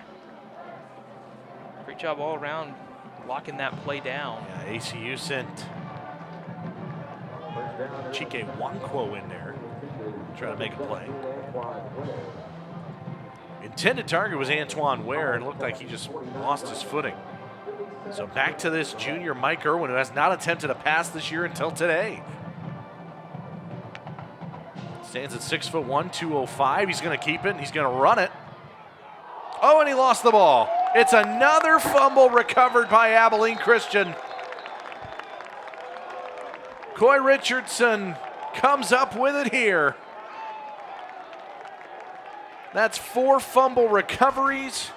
Great job all around locking that play down. Yeah, ACU sent Chike Nwankwo in there, trying to make a play. Intended target was Antoine Ware, and it looked like he just lost his footing. So back to this junior Mike Irwin, who has not attempted a pass this year until today. Stands at 6'1", 205. He's going to keep it, and he's going to run it. Oh, and he lost the ball. It's another fumble recovered by Abilene Christian. Coy Richardson comes up with it here. That's 4 fumble recoveries.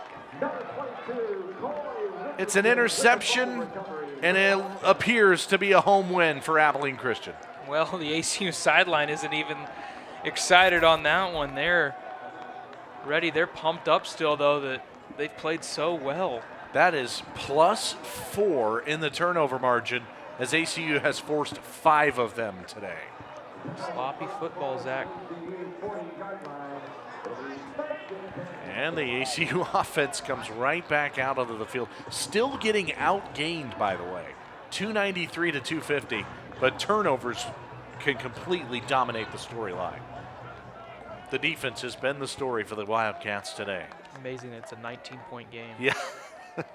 It's an interception, and it appears to be a home win for Abilene Christian. Well, the ACU sideline isn't even excited on that one. They're ready. They're pumped up still, though, that they've played so well. That is +4 in the turnover margin, as ACU has forced 5 of them today. Sloppy football, Zach. And the ACU offense comes right back out onto the field. Still getting outgained, by the way. 293 to 250, but turnovers can completely dominate the storyline. The defense has been the story for the Wildcats today. Amazing, it's a 19-point game. Yeah,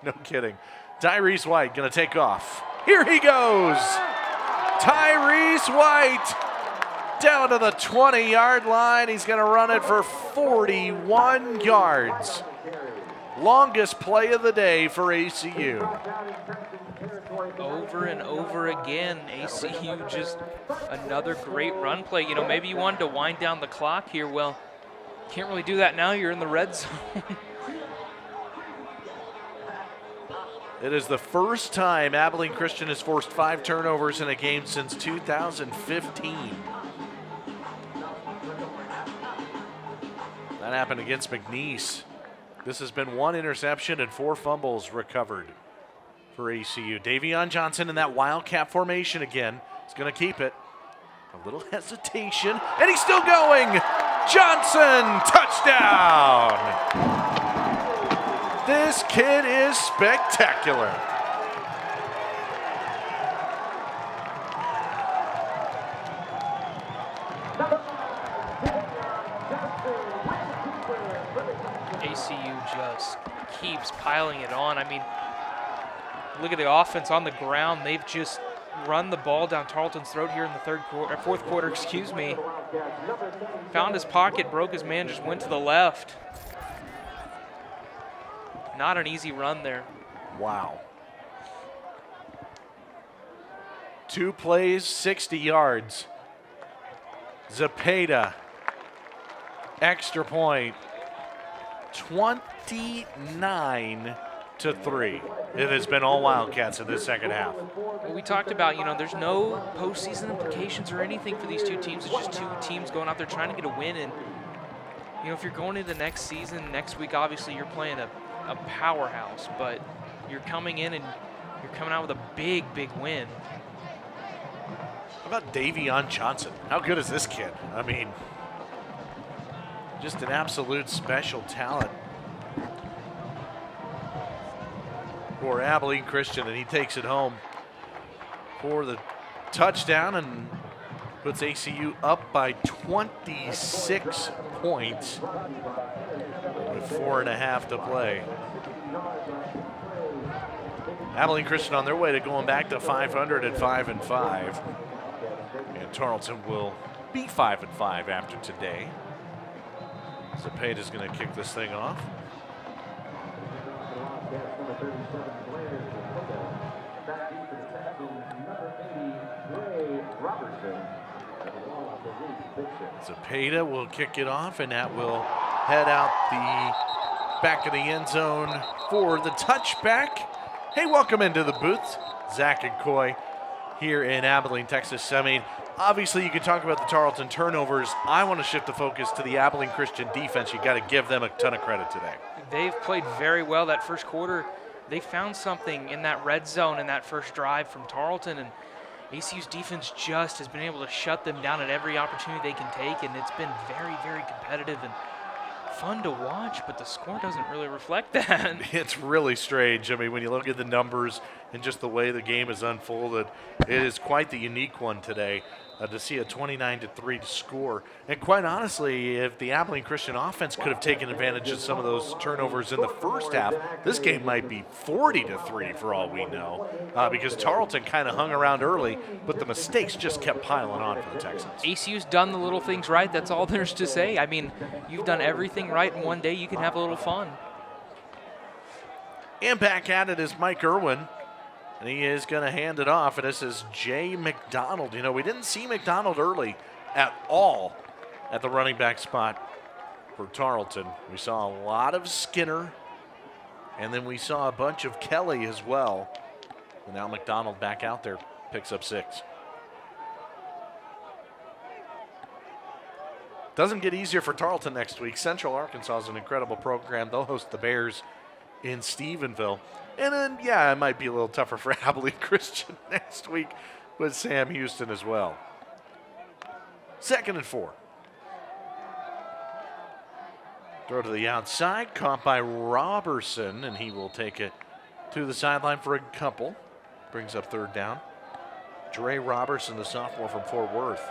no kidding. Tyrese White gonna take off. Here he goes. Tyrese White down to the 20-yard line. He's gonna run it for 41 yards. Longest play of the day for ACU. Over and over again, ACU just another great run play. You know, maybe you wanted to wind down the clock here. Well, can't really do that now. You're in the red zone. It is the first time Abilene Christian has forced 5 turnovers in a game since 2015. That happened against McNeese. This has been 1 interception and 4 fumbles recovered for ACU. Davion Johnson in that Wildcat formation again. He's going to keep it. A little hesitation, and he's still going. Johnson, touchdown. This kid is spectacular. ACU just keeps piling it on. I mean, look at the offense on the ground. They've just run the ball down Tarleton's throat here in the fourth quarter, excuse me. Found his pocket, broke his man, just went to the left. Not an easy run there. Wow. 2 plays, 60 yards. Zepeda, extra point, 29 to 3. It has been all Wildcats in this second half. Well, we talked about, you know, there's no postseason implications or anything for these 2 teams. It's just 2 teams going out there trying to get a win. And, you know, if you're going into next season, next week, obviously you're playing a powerhouse, but you're coming in and you're coming out with a big, big win. How about Davion Johnson? How good is this kid? I mean, just an absolute special talent for Abilene Christian, and he takes it home for the touchdown and puts ACU up by 26 points with 4.5 to play. Abilene Christian on their way to going back to 500 at 5-5. And Tarleton will be 5-5 after today. Zepeda's going to kick this thing off. Zepeda will kick it off, and that will head out the back of the end zone for the touchback. Hey, welcome into the booth. Zach and Coy here in Abilene, Texas. I mean, obviously you can talk about the Tarleton turnovers. I want to shift the focus to the Abilene Christian defense. You got to give them a ton of credit today. They've played very well that first quarter. They found something in that red zone in that first drive from Tarleton, and ACU's defense just has been able to shut them down at every opportunity they can take, and it's been very, very competitive and fun to watch, but the score doesn't really reflect that. It's really strange. I mean, when you look at the numbers and just the way the game has unfolded, it is quite the unique one today to see a 29-3 score. And quite honestly, if the Abilene Christian offense could have taken advantage of some of those turnovers in the first half, this game might be 40-3 for all we know, because Tarleton kind of hung around early, but the mistakes just kept piling on for the Texans. ACU's done the little things right. That's all there's to say. I mean, you've done everything right in one day. You can have a little fun. And back at it is Mike Irwin. And he is going to hand it off, and this is Jay McDonald. You know, we didn't see McDonald early at all at the running back spot for Tarleton. We saw a lot of Skinner, and then we saw a bunch of Kelly as well. And now McDonald back out there, picks up 6. Doesn't get easier for Tarleton next week. Central Arkansas is an incredible program. They'll host the Bears in Stephenville. And then, yeah, it might be a little tougher for Abilene Christian next week with Sam Houston as well. 2nd and 4. Throw to the outside, caught by Robertson, and he will take it to the sideline for a couple. Brings up 3rd down. Trey Robertson, the sophomore from Fort Worth.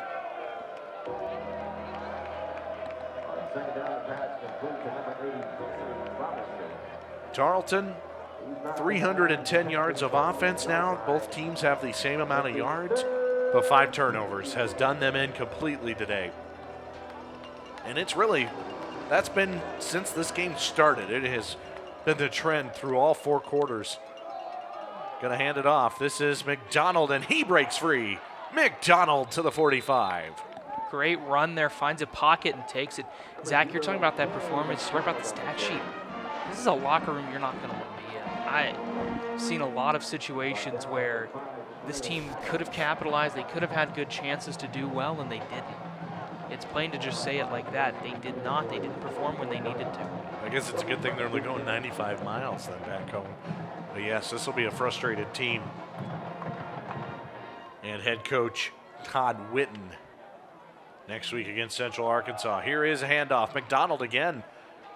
Tarleton, 310 yards of offense now. Both teams have the same amount of yards, but 5 turnovers has done them in completely today. And it's really, that's been since this game started. It has been the trend through all 4 quarters. Gonna hand it off. This is McDonald, and he breaks free. McDonald to the 45. Great run there, finds a pocket and takes it. Zach, you're talking about that performance. Talk about the stat sheet. This is a locker room you're not going to want to be in. I've seen a lot of situations where this team could have capitalized. They could have had good chances to do well, and they didn't. It's plain to just say it like that. They did not. They didn't perform when they needed to. I guess it's a good thing they're only going 95 miles then back home. But yes, this will be a frustrated team. And head coach Todd Witten next week against Central Arkansas. Here is a handoff. McDonald again.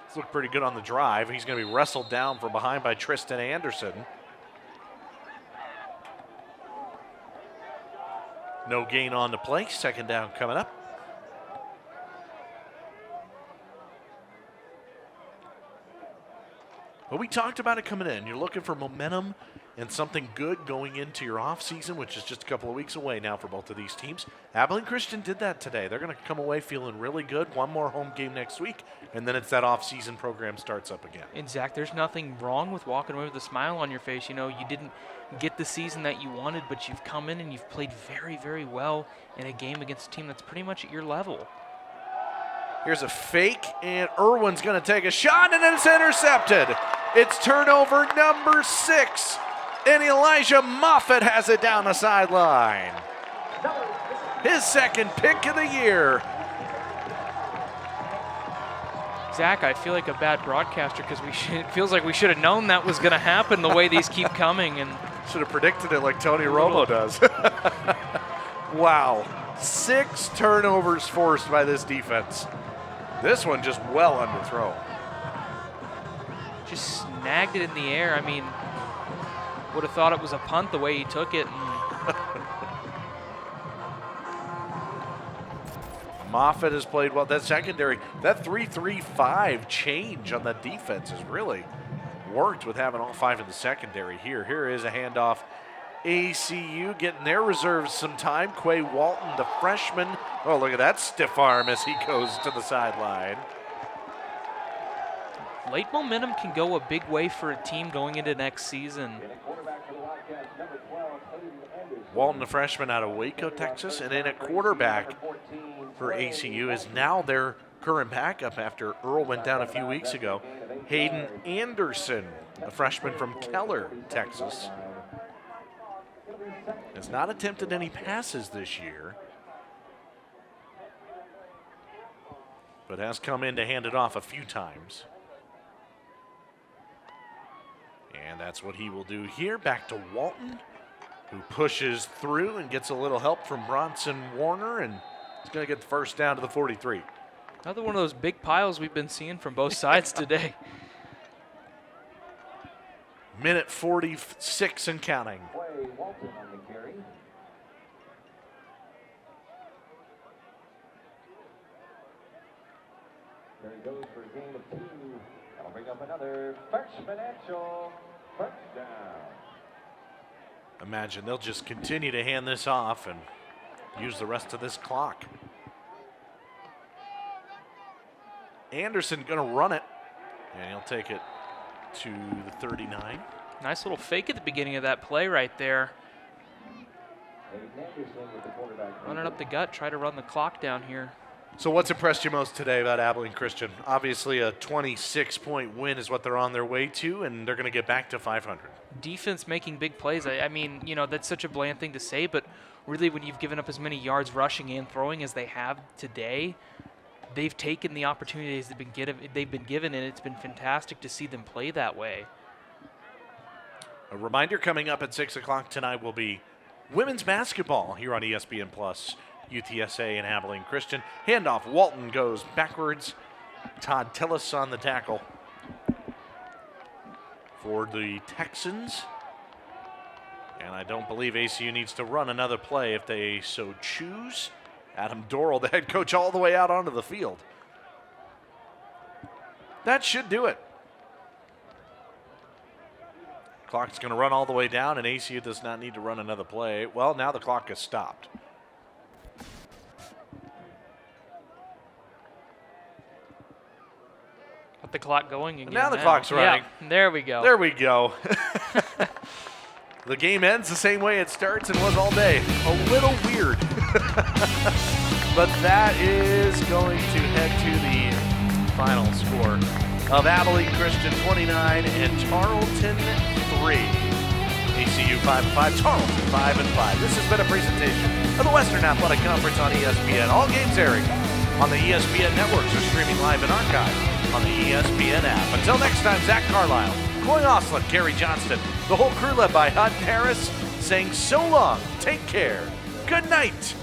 It's looked pretty good on the drive. He's going to be wrestled down from behind by Tristan Anderson. No gain on the play. 2nd down coming up. But we talked about it coming in. You're looking for momentum and something good going into your offseason, which is just a couple of weeks away now for both of these teams. Abilene Christian did that today. They're going to come away feeling really good. One more home game next week, and then it's that offseason program starts up again. And Zach, there's nothing wrong with walking away with a smile on your face. You know, you didn't get the season that you wanted, but you've come in and you've played very, very well in a game against a team that's pretty much at your level. Here's a fake, and Irwin's going to take a shot, and it's intercepted. It's turnover number 6. And Elijah Moffitt has it down the sideline. His 2nd pick of the year. Zach, I feel like a bad broadcaster because it feels like we should have known that was going to happen the way these keep coming. And should have predicted it like Tony Romo does. Wow. 6 turnovers forced by this defense. This one just well underthrown. Just snagged it in the air. I mean, would have thought it was a punt the way he took it. Moffitt has played well. That secondary, that 3-3-5 change on that defense has really worked with having all 5 in the secondary here. Here is a handoff. ACU getting their reserves some time. Quay Walton, the freshman. Oh, look at that stiff arm as he goes to the sideline. Late momentum can go a big way for a team going into next season. Walton, the freshman out of Waco, Texas, and then at quarterback for ACU is now their current backup after Earl went down a few weeks ago. Hayden Anderson, a freshman from Keller, Texas. Has not attempted any passes this year, but has come in to hand it off a few times. And that's what he will do here. Back to Walton, who pushes through and gets a little help from Bronson Warner, and he's going to get the first down to the 43. Another one of those big piles we've been seeing from both sides today. Minute 46 and counting. Play Walton on the carry. There he goes for a gain of 2. That'll bring up another First Financial first down. Imagine they'll just continue to hand this off and use the rest of this clock. Anderson going to run it, and he'll take it to the 39. Nice little fake at the beginning of that play right there. Running up the gut, try to run the clock down here. So what's impressed you most today about Abilene Christian? Obviously a 26-point win is what they're on their way to, and they're going to get back to 500. Defense making big plays. I mean, you know, that's such a bland thing to say, but really when you've given up as many yards rushing and throwing as they have today, they've taken the opportunities they've been given, and it's been fantastic to see them play that way. A reminder, coming up at 6 o'clock tonight will be women's basketball here on ESPN Plus. UTSA and Abilene Christian. Handoff, Walton goes backwards. Todd Tillis on the tackle for the Texans. And I don't believe ACU needs to run another play if they so choose. Adam Dorrell, the head coach, all the way out onto the field. That should do it. Clock's going to run all the way down, and ACU does not need to run another play. Well, now the clock has stopped. Got the clock going again. Now the clock's running. Yeah, there we go. There we go. The game ends the same way it starts and was all day. A little weird. But that is going to head to the final score of Abilene Christian 29 and Tarelton 3. ACU 5-5, Tarelton 5-5. This has been a presentation of the Western Athletic Conference on ESPN. All games airing on the ESPN networks or streaming live in archive on the ESPN app. Until next time, Zach Carlisle, Coy Ostlund, Trey Johnson, the whole crew led by Hutton Harris, saying so long, take care, good night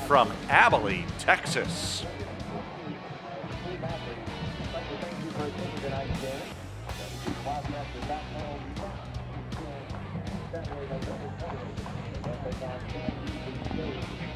from Abilene, Texas. Thank you.